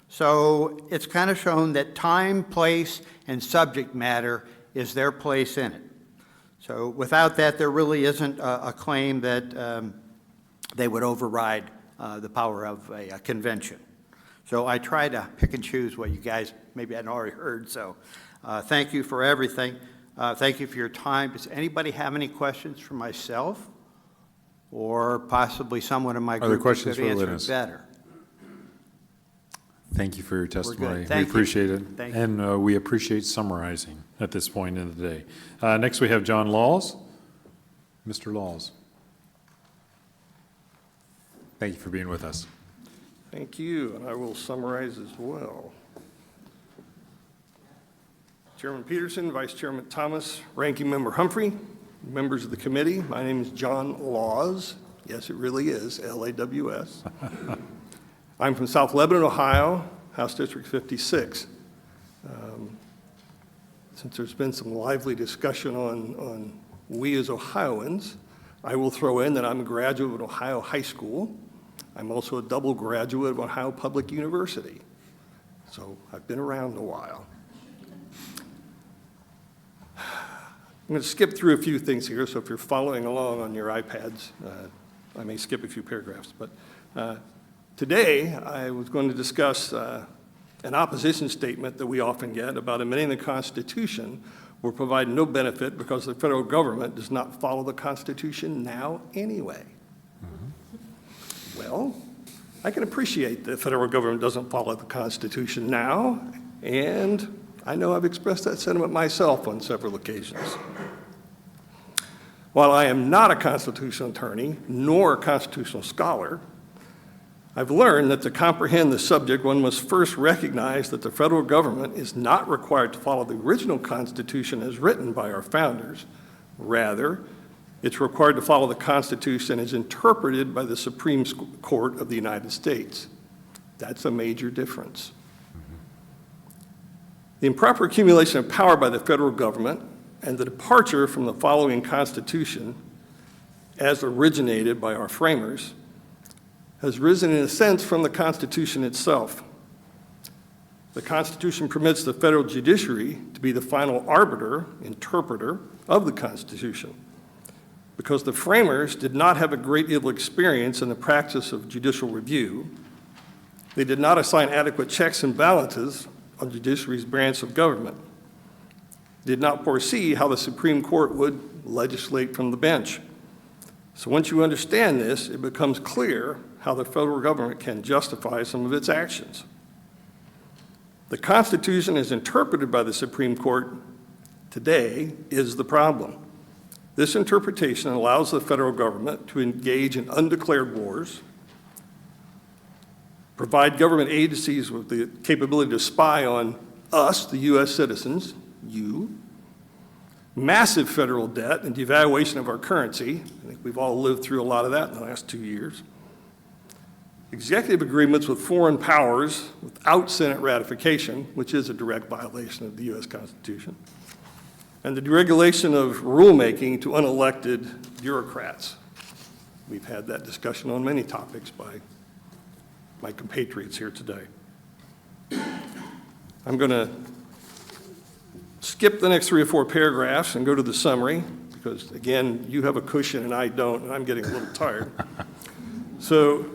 So it's kind of shown that time, place, and subject matter is their place in it. So without that, there really isn't a claim that they would override the power of a convention. So I try to pick and choose what you guys maybe hadn't already heard. So thank you for everything. Thank you for your time. Does anybody have any questions for myself or possibly someone in my group that could answer it better? Thank you for your testimony. We Thank you. appreciate it. Thank you. And we appreciate summarizing at this point in the day. Next, we have John Laws. Mr. Laws. Thank Thank you for being with us. Thank you, and I will summarize as well. Chairman Peterson, Vice Chairman Thomas, Ranking Member Humphrey, members of the committee, my name is John Laws. Yes, it really is, L-A-W-S. I'm from South Lebanon, Ohio, House District 56. Since there's been some lively discussion on we as Ohioans, I will throw in that I'm a graduate of Ohio High School. I'm also a double graduate of Ohio Public University. So I've been around a while. I'm going to skip through a few things here, so if you're following along on your iPads, I may skip a few paragraphs. But today, I was going to discuss an opposition statement that we often get about amending the Constitution will provide no benefit because the federal government does not follow the Constitution now anyway. Well, I can appreciate the federal government doesn't follow the Constitution now, and I know I've expressed that sentiment myself on several occasions. While I am not a constitutional attorney, nor a constitutional scholar, I've learned that to comprehend the subject, one must first recognize that the federal government is not required to follow the original Constitution as written by our founders. Rather, it's required to follow the Constitution as interpreted by the Supreme Court of the United States. That's a major difference. The improper accumulation of power by the federal government and the departure from the following Constitution as originated by our framers has risen in a sense from the Constitution itself. The Constitution permits the federal judiciary to be the final arbiter, interpreter of the Constitution. Because the framers did not have a great deal of experience in the practice of judicial review, they did not assign adequate checks and balances on judiciary's branch of government, did not foresee how the Supreme Court would legislate from the bench. So once you understand this, it becomes clear how the federal government can justify some of its actions. The Constitution as interpreted by the Supreme Court today is the problem. This interpretation allows the federal government to engage in undeclared wars, provide government agencies with the capability to spy on us, the U.S. citizens, you, massive federal debt and devaluation of our currency. I think we've all lived through a lot of that in the last 2 years. Executive agreements with foreign powers without Senate ratification, which is a direct violation of the U.S. Constitution, and the deregulation of rulemaking to unelected bureaucrats. We've had that discussion on many topics by my compatriots here today. I'm going to skip the next 3 or 4 paragraphs and go to the summary, because again, you have a cushion and I don't, and I'm getting a little tired. So,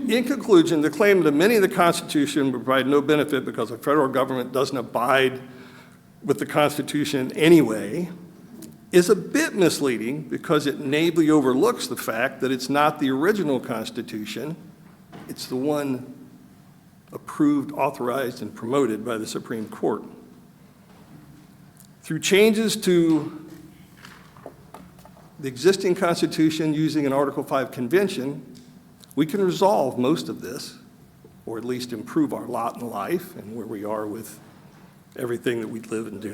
in conclusion, the claim that amending the Constitution would provide no benefit because the federal government doesn't abide with the Constitution anyway is a bit misleading because it naively overlooks the fact that it's not the original Constitution, it's the one approved, authorized, and promoted by the Supreme Court. Through changes to the existing Constitution using an Article 5 convention, we can resolve most of this, or at least improve our lot in life and where we are with everything that we live and do.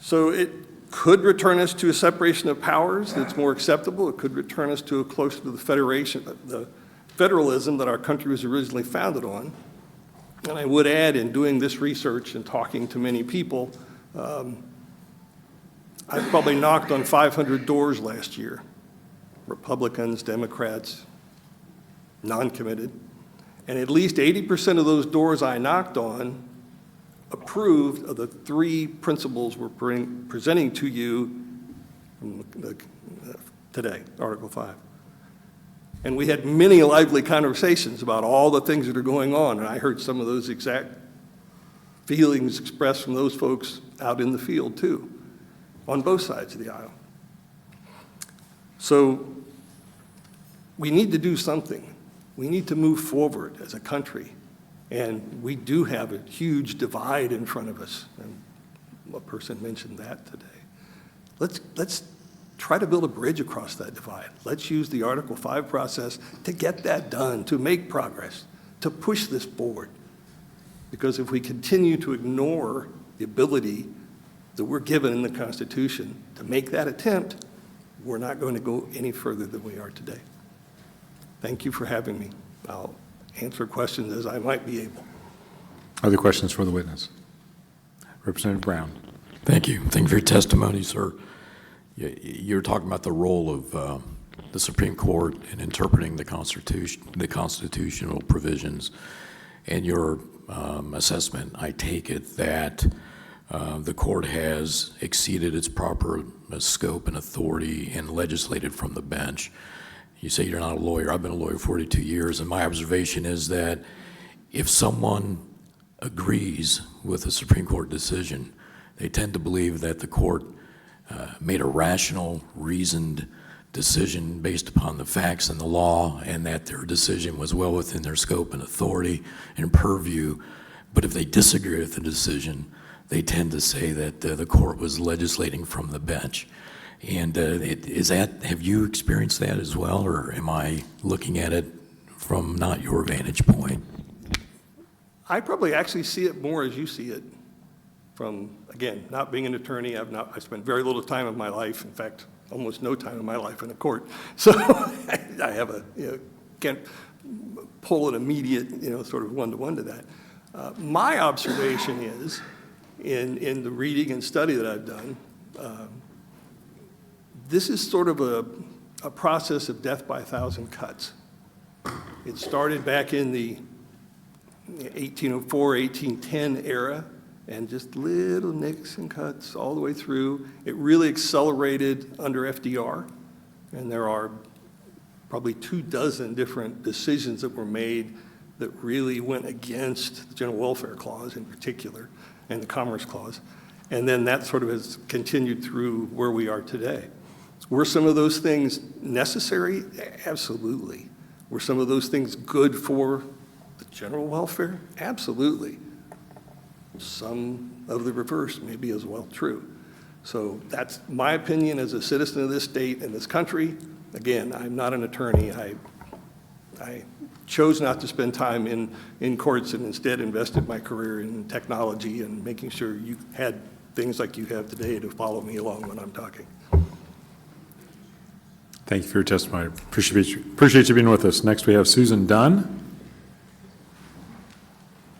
So it could return us to a separation of powers that's more acceptable. It could return us to a closer to the federalism that our country was originally founded on. And I would add, in doing this research and talking to many people, I probably knocked on 500 doors last year. Republicans, Democrats, non-committed. And at least 80% of those doors I knocked on approved of the 3 principles we're presenting to you today, Article 5. And we had many lively conversations about all the things that are going on, and I heard some of those exact feelings expressed from those folks out in the field too, on both sides of the aisle. So we need to do something. We need to move forward as a country. And we do have a huge divide in front of us. And a person mentioned that today. Let's try to build a bridge across that divide. Let's use the Article 5 process to get that done, to make progress, to push this forward. Because if we continue to ignore the ability that we're given in the Constitution to make that attempt, we're not going to go any further than we are today. Thank you for having me. I'll answer questions as I might be able. Other questions for the witness? Representative Brown. Thank you. Thank you for your testimony, sir. You're talking about the role of the Supreme Court in interpreting the Constitution, the constitutional provisions, and your assessment. I take it that the court has exceeded its proper scope and authority and legislated from the bench. You say you're not a lawyer. I've been a lawyer 42 years, and my observation is that if someone agrees with a Supreme Court decision, they tend to believe that the court made a rational, reasoned decision based upon the facts and the law, and that their decision was well within their scope and authority and purview. But if they disagree with the decision, they tend to say that the court was legislating from the bench. And have you experienced that as well, or am I looking at it from not your vantage point? I probably actually see it more as you see it from, again, not being an attorney. I spent very little time in my life, in fact, almost no time in my life in a court. So I have can't pull an immediate, sort of one-to-one to that. My observation is, in the reading and study that I've done, this is sort of a process of death by a thousand cuts. It started back in the 1804, 1810 era, and just little nicks and cuts all the way through. It really accelerated under FDR, and there are probably 24 different decisions that were made that really went against the General Welfare Clause in particular, and the Commerce Clause. And then that sort of has continued through where we are today. Were some of those things necessary? Absolutely. Were some of those things good for the general welfare? Absolutely. Some of the reverse may be as well true. So that's my opinion as a citizen of this state and this country. Again, I'm not an attorney. I chose not to spend time in courts and instead invested my career in technology and making sure you had things like you have today to follow me along when I'm talking. Thank you for your testimony. Appreciate you being with us. Next, we have Susan Dunn.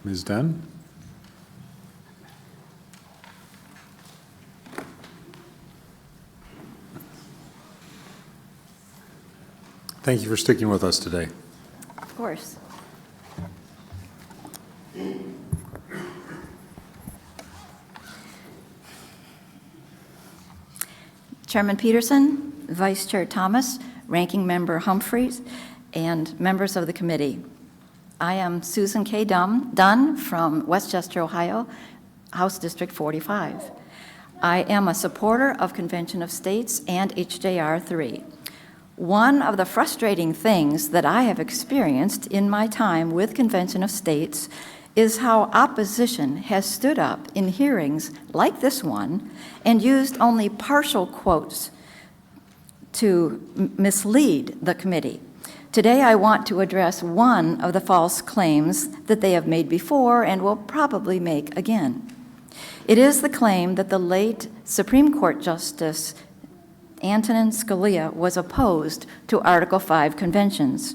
Ms. Dunn. Thank you for sticking with us today. Of course. Chairman Peterson, Vice Chair Thomas, Ranking Member Humphreys, and members of the committee. I am Susan K. Dunn from Westchester, Ohio, House District 45. I am a supporter of Convention of States and HJR 3. One of the frustrating things that I have experienced in my time with Convention of States is how opposition has stood up in hearings like this one and used only partial quotes to mislead the committee. Today, I want to address one of the false claims that they have made before and will probably make again. It is the claim that the late Supreme Court Justice Antonin Scalia was opposed to Article 5 conventions.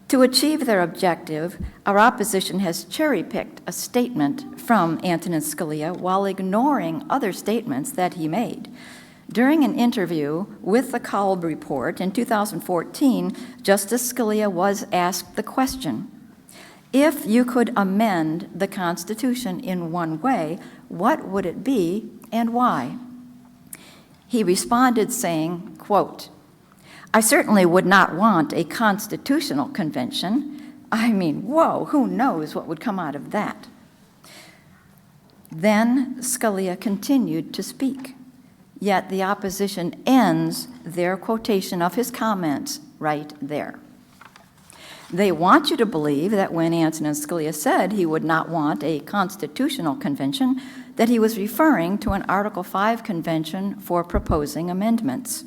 To achieve their objective, our opposition has cherry-picked a statement from Antonin Scalia while ignoring other statements that he made. During an interview with the Kolb Report in 2014, Justice Scalia was asked the question, if you could amend the Constitution in one way, what would it be and why? He responded saying, quote, I certainly would not want a constitutional convention. I mean, whoa, who knows what would come out of that? Then Scalia continued to speak, yet the opposition ends their quotation of his comments right there. They want you to believe that when Antonin Scalia said he would not want a constitutional convention, that he was referring to an Article 5 convention for proposing amendments.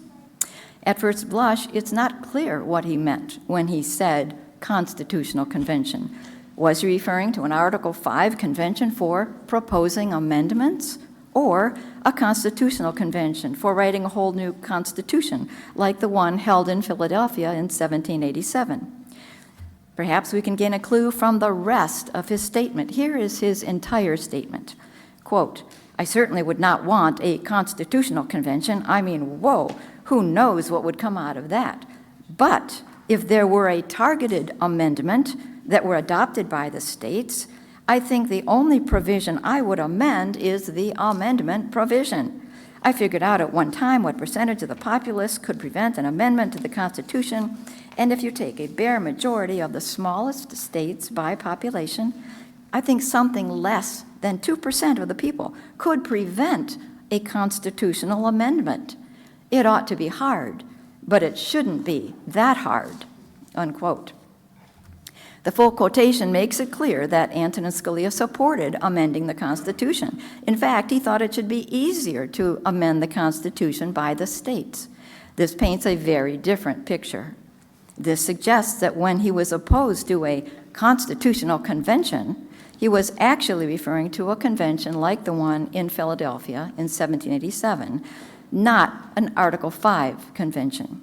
At first blush, it's not clear what he meant when he said constitutional convention. Was he referring to an Article 5 convention for proposing amendments, or a constitutional convention for writing a whole new constitution, like the one held in Philadelphia in 1787? Perhaps we can gain a clue from the rest of his statement. Here is his entire statement. Quote, "I certainly would not want a constitutional convention. I mean, whoa, who knows what would come out of that? But if there were a targeted amendment that were adopted by the states, I think the only provision I would amend is the amendment provision. I figured out at one time what percentage of the populace could prevent an amendment to the Constitution, and if you take a bare majority of the smallest states by population, I think something less than 2% of the people could prevent a constitutional amendment. It ought to be hard, but it shouldn't be that hard," unquote. The full quotation makes it clear that Antonin Scalia supported amending the Constitution. In fact, he thought it should be easier to amend the Constitution by the states. This paints a very different picture. This suggests that when he was opposed to a constitutional convention, he was actually referring to a convention like the one in Philadelphia in 1787, not an Article 5 convention.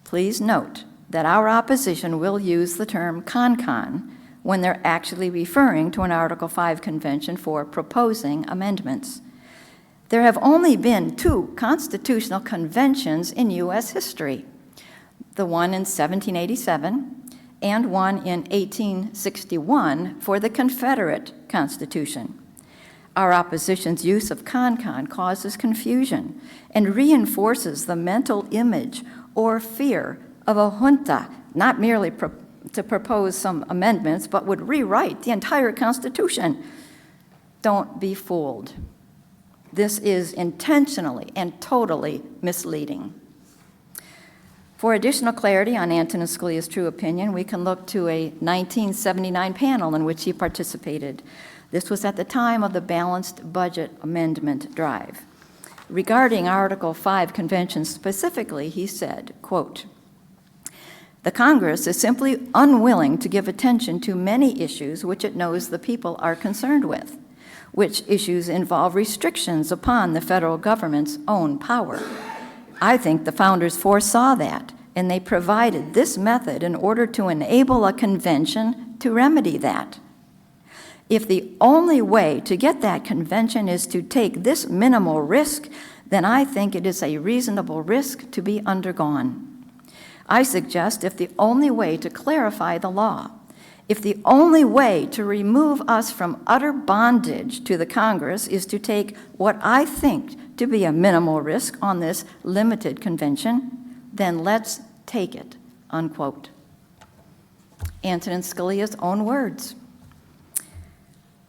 Please note that our opposition will use the term con-con when they're actually referring to an Article 5 convention for proposing amendments. There have only been 2 constitutional conventions in U.S. history, the one in 1787 and one in 1861 for the Confederate Constitution. Our opposition's use of con-con causes confusion and reinforces the mental image or fear of a junta, not merely to propose some amendments, but would rewrite the entire Constitution. Don't be fooled. This is intentionally and totally misleading. For additional clarity on Antonin Scalia's true opinion, we can look to a 1979 panel in which he participated. This was at the time of the balanced budget amendment drive. Regarding Article 5 convention specifically, he said, quote, "The Congress is simply unwilling to give attention to many issues which it knows the people are concerned with, which issues involve restrictions upon the federal government's own power. I think the founders foresaw that, and they provided this method in order to enable a convention to remedy that. If the only way to get that convention is to take this minimal risk, then I think it is a reasonable risk to be undergone. I suggest if the only way to clarify the law, if the only way to remove us from utter bondage to the Congress is to take what I think to be a minimal risk on this limited convention, then let's take it," unquote. Antonin Scalia's own words.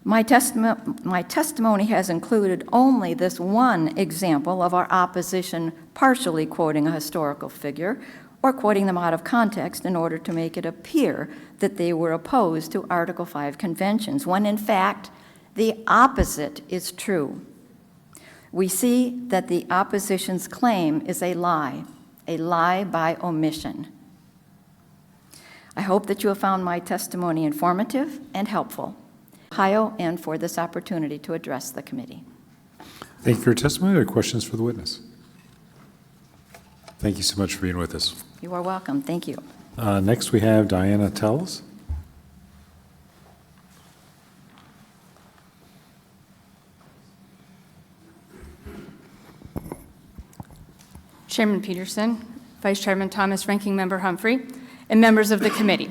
My testimony has included only this one example of our opposition partially quoting a historical figure or quoting them out of context in order to make it appear that they were opposed to Article 5 conventions, when in fact the opposite is true. We see that the opposition's claim is a lie by omission. I hope that you have found my testimony informative and helpful, Ohio, and for this opportunity to address the committee. Thank you for your testimony. Are there questions for the witness? Thank you so much for being with us. You are welcome. Thank you. Next, we have Diana Tells. Chairman Peterson, Vice Chairman Thomas, Ranking Member Humphrey, and members of the committee.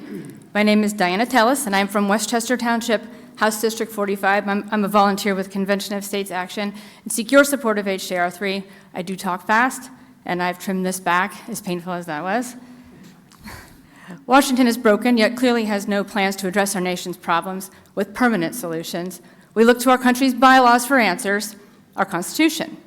My name is Diana Tellis, and I'm from Westchester Township, House District 45. I'm a volunteer with Convention of States Action and seek your support of HJR 3. I do talk fast, and I've trimmed this back, as painful as that was. Washington is broken, yet clearly has no plans to address our nation's problems with permanent solutions. We look to our country's bylaws for answers, our Constitution.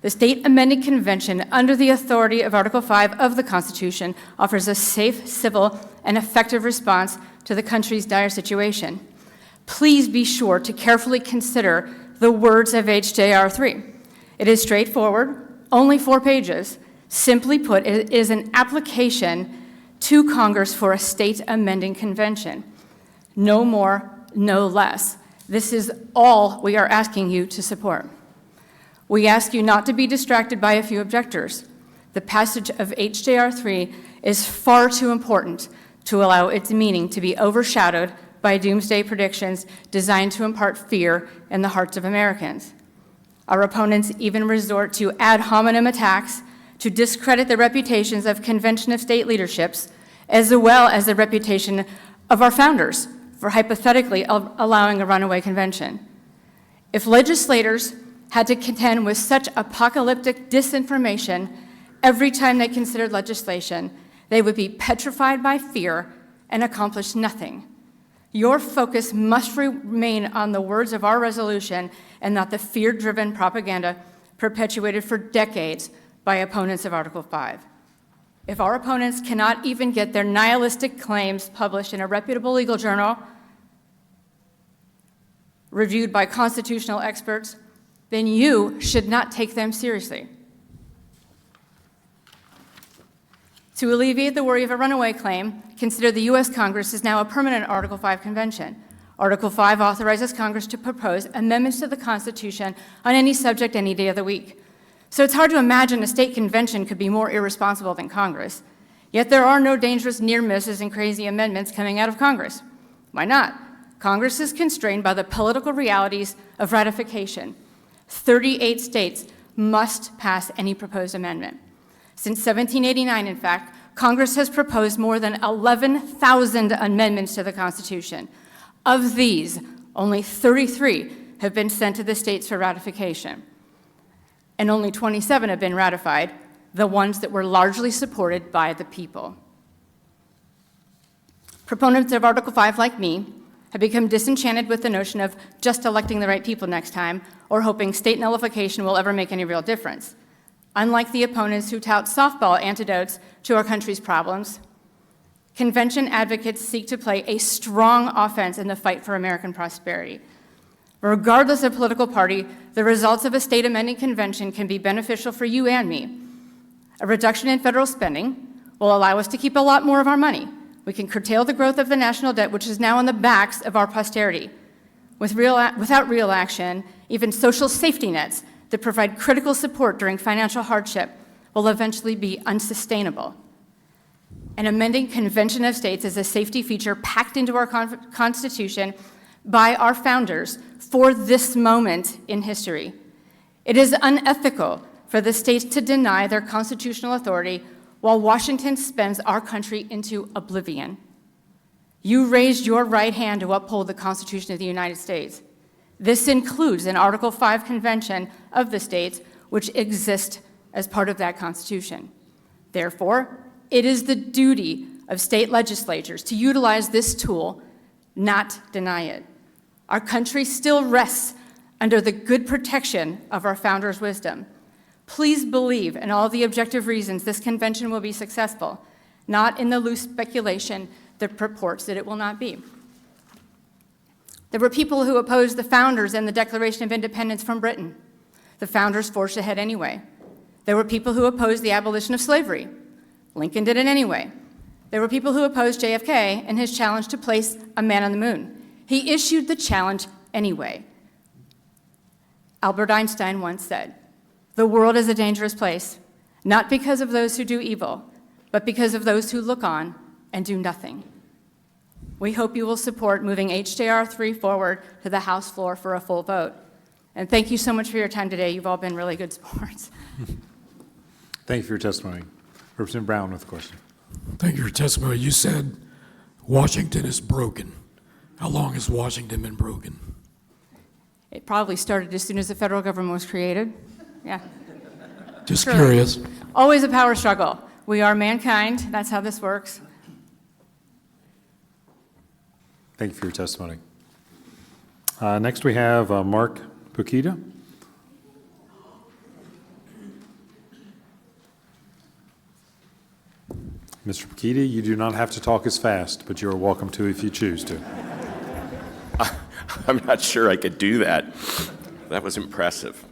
The state amending convention, under the authority of Article 5 of the Constitution, offers a safe, civil, and effective response to the country's dire situation. please be sure to carefully consider the words of HJR 3. It is straightforward, only 4 pages. Simply put, it is an application to Congress for a state amending convention. No more, no less. This is all we are asking you to support. We ask you not to be distracted by a few objectors. The passage of HJR 3 is far too important to allow its meaning to be overshadowed by doomsday predictions designed to impart fear in the hearts of Americans. Our opponents even resort to ad hominem attacks to discredit the reputations of Convention of State leaderships, as well as the reputation of our founders for hypothetically allowing a runaway convention. If legislators had to contend with such apocalyptic disinformation every time they considered legislation, they would be petrified by fear and accomplish nothing. Your focus must remain on the words of our resolution and not the fear-driven propaganda perpetuated for decades by opponents of Article 5. If our opponents cannot even get their nihilistic claims published in a reputable legal journal, reviewed by constitutional experts, then you should not take them seriously. To alleviate the worry of a runaway claim, consider the U.S. Congress is now a permanent Article 5 convention. Article 5 authorizes Congress to propose amendments to the Constitution on any subject any day of the week. So it's hard to imagine a state convention could be more irresponsible than Congress. Yet there are no dangerous near misses and crazy amendments coming out of Congress. Why not? Congress is constrained by the political realities of ratification. 38 states must pass any proposed amendment. Since 1789, in fact, Congress has proposed more than 11,000 amendments to the Constitution. Of these, only 33 have been sent to the states for ratification, and only 27 have been ratified, the ones that were largely supported by the people. Proponents of Article 5, like me, have become disenchanted with the notion of just electing the right people next time or hoping state nullification will ever make any real difference. Unlike the opponents who tout softball antidotes to our country's problems, convention advocates seek to play a strong offense in the fight for American prosperity. Regardless of political party, the results of a state amending convention can be beneficial for you and me. A reduction in federal spending will allow us to keep a lot more of our money. We can curtail the growth of the national debt, which is now on the backs of our posterity. Without real action, even social safety nets that provide critical support during financial hardship will eventually be unsustainable. An amending Convention of States is a safety feature packed into our Constitution by our founders for this moment in history. It is unethical for the states to deny their constitutional authority while Washington spends our country into oblivion. You raised your right hand to uphold the Constitution of the United States. This includes an Article 5 convention of the states which exist as part of that Constitution. Therefore, it is the duty of state legislatures to utilize this tool, not deny it. Our country still rests under the good protection of our founders' wisdom. Please believe in all the objective reasons this convention will be successful, not in the loose speculation that purports that it will not be. There were people who opposed the founders and the Declaration of Independence from Britain. The founders forged ahead anyway. There were people who opposed the abolition of slavery. Lincoln did it anyway. There were people who opposed JFK and his challenge to place a man on the moon. He issued the challenge anyway. Albert Einstein once said, "The world is a dangerous place, not because of those who do evil, but because of those who look on and do nothing." We hope you will support moving HJR 3 forward to the House floor for a full vote. And thank you so much for your time today. You've all been really good sports. Thank you for your testimony. Representative Brown with a question. Thank you for your testimony. You said Washington is broken. How long has Washington been broken? It probably started as soon as the federal government was created. Yeah. Just Surely. curious. Always a power struggle. We are mankind. That's how this works. Thank you for your testimony. Next, we have Mark Pukita. Mr. Pukita, you do not have to talk as fast, but you are welcome to if you choose to. I'm not sure I could do that. That was impressive.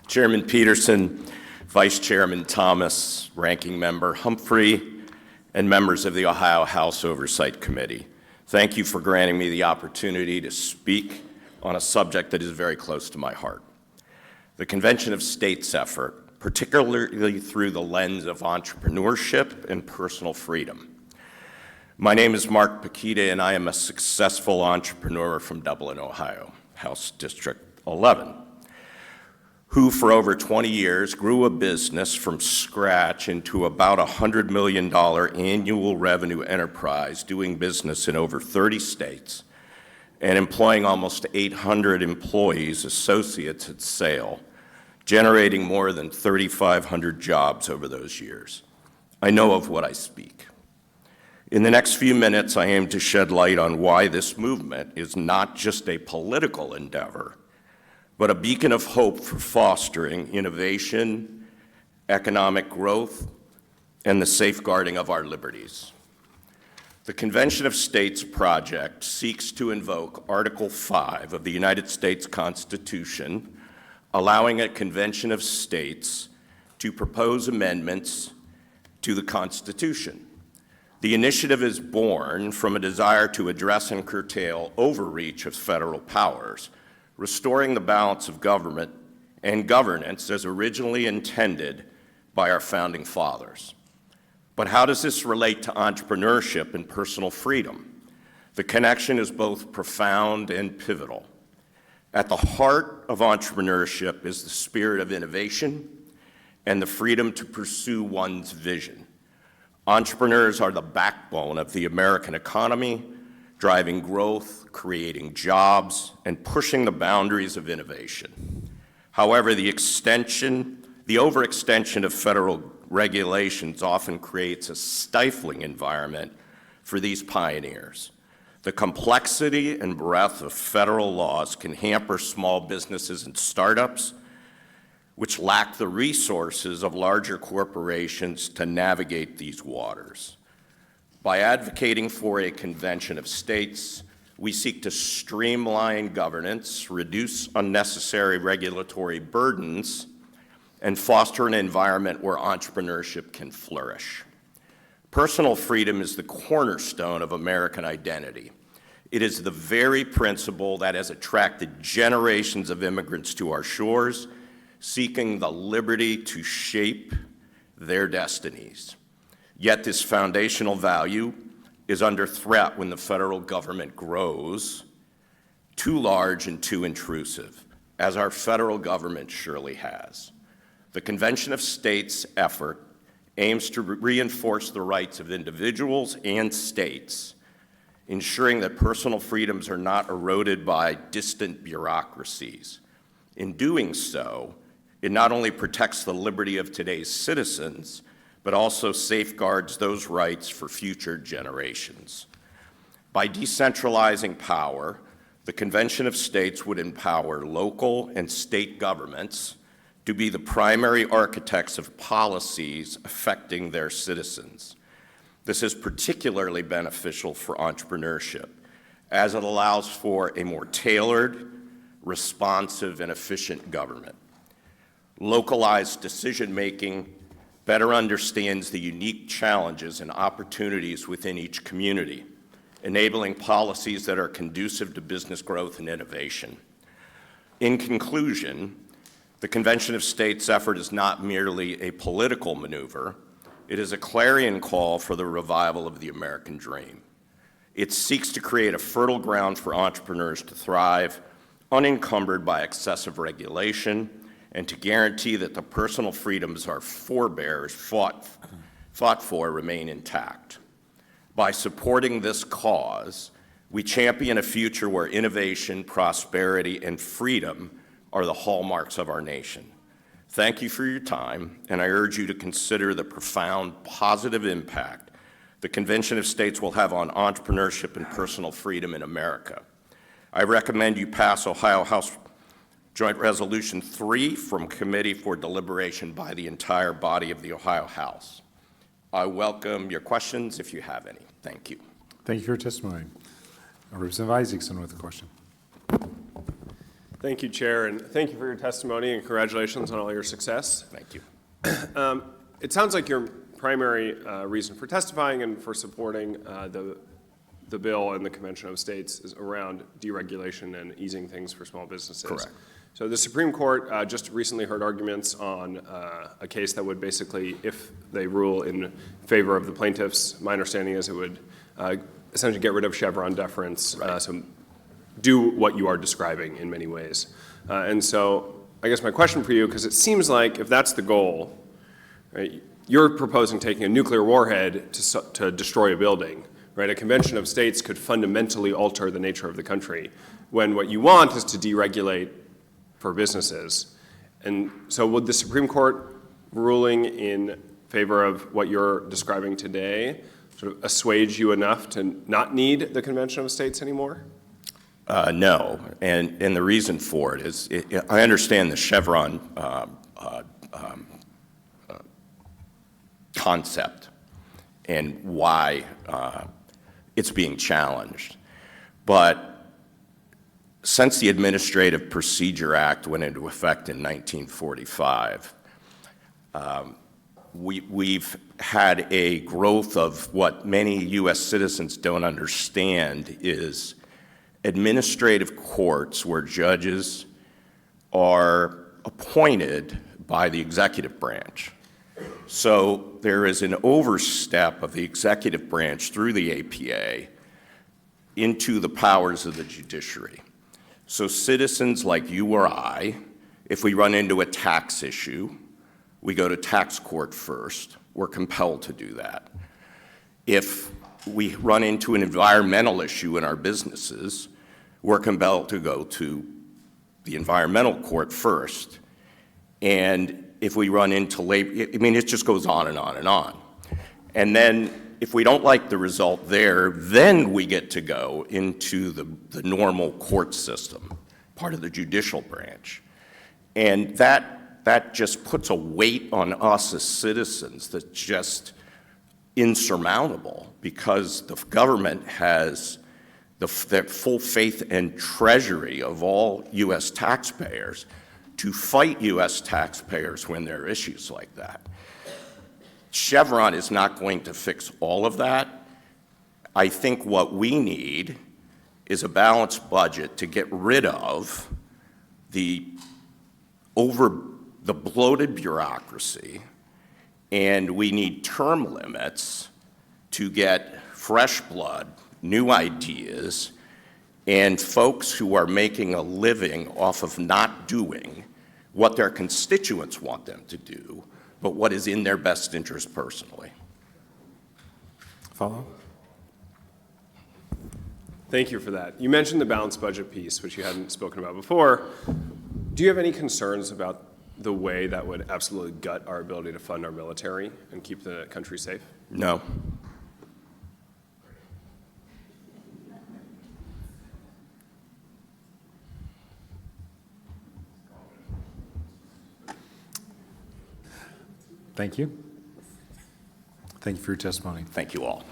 Chairman Peterson, Vice Chairman Thomas, Ranking Member Humphrey, and members of the Ohio House Oversight Committee, thank you for granting me the opportunity to speak on a subject that is very close to my heart. The Convention of States effort, particularly through the lens of entrepreneurship and personal freedom. My name is Mark Paquita, and I am a successful entrepreneur from Dublin, Ohio, House District 11, who for over 20 years grew a business from scratch into about a $100 million annual revenue enterprise doing business in over 30 states and employing almost 800 employees, associates at sale, generating more than 3,500 jobs over those years. I know of what I speak. In the next few minutes, I aim to shed light on why this movement is not just a political endeavor, but a beacon of hope for fostering innovation, economic growth, and the safeguarding of our liberties. The Convention of States project seeks to invoke Article 5 of the United States Constitution, allowing a Convention of States to propose amendments to the Constitution. The initiative is born from a desire to address and curtail overreach of federal powers, restoring the balance of government and governance as originally intended by our founding fathers. But how does this relate to entrepreneurship and personal freedom? The connection is both profound and pivotal. At the heart of entrepreneurship is the spirit of innovation and the freedom to pursue one's vision. Entrepreneurs are the backbone of the American economy, driving growth, creating jobs, and pushing the boundaries of innovation. However, the overextension of federal regulations often creates a stifling environment for these pioneers. The complexity and breadth of federal laws can hamper small businesses and startups, which lack the resources of larger corporations to navigate these waters. By advocating for a Convention of States, we seek to streamline governance, reduce unnecessary regulatory burdens, and foster an environment where entrepreneurship can flourish. Personal freedom is the cornerstone of American identity. It is the very principle that has attracted generations of immigrants to our shores, seeking the liberty to shape their destinies. Yet this foundational value is under threat when the federal government grows too large and too intrusive, as our federal government surely has. The Convention of States effort aims to reinforce the rights of individuals and states, ensuring that personal freedoms are not eroded by distant bureaucracies. In doing so, it not only protects the liberty of today's citizens, but also safeguards those rights for future generations. By decentralizing power, the Convention of States would empower local and state governments to be the primary architects of policies affecting their citizens. This is particularly beneficial for entrepreneurship, as it allows for a more tailored, responsive, and efficient government. Localized decision-making better understands the unique challenges and opportunities within each community, enabling policies that are conducive to business growth and innovation. In conclusion, the Convention of States effort is not merely a political maneuver, it is a clarion call for the revival of the American dream. It seeks to create a fertile ground for entrepreneurs to thrive, unencumbered by excessive regulation, and to guarantee that the personal freedoms our forebears fought for remain intact. By supporting this cause, we champion a future where innovation, prosperity, and freedom are the hallmarks of our nation. Thank you for your time, and I urge you to consider the profound positive impact the Convention of States will have on entrepreneurship and personal freedom in America. I recommend you pass Ohio House Joint Resolution 3 from committee for deliberation by the entire body of the Ohio House. I welcome your questions if you have any. Thank you. Thank you for your testimony. Representative Isaacson with a question. Thank you, Chair, and thank you for your testimony, and congratulations on all your success. Thank you. It sounds like your primary reason for testifying and for supporting the bill and the Convention of States is around deregulation and easing things for small businesses. Correct. So the Supreme Court just recently heard arguments on a case that would basically, if they rule in favor of the plaintiffs, my understanding is it would essentially get rid of Chevron deference, so do what you are describing in many ways. And so I guess my question for you, because it seems like if that's the goal, right, you're proposing taking a nuclear warhead to destroy a building, right? A Convention of States could fundamentally alter the nature of the country, when what you want is to deregulate for businesses. And so would the Supreme Court ruling in favor of what you're describing today sort of assuage you enough to not need the Convention of States anymore? No, and the reason for it is I understand the Chevron concept and why it's being challenged. But since the Administrative Procedure Act went into effect in 1945, we've had a growth of what many U.S. citizens don't understand is administrative courts where judges are appointed by the executive branch. So there is an overstep of the executive branch through the APA into the powers of the judiciary. So citizens like you or I, if we run into a tax issue, we go to tax court first. We're compelled to do that. If we run into an environmental issue in our businesses, we're compelled to go to the environmental court first. And if we run into labor, I mean, it just goes on and on and on. And then if we don't like the result there, then we get to go into the normal court system, part of the judicial branch. And that just puts a weight on us as citizens that's just insurmountable, because the government has the full faith and treasury of all U.S. taxpayers to fight U.S. taxpayers when there are issues like that. Chevron is not going to fix all of that. I think what we need is a balanced budget to get rid of the bloated bureaucracy, and we need term limits to get fresh blood, new ideas, and folks who are making a living off of not doing what their constituents want them to do, but what is in their best interest personally. Follow? Thank you for that. You mentioned the balanced budget piece, which you hadn't spoken about before. Do you have any concerns about the way that would absolutely gut our ability to fund our military and keep the country safe? No. Thank you. Thank you for your testimony. Thank you all.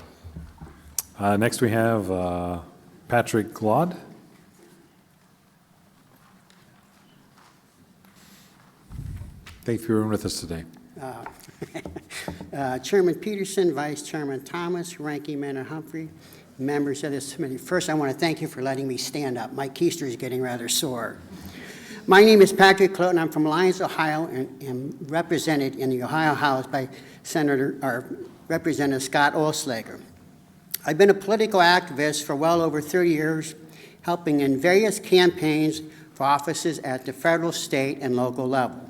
Next we have Patrick Glaude. Thank you for being with us today. Chairman Peterson, Vice Chairman Thomas, Ranking Member Humphrey, members of this committee. First, I want to thank you for letting me stand up. My keister is getting rather sore. My name is Patrick Glaude, and I'm from Lyons, Ohio, and am represented in the Ohio House by Representative Scott Oelslager. I've been a political activist for well over 30 years, helping in various campaigns for offices at the federal, state, and local level.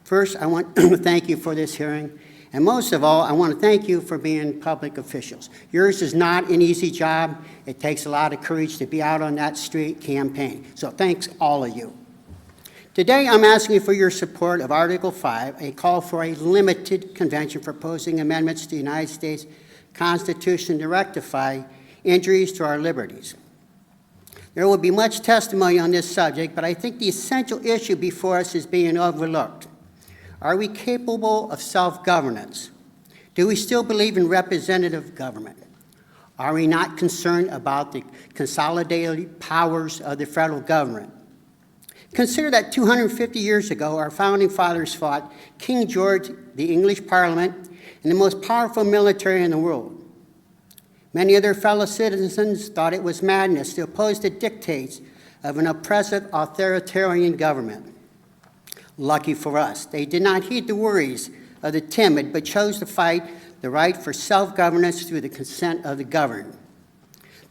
First, I want to thank you for this hearing, and most of all, I want to thank you for being public officials. Yours is not an easy job. It takes a lot of courage to be out on that street campaign, so thanks all of you. Today, I'm asking for your support of Article 5, a call for a limited convention proposing amendments to the United States Constitution to rectify injuries to our liberties. There will be much testimony on this subject, but I think the essential issue before us is being overlooked. Are we capable of self-governance? Do we still believe in representative government? Are we not concerned about the consolidated powers of the federal government? Consider that 250 years ago, our founding fathers fought King George, the English Parliament, and the most powerful military in the world. Many of their fellow citizens thought it was madness to oppose the dictates of an oppressive authoritarian government. Lucky for us, they did not heed the worries of the timid, but chose to fight the right for self-governance through the consent of the governed.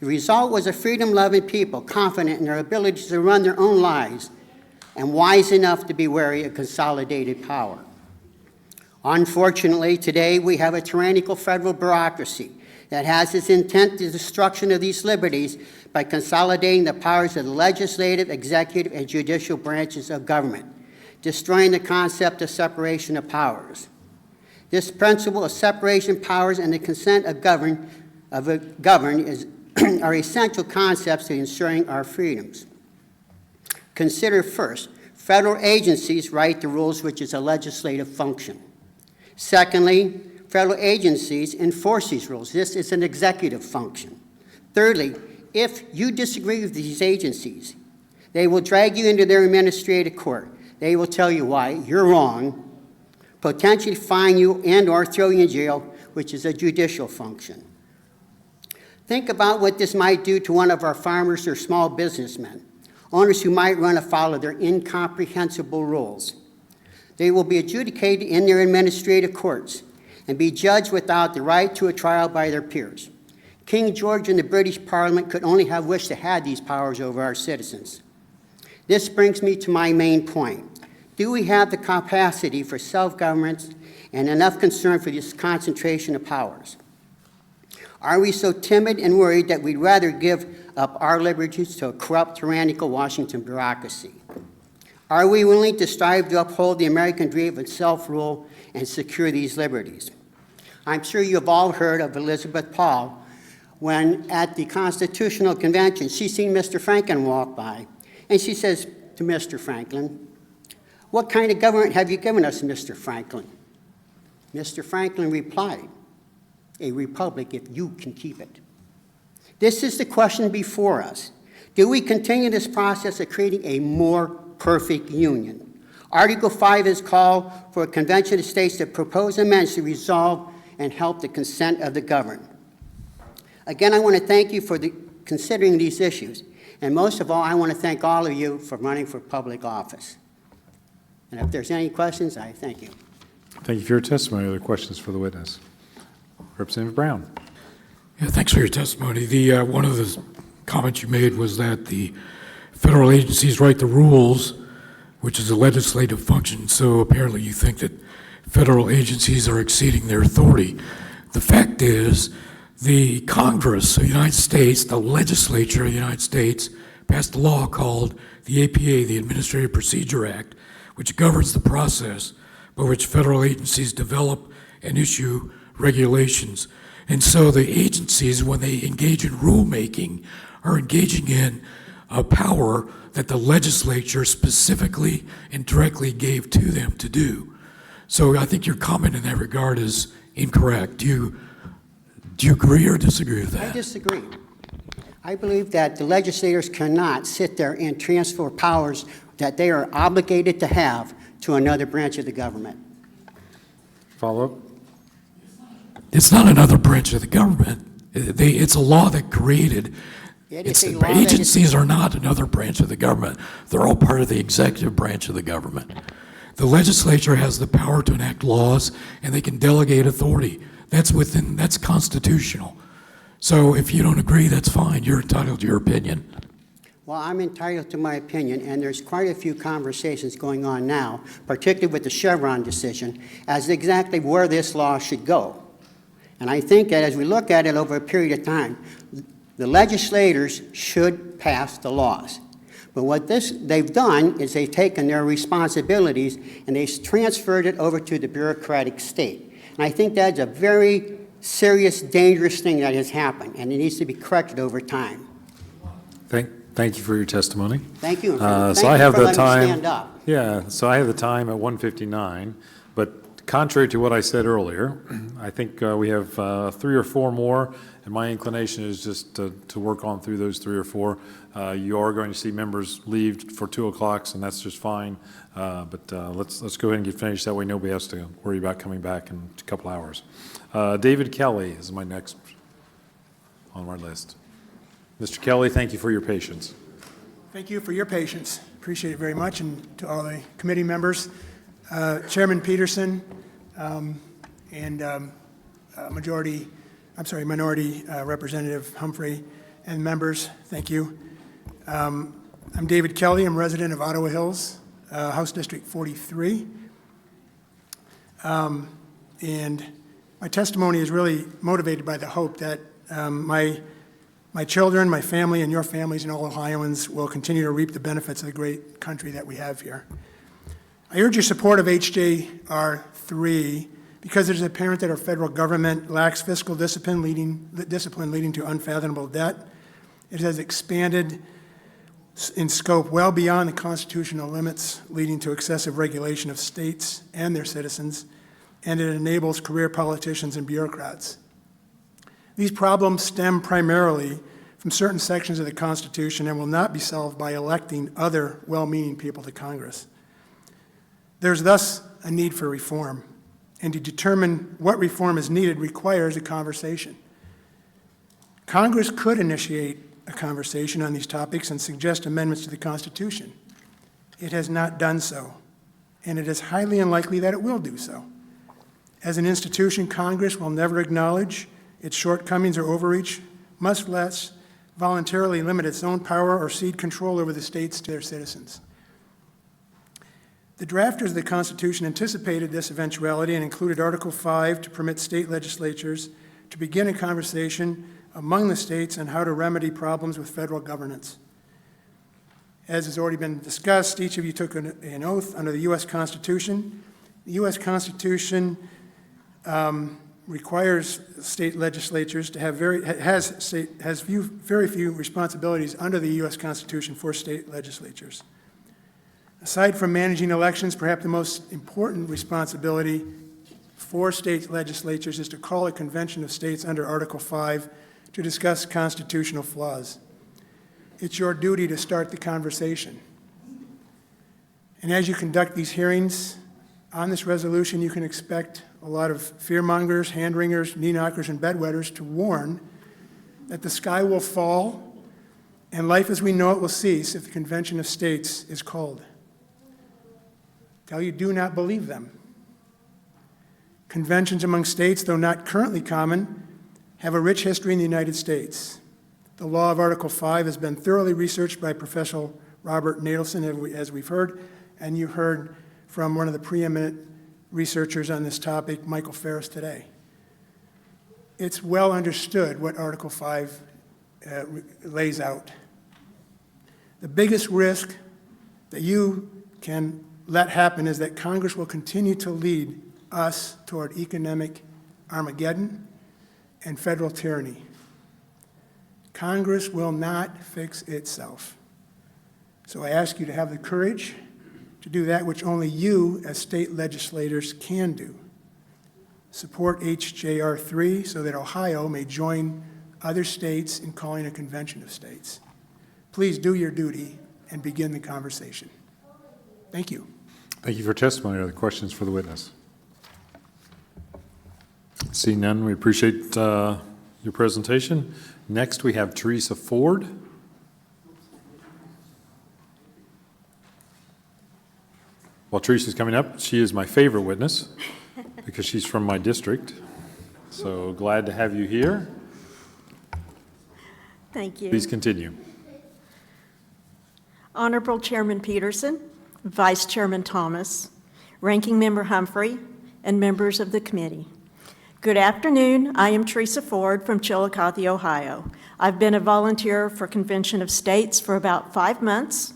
The result was a freedom-loving people, confident in their ability to run their own lives and wise enough to be wary of consolidated power. Unfortunately, today we have a tyrannical federal bureaucracy that has its intent the destruction of these liberties by consolidating the powers of the legislative, executive, and judicial branches of government, destroying the concept of separation of powers. This principle of separation of powers and the consent of a governed are essential concepts to ensuring our freedoms. Consider first, federal agencies write the rules, which is a legislative function. Secondly, federal agencies enforce these rules. This is an executive function. Thirdly, if you disagree with these agencies, they will drag you into their administrative court. They will tell you why you're wrong, potentially fine you and/or throw you in jail, which is a judicial function. Think about what this might do to one of our farmers or small businessmen, owners who might run afoul of their incomprehensible rules. They will be adjudicated in their administrative courts and be judged without the right to a trial by their peers. King George and the British Parliament could only have wished to have these powers over our citizens. This brings me to my main point. Do we have the capacity for self-governance and enough concern for this concentration of powers? Are we so timid and worried that we'd rather give up our liberties to a corrupt, tyrannical Washington bureaucracy? Are we willing to strive to uphold the American dream of self-rule and secure these liberties? I'm sure you've all heard of Elizabeth Paul when at the Constitutional Convention, she seen Mr. Franklin walk by, and she says to Mr. Franklin, "What kind of government have you given us, Mr. Franklin?" Mr. Franklin replied, "A republic if you can keep it." This is the question before us. Do we continue this process of creating a more perfect union? Article 5 is called for a convention of states to propose amendments to resolve and help the consent of the governed. Again, I want to thank you for considering these issues. And most of all, I want to thank all of you for running for public office. And if there's any questions, I thank you. Thank you for your testimony. Other questions for the witness? Representative Brown. Yeah, thanks for your testimony. One of the comments you made was that the federal agencies write the rules, which is a legislative function, so apparently you think that federal agencies are exceeding their authority. The fact is, the Congress of the United States, the legislature of the United States, passed a law called the APA, the Administrative Procedure Act, which governs the process by which federal agencies develop and issue regulations. And so the agencies, when they engage in rulemaking, are engaging in a power that the legislature specifically and directly gave to them to do. So I think your comment in that regard is incorrect. Do you agree or disagree with that? I disagree. I believe that the legislators cannot sit there and transfer powers that they are obligated to have to another branch of the government. Follow up? It's not another branch of the government. It's a law that created. Agencies are not another branch of the government. They're all part of the executive branch of the government. The legislature has the power to enact laws, and they can delegate authority. That's constitutional. So if you don't agree, that's fine. You're entitled to your opinion. Well, I'm entitled to my opinion, and there's quite a few conversations going on now, particularly with the Chevron decision, as exactly where this law should go. And I think that as we look at it over a period of time, the legislators should pass the laws. But what they've done is they've taken their responsibilities and they've transferred it over to the bureaucratic state. And I think that's a very serious, dangerous thing that has happened, and it needs to be corrected over time. Thank you for your testimony. Thank you. So I have the time. Yeah, so I have the time at 1:59, but Contrary to what I said earlier, I think we have 3 or 4 more, and my inclination is just to work on through those 3 or 4. You are going to see members leave for 2 o'clock, and that's just fine. But let's go ahead and get finished. That way nobody has to worry about coming back in a couple hours. David Kelly is my next on my list. Mr. Kelly, thank you for your patience. Thank you for your patience. Appreciate it very much, and to all the committee members. Chairman Peterson and Minority Representative Humphrey and members, thank you. I'm David Kelly. I'm a resident of Ottawa Hills, House District 43. And my testimony is really motivated by the hope that my children, my family, and your families and all Ohioans will continue to reap the benefits of the great country that we have here. I urge your support of HJR 3 because it is apparent that our federal government lacks fiscal discipline leading to unfathomable debt. It has expanded in scope well beyond the constitutional limits, leading to excessive regulation of states and their citizens, and it enables career politicians and bureaucrats. These problems stem primarily from certain sections of the Constitution and will not be solved by electing other well-meaning people to Congress. There's thus a need for reform, and to determine what reform is needed requires a conversation. Congress could initiate a conversation on these topics and suggest amendments to the Constitution. It has not done so, and it is highly unlikely that it will do so. As an institution, Congress will never acknowledge its shortcomings or overreach, much less voluntarily limit its own power or cede control over the states to their citizens. The drafters of the Constitution anticipated this eventuality and included Article 5 to permit state legislatures to begin a conversation among the states on how to remedy problems with federal governance. As has already been discussed, each of you took an oath under the U.S. Constitution. The U.S. Constitution requires state legislatures to have very few responsibilities under the U.S. Constitution for state legislatures. Aside from managing elections, perhaps the most important responsibility for state legislatures is to call a convention of states under Article 5 to discuss constitutional flaws. It's your duty to start the conversation. And as you conduct these hearings on this resolution, you can expect a lot of fearmongers, hand-wringers, knee-knockers, and bedwetters to warn that the sky will fall and life as we know it will cease if the Convention of States is called. Tell you, do not believe them. Conventions among states, though not currently common, have a rich history in the United States. The law of Article 5 has been thoroughly researched by Professor Robert Nadelson, as we've heard, and you heard from one of the preeminent researchers on this topic, Michael Ferris, today. It's well understood what Article 5 lays out. The biggest risk that you can let happen is that Congress will continue to lead us toward economic Armageddon and federal tyranny. Congress will not fix itself. So I ask you to have the courage to do that which only you as state legislators can do. Support HJR 3 so that Ohio may join other states in calling a convention of states. Please do your duty and begin the conversation. Thank you. Thank you for testimony. Are there questions for the witness? Seeing none, we appreciate your presentation. Next, we have Teresa Ford. While Teresa's coming up, she is my favorite witness because she's from my district. So glad to have you here. Thank you. Please continue. Honorable Chairman Peterson, Vice Chairman Thomas, Ranking Member Humphrey, and members of the committee. Good afternoon. I am Teresa Ford from Chillicothe, Ohio. I've been a volunteer for Convention of States for about 5 months.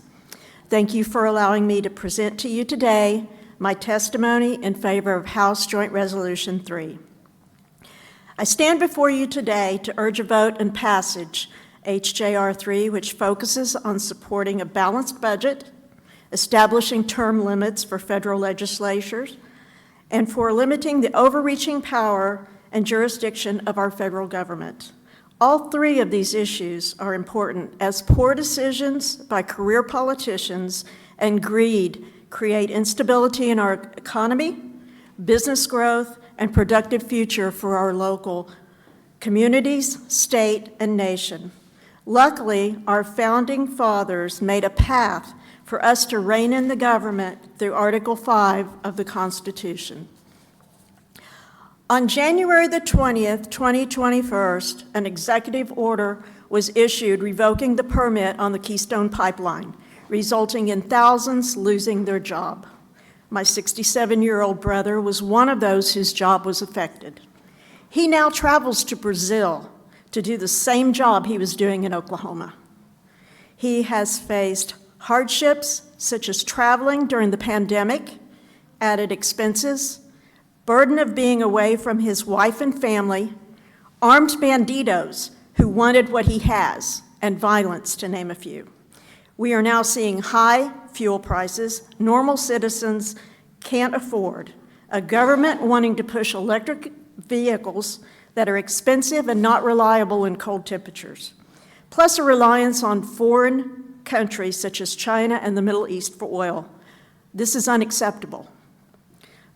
Thank you for allowing me to present to you today my testimony in favor of House Joint Resolution 3. I stand before you today to urge a vote and passage HJR 3, which focuses on supporting a balanced budget, establishing term limits for federal legislatures, and for limiting the overreaching power and jurisdiction of our federal government. All three of these issues are important, as poor decisions by career politicians and greed create instability in our economy, business growth, and productive future for our local communities, state, and nation. Luckily, our founding fathers made a path for us to rein in the government through Article 5 of the Constitution. On January the 20th, 2021, an executive order was issued revoking the permit on the Keystone Pipeline, resulting in thousands losing their job. My 67-year-old brother was one of those whose job was affected. He now travels to Brazil to do the same job he was doing in Oklahoma. He has faced hardships such as traveling during the pandemic, added expenses, burden of being away from his wife and family, armed banditos who wanted what he has, and violence, to name a few. We are now seeing high fuel prices normal citizens can't afford, a government wanting to push electric vehicles that are expensive and not reliable in cold temperatures, plus a reliance on foreign countries such as China and the Middle East for oil. This is unacceptable.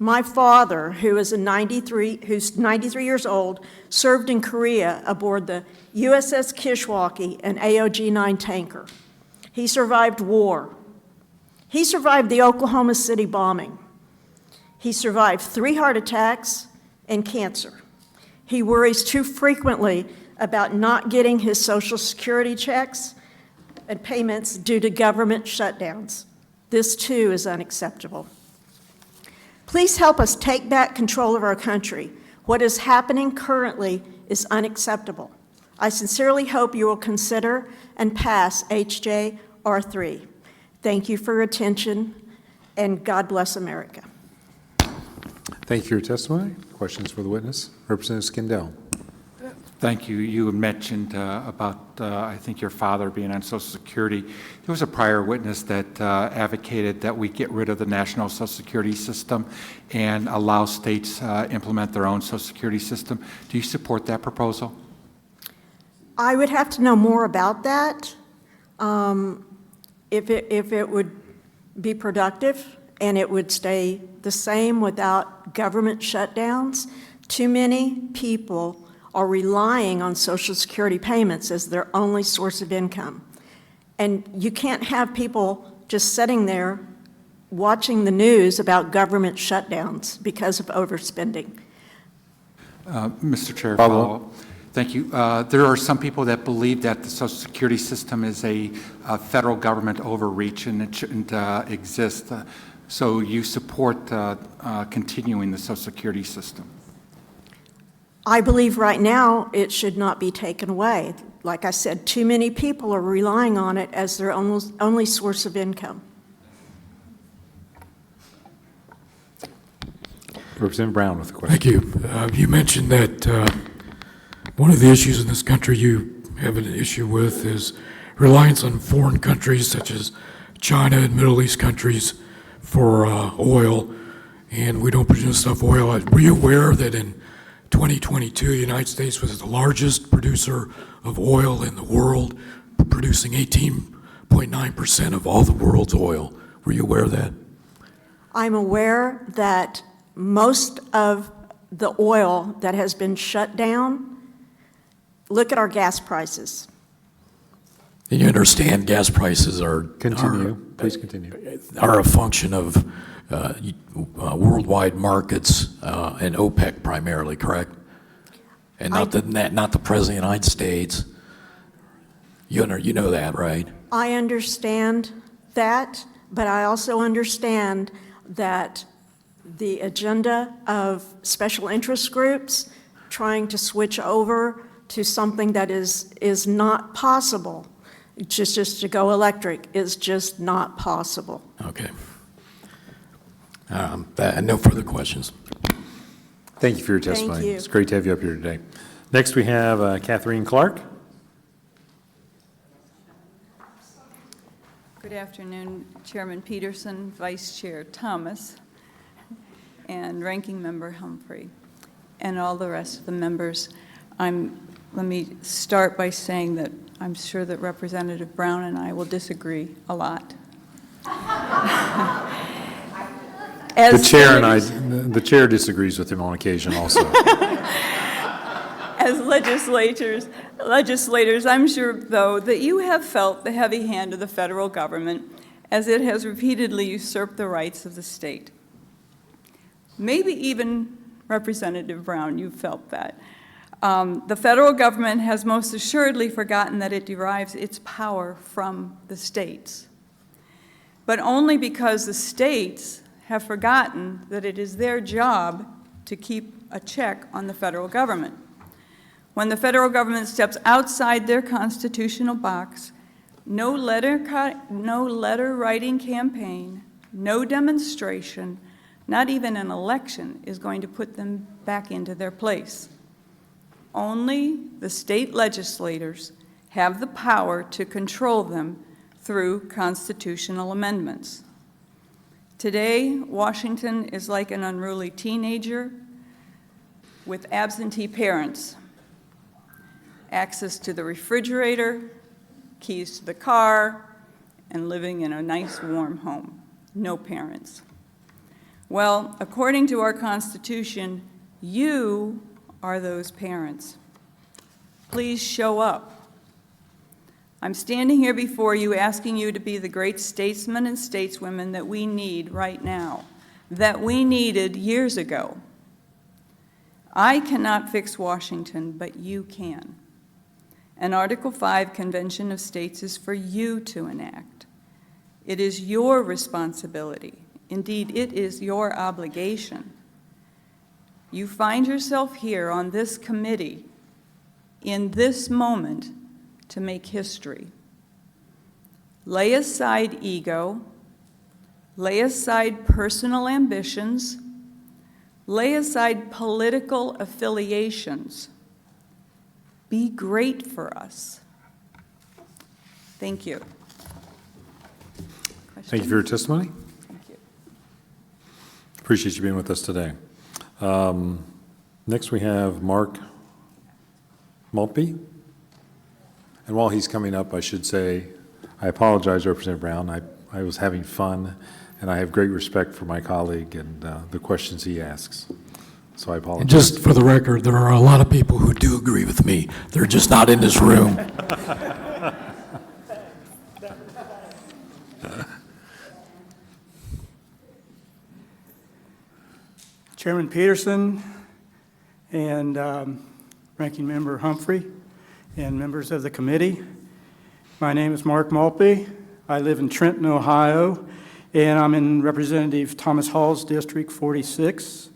My father, who's 93 years old, served in Korea aboard the USS Kishwaukee, an AOG-9 tanker. He survived war. He survived the Oklahoma City bombing. He survived 3 heart attacks and cancer. He worries too frequently about not getting his Social Security checks and payments due to government shutdowns. This too is unacceptable. Please help us take back control of our country. What is happening currently is unacceptable. I sincerely hope you will consider and pass HJ R3. Thank you for your attention, and God bless America. Thank you for your testimony. Questions for the witness? Representative Skindell. Thank you. You had mentioned about, I think, your father being on Social Security. There was a prior witness that advocated that we get rid of the national Social Security system and allow states implement their own Social Security system. Do you support that proposal? I would have to know more about that, if it would be productive and it would stay the same without government shutdowns. Too many people are relying on Social Security payments as their only source of income. And you can't have people just sitting there watching the news about government shutdowns because of overspending. Mr. Chair, follow-up. Thank you. There are some people that believe that the Social Security system is a federal government overreach and it shouldn't exist. So you support continuing the Social Security system? I believe right now it should not be taken away. Like I said, too many people are relying on it as their only source of income. Representative Brown with a question. Thank you. You mentioned that one of the issues in this country you have an issue with is reliance on foreign countries such as China and Middle East countries for oil, and we don't produce enough oil. Were you aware that in 2022, the United States was the largest producer of oil in the world, producing 18.9% of all the world's oil? Were you aware of that? I'm aware that most of the oil that has been shut down, look at our gas prices. And you understand gas prices are Please continue. Are a function of worldwide markets and OPEC primarily, correct? And not the President of the United States. You know that, right? I understand that, but I also understand that the agenda of special interest groups trying to switch over to something that is not possible, just to go electric, is just not possible. Okay. No further questions. Thank you for your testimony. Thank you. It's great to have you up here today. Next, we have Kathleen Clark. Good afternoon, Chairman Peterson, Vice Chair Thomas, and Ranking Member Humphrey, and all the rest of the members. Let me start by saying that I'm sure that Representative Brown and I will disagree a lot. The chair disagrees with him on occasion also. As legislators, I'm sure, though, that you have felt the heavy hand of the federal government as it has repeatedly usurped the rights of the state. Maybe even, Representative Brown, you've felt that. The federal government has most assuredly forgotten that it derives its power from the states, but only because the states have forgotten that it is their job to keep a check on the federal government. When the federal government steps outside their constitutional box, no letter writing campaign, no demonstration, not even an election is going to put them back into their place. Only the state legislators have the power to control them through constitutional amendments. Today, Washington is like an unruly teenager with absentee parents. Access to the refrigerator, keys to the car, and living in a nice warm home. No parents. Well, according to our Constitution, you are those parents. Please show up. I'm standing here before you asking you to be the great statesmen and stateswomen that we need right now, that we needed years ago. I cannot fix Washington, but you can. An Article 5 Convention of States is for you to enact. It is your responsibility. Indeed, it is your obligation. You find yourself here on this committee in this moment to make history. Lay aside ego, lay aside personal ambitions, lay aside political affiliations. Be great for us. Thank you. Thank you for your testimony. Thank you. Appreciate you being with us today. Next, we have Mark Maltby. And while he's coming up, I should say, I apologize, Representative Brown. I was having fun, and I have great respect for my colleague and the questions he asks. So I apologize. And just for the record, there are a lot of people who do agree with me. They're just not in this room. Chairman Peterson and Ranking Member Humphrey and members of the committee. My name is Mark Maltby. I live in Trenton, Ohio, and I'm in Representative Thomas Hall's District 46.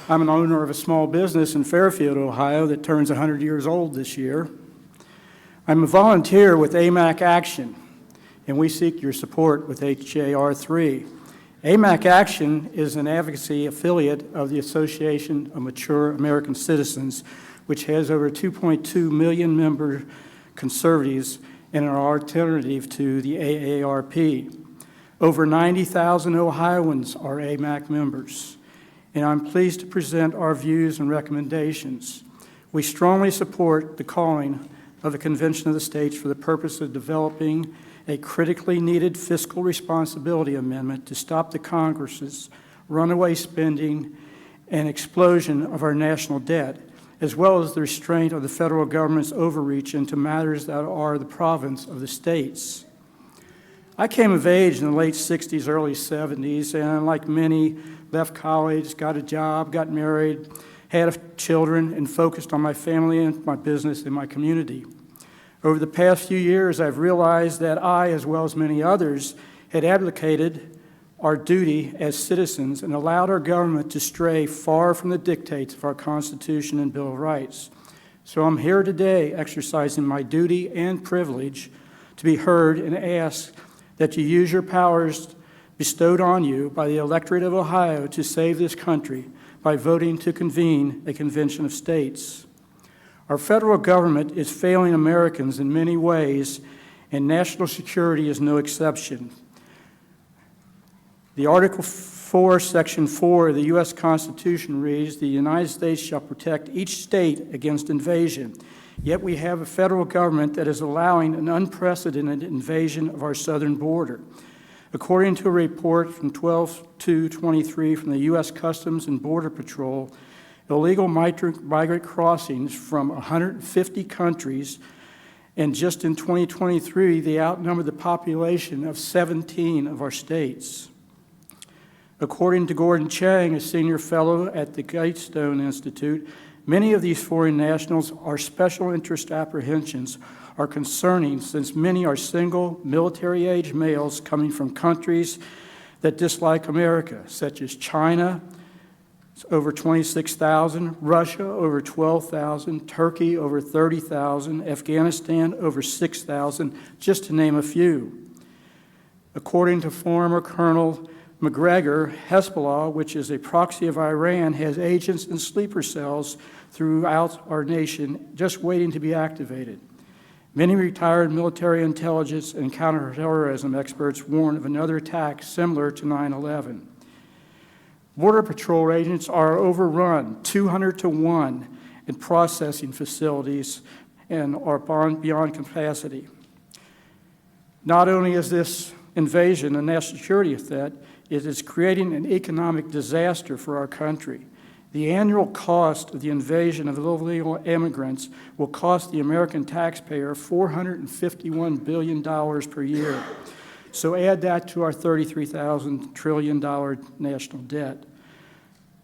I'm an owner of a small business in Fairfield, Ohio that turns 100 years old this year. I'm a volunteer with AMAC Action, and we seek your support with HJR 3. AMAC Action is an advocacy affiliate of the Association of Mature American Citizens, which has over 2.2 million member conservatives and an alternative to the AARP. Over 90,000 Ohioans are AMAC members, and I'm pleased to present our views and recommendations. We strongly support the calling of the Convention of the States for the purpose of developing a critically needed fiscal responsibility amendment to stop the Congress's runaway spending and explosion of our national debt, as well as the restraint of the federal government's overreach into matters that are the province of the states. I came of age in the late 60s, early 70s, and like many, left college, got a job, got married, had children, and focused on my family and my business and my community. Over the past few years, I've realized that I, as well as many others, had abdicated our duty as citizens and allowed our government to stray far from the dictates of our Constitution and Bill of Rights. So I'm here today exercising my duty and privilege to be heard and ask that you use your powers bestowed on you by the electorate of Ohio to save this country by voting to convene a convention of states. Our federal government is failing Americans in many ways, and national security is no exception. The Article 4, Section 4 of the U.S. Constitution reads, "The United States shall protect each state against invasion." Yet we have a federal government that is allowing an unprecedented invasion of our southern border. According to a report from 12/2/23 from the U.S. Customs and Border Patrol, illegal migrant crossings from 150 countries, and just in 2023, they outnumber the population of 17 of our states. According to Gordon Chang, a senior fellow at the Gatestone Institute, many of these foreign nationals are special interest apprehensions are concerning, since many are single, military-age males coming from countries that dislike America, such as China, over 26,000, Russia, over 12,000, Turkey, over 30,000, Afghanistan, over 6,000, just to name a few. According to former Colonel McGregor, Hezbollah, which is a proxy of Iran, has agents in sleeper cells throughout our nation just waiting to be activated. Many retired military intelligence and counterterrorism experts warn of another attack similar to 9/11. Border Patrol agents are overrun 200 to 1 in processing facilities and are beyond capacity. Not only is this invasion a national security threat, it is creating an economic disaster for our country. The annual cost of the invasion of illegal immigrants will cost the American taxpayer $451 billion per year. So add that to our $33,000 trillion national debt.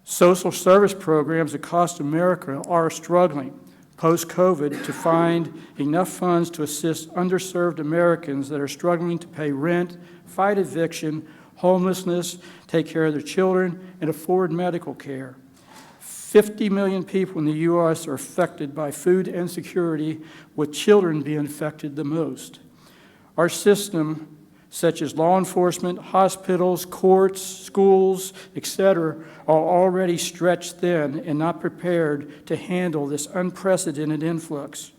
Social service programs that cost America are struggling post-COVID to find enough funds to assist underserved Americans that are struggling to pay rent, fight eviction, homelessness, take care of their children, and afford medical care. 50 million people in the U.S. are affected by food insecurity, with children being affected the most. Our system, such as law enforcement, hospitals, courts, schools, etc., are already stretched thin and not prepared to handle this unprecedented influx.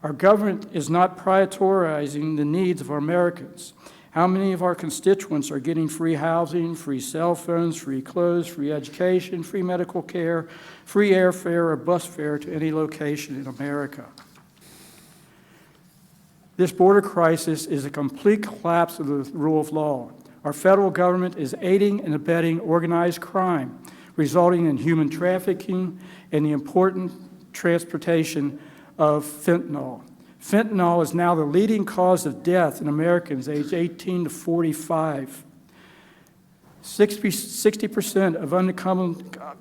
Our government is not prioritizing the needs of our Americans. How many of our constituents are getting free housing, free cell phones, free clothes, free education, free medical care, free airfare or bus fare to any location in America? This border crisis is a complete collapse of the rule of law. Our federal government is aiding and abetting organized crime, resulting in human trafficking and the important transportation of fentanyl. Fentanyl is now the leading cause of death in Americans aged 18 to 45. 60% of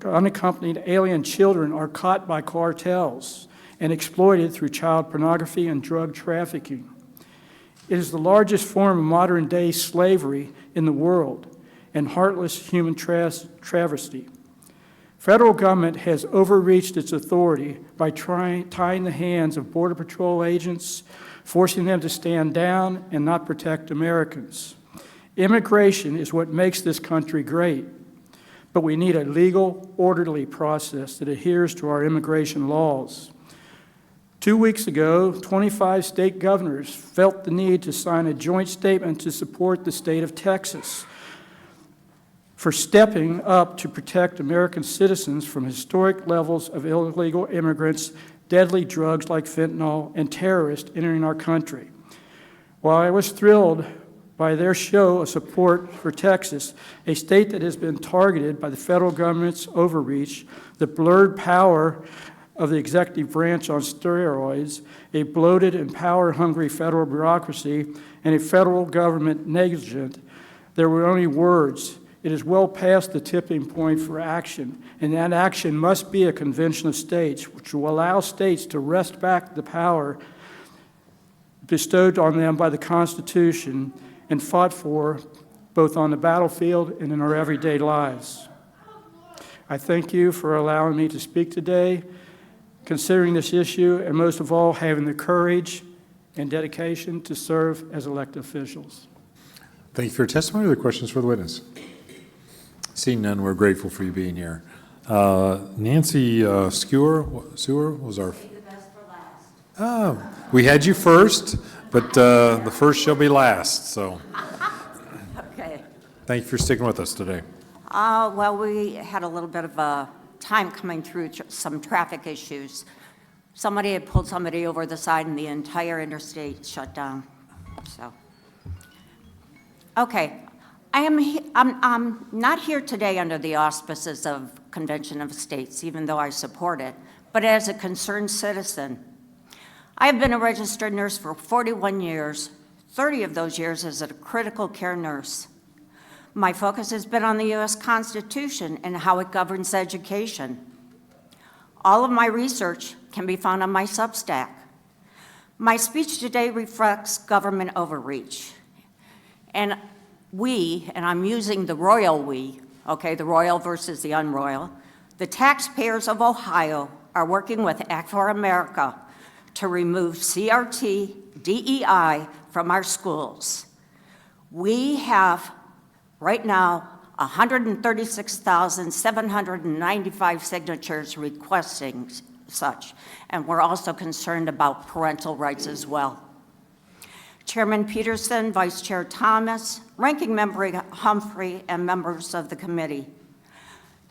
unaccompanied alien children are caught by cartels and exploited through child pornography and drug trafficking. It is the largest form of modern-day slavery in the world and heartless human travesty. Federal government has overreached its authority by tying the hands of Border Patrol agents, forcing them to stand down and not protect Americans. Immigration is what makes this country great, but we need a legal, orderly process that adheres to our immigration laws. 2 weeks ago, 25 state governors felt the need to sign a joint statement to support the state of Texas for stepping up to protect American citizens from historic levels of illegal immigrants, deadly drugs like fentanyl, and terrorists entering our country. While I was thrilled by their show of support for Texas, a state that has been targeted by the federal government's overreach, the blurred power of the executive branch on steroids, a bloated and power-hungry federal bureaucracy, and a federal government negligent, there were only words. It is well past the tipping point for action, and that action must be a convention of states, which will allow states to wrest back the power bestowed on them by the Constitution and fought for both on the battlefield and in our everyday lives. I thank you for allowing me to speak today, considering this issue, and most of all, having the courage and dedication to serve as elected officials. Thank you for your testimony. Are there questions for the witness? Seeing none, we're grateful for you being here. Nancy Skewer was our... Oh, we had you first, but the first shall be last, so... Okay. Thank Thank you for sticking with us today. Well, we had a little bit of a time coming through some traffic issues. Somebody had pulled somebody over the side and the entire interstate shut down, so. Okay, I'm not here today under the auspices of Convention of States, even though I support it, but as a concerned citizen. I have been a registered nurse for 41 years, 30 of those years as a critical care nurse. My focus has been on the U.S. Constitution and how it governs education. All of my research can be found on my Substack. My speech today reflects government overreach. And we, and I'm using the royal we, okay, the royal versus the unroyal, the taxpayers of Ohio are working with Act for America to remove CRT, DEI from our schools. We have, right now, 136,795 signatures requesting such, and we're also concerned about parental rights as well. Chairman Peterson, Vice Chair Thomas, Ranking Member Humphrey, and members of the committee.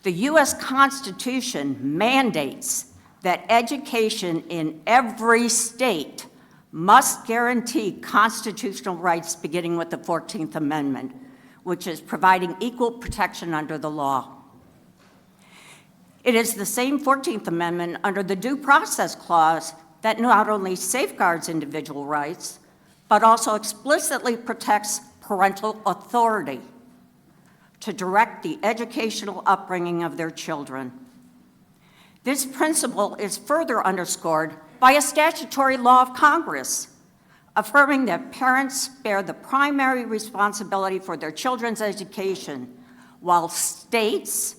The U.S. Constitution mandates that education in every state must guarantee constitutional rights beginning with the 14th Amendment, which is providing equal protection under the law. It is the same 14th Amendment under the Due Process Clause that not only safeguards individual rights, but also explicitly protects parental authority to direct the educational upbringing of their children. This principle is further underscored by a statutory law of Congress, affirming that parents bear the primary responsibility for their children's education, while states,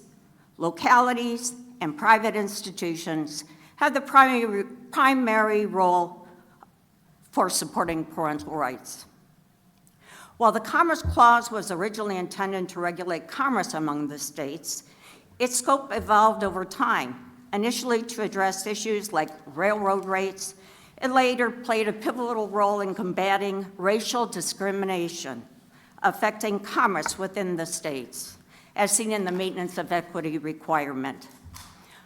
localities, and private institutions have the primary role for supporting parental rights. While the Commerce Clause was originally intended to regulate commerce among the states, its scope evolved over time, initially to address issues like railroad rates. It later played a pivotal role in combating racial discrimination affecting commerce within the states, as seen in the maintenance of equity requirement.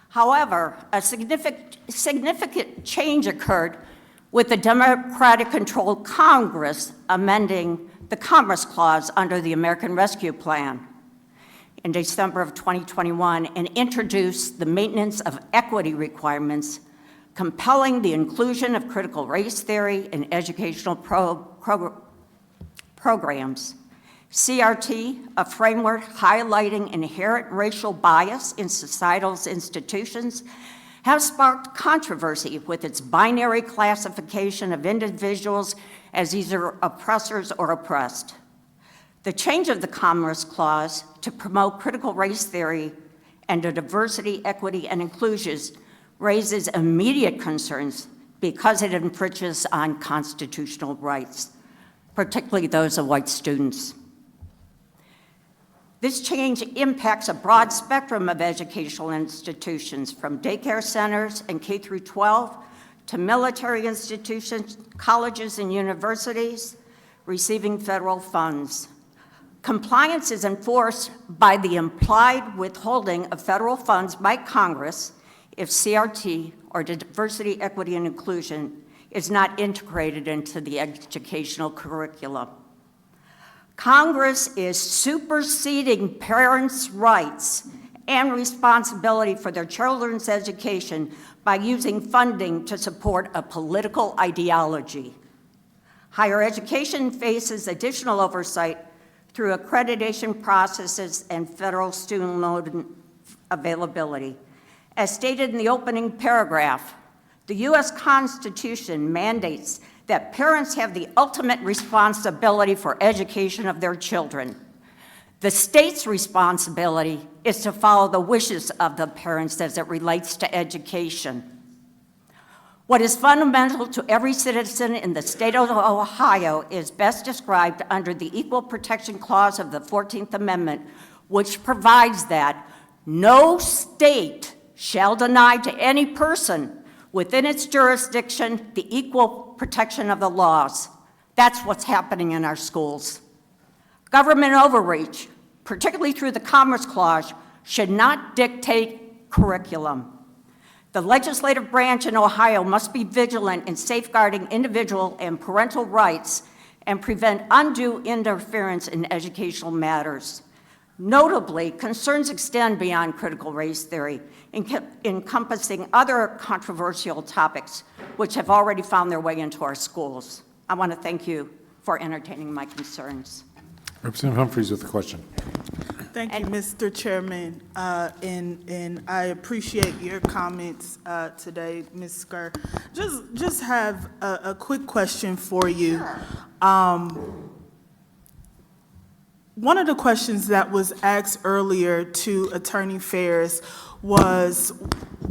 However, a significant change occurred with the Democratic-controlled Congress amending the Commerce Clause under the American Rescue Plan in December of 2021 and introduced the maintenance of equity requirements, compelling the inclusion of critical race theory in educational programs. CRT, a framework highlighting inherent racial bias in societal institutions, has sparked controversy with its binary classification of individuals as either oppressors or oppressed. The change of the Commerce Clause to promote critical race theory and to diversity, equity, and inclusion raises immediate concerns because it infringes on constitutional rights, particularly those of white students. This change impacts a broad spectrum of educational institutions, from daycare centers and K through 12 to military institutions, colleges, and universities receiving federal funds. Compliance is enforced by the implied withholding of federal funds by Congress if CRT, or diversity, equity, and inclusion, is not integrated into the educational curriculum. Congress is superseding parents' rights and responsibility for their children's education by using funding to support a political ideology. Higher education faces additional oversight through accreditation processes and federal student loan availability. As stated in the opening paragraph, the U.S. Constitution mandates that parents have the ultimate responsibility for education of their children. The state's responsibility is to follow the wishes of the parents as it relates to education. What is fundamental to every citizen in the state of Ohio is best described under the Equal Protection Clause of the 14th Amendment, which provides that no state shall deny to any person within its jurisdiction the equal protection of the laws. That's what's happening in our schools. Government overreach, particularly through the Commerce Clause, should not dictate curriculum. The legislative branch in Ohio must be vigilant in safeguarding individual and parental rights and prevent undue interference in educational matters. Notably, concerns extend beyond critical race theory, encompassing other controversial topics which have already found their way into our schools. I want to thank you for entertaining my concerns. Representative Humphreys with the question. Thank you, Mr. Chairman, and I appreciate your comments today, Ms. Skur. Just have a quick question for you. One of the questions that was asked earlier to Attorney Ferris was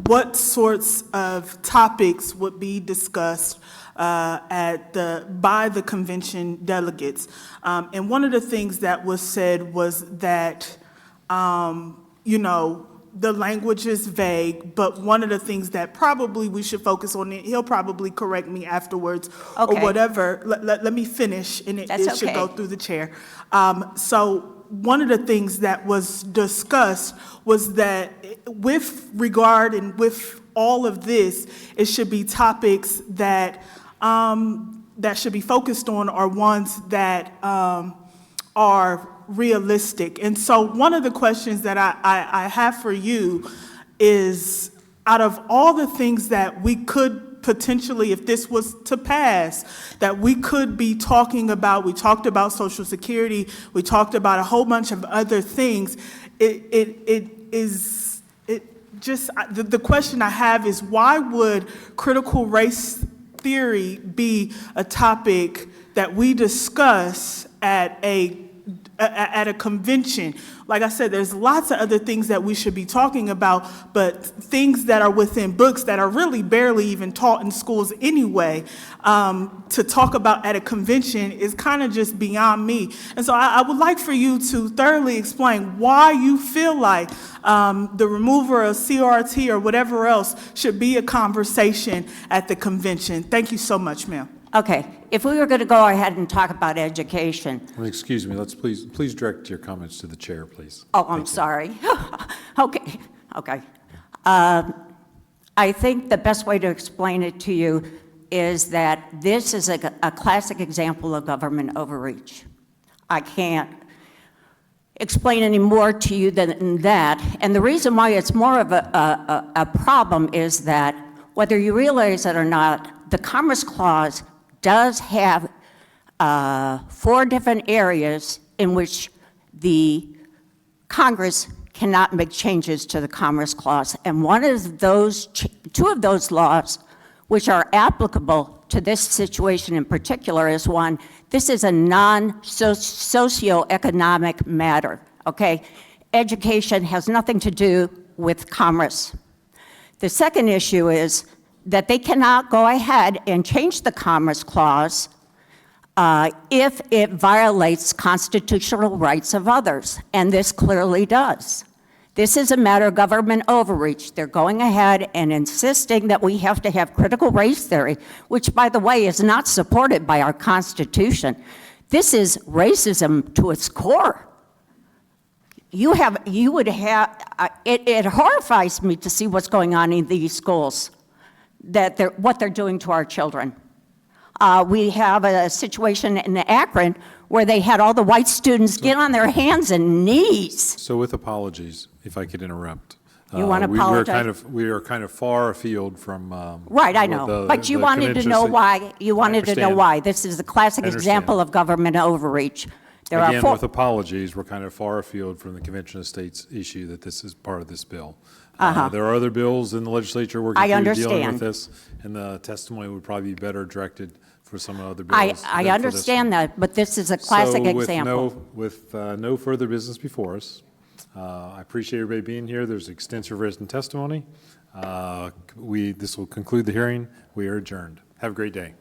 what sorts of topics would be discussed by the convention delegates. And one of the things that was said was that, the language is vague, but one of the things that probably we should focus on, he'll probably correct me afterwards or whatever. Let me finish, and it should go through the chair. So one of the things that was discussed was that with regard and with all of this, it should be topics that that should be focused on are ones that are realistic. And so one of the questions that I have for you is, out of all the things that we could potentially, if this was to pass, that we could be talking about, we talked about Social Security, we talked about a whole bunch of other things, the question I have is, why would critical race theory be a topic that we discuss at a convention? Like I said, there's lots of other things that we should be talking about, but things that are within books that are really barely even taught in schools anyway, to talk about at a convention is kind of just beyond me. And so I would like for you to thoroughly explain why you feel like the removal of CRT or whatever else should be a conversation at the convention. Thank you so much, ma'am. Okay, if we were going to go ahead and talk about education. Well, excuse me, let's please direct your comments to the chair, please. Oh, I'm sorry. Okay. I think the best way to explain it to you is that this is a classic example of government overreach. I can't explain any more to you than that. And the reason why it's more of a problem is that, whether you realize it or not, the Commerce Clause does have 4 different areas in which the Congress cannot make changes to the Commerce Clause. And one of those, 2 of those laws, which are applicable to this situation in particular, is one, this is a non-socioeconomic matter, okay? Education has nothing to do with commerce. The second issue is that they cannot go ahead and change the Commerce Clause if it violates constitutional rights of others, and this clearly does. This is a matter of government overreach. They're going ahead and insisting that we have to have critical race theory, which, by the way, is not supported by our Constitution. This is racism to its core. It horrifies me to see what's going on in these schools, what they're doing to our children. We have a situation in Akron where they had all the white students get on their hands and knees. So with apologies, if I could interrupt. You want to apologize? We are kind of far afield from. Right, I know. But you wanted to know why. You wanted to know why. This is the classic example of government overreach. Again, with apologies, we're kind of far afield from the Convention of States issue that this is part of this bill. There are other bills in the legislature working through dealing with this, and the testimony would probably be better directed for some other bills. I understand that, but this is a classic example. With no further business before us, I appreciate everybody being here. There's extensive written testimony. This will conclude the hearing. We are adjourned. Have a great day.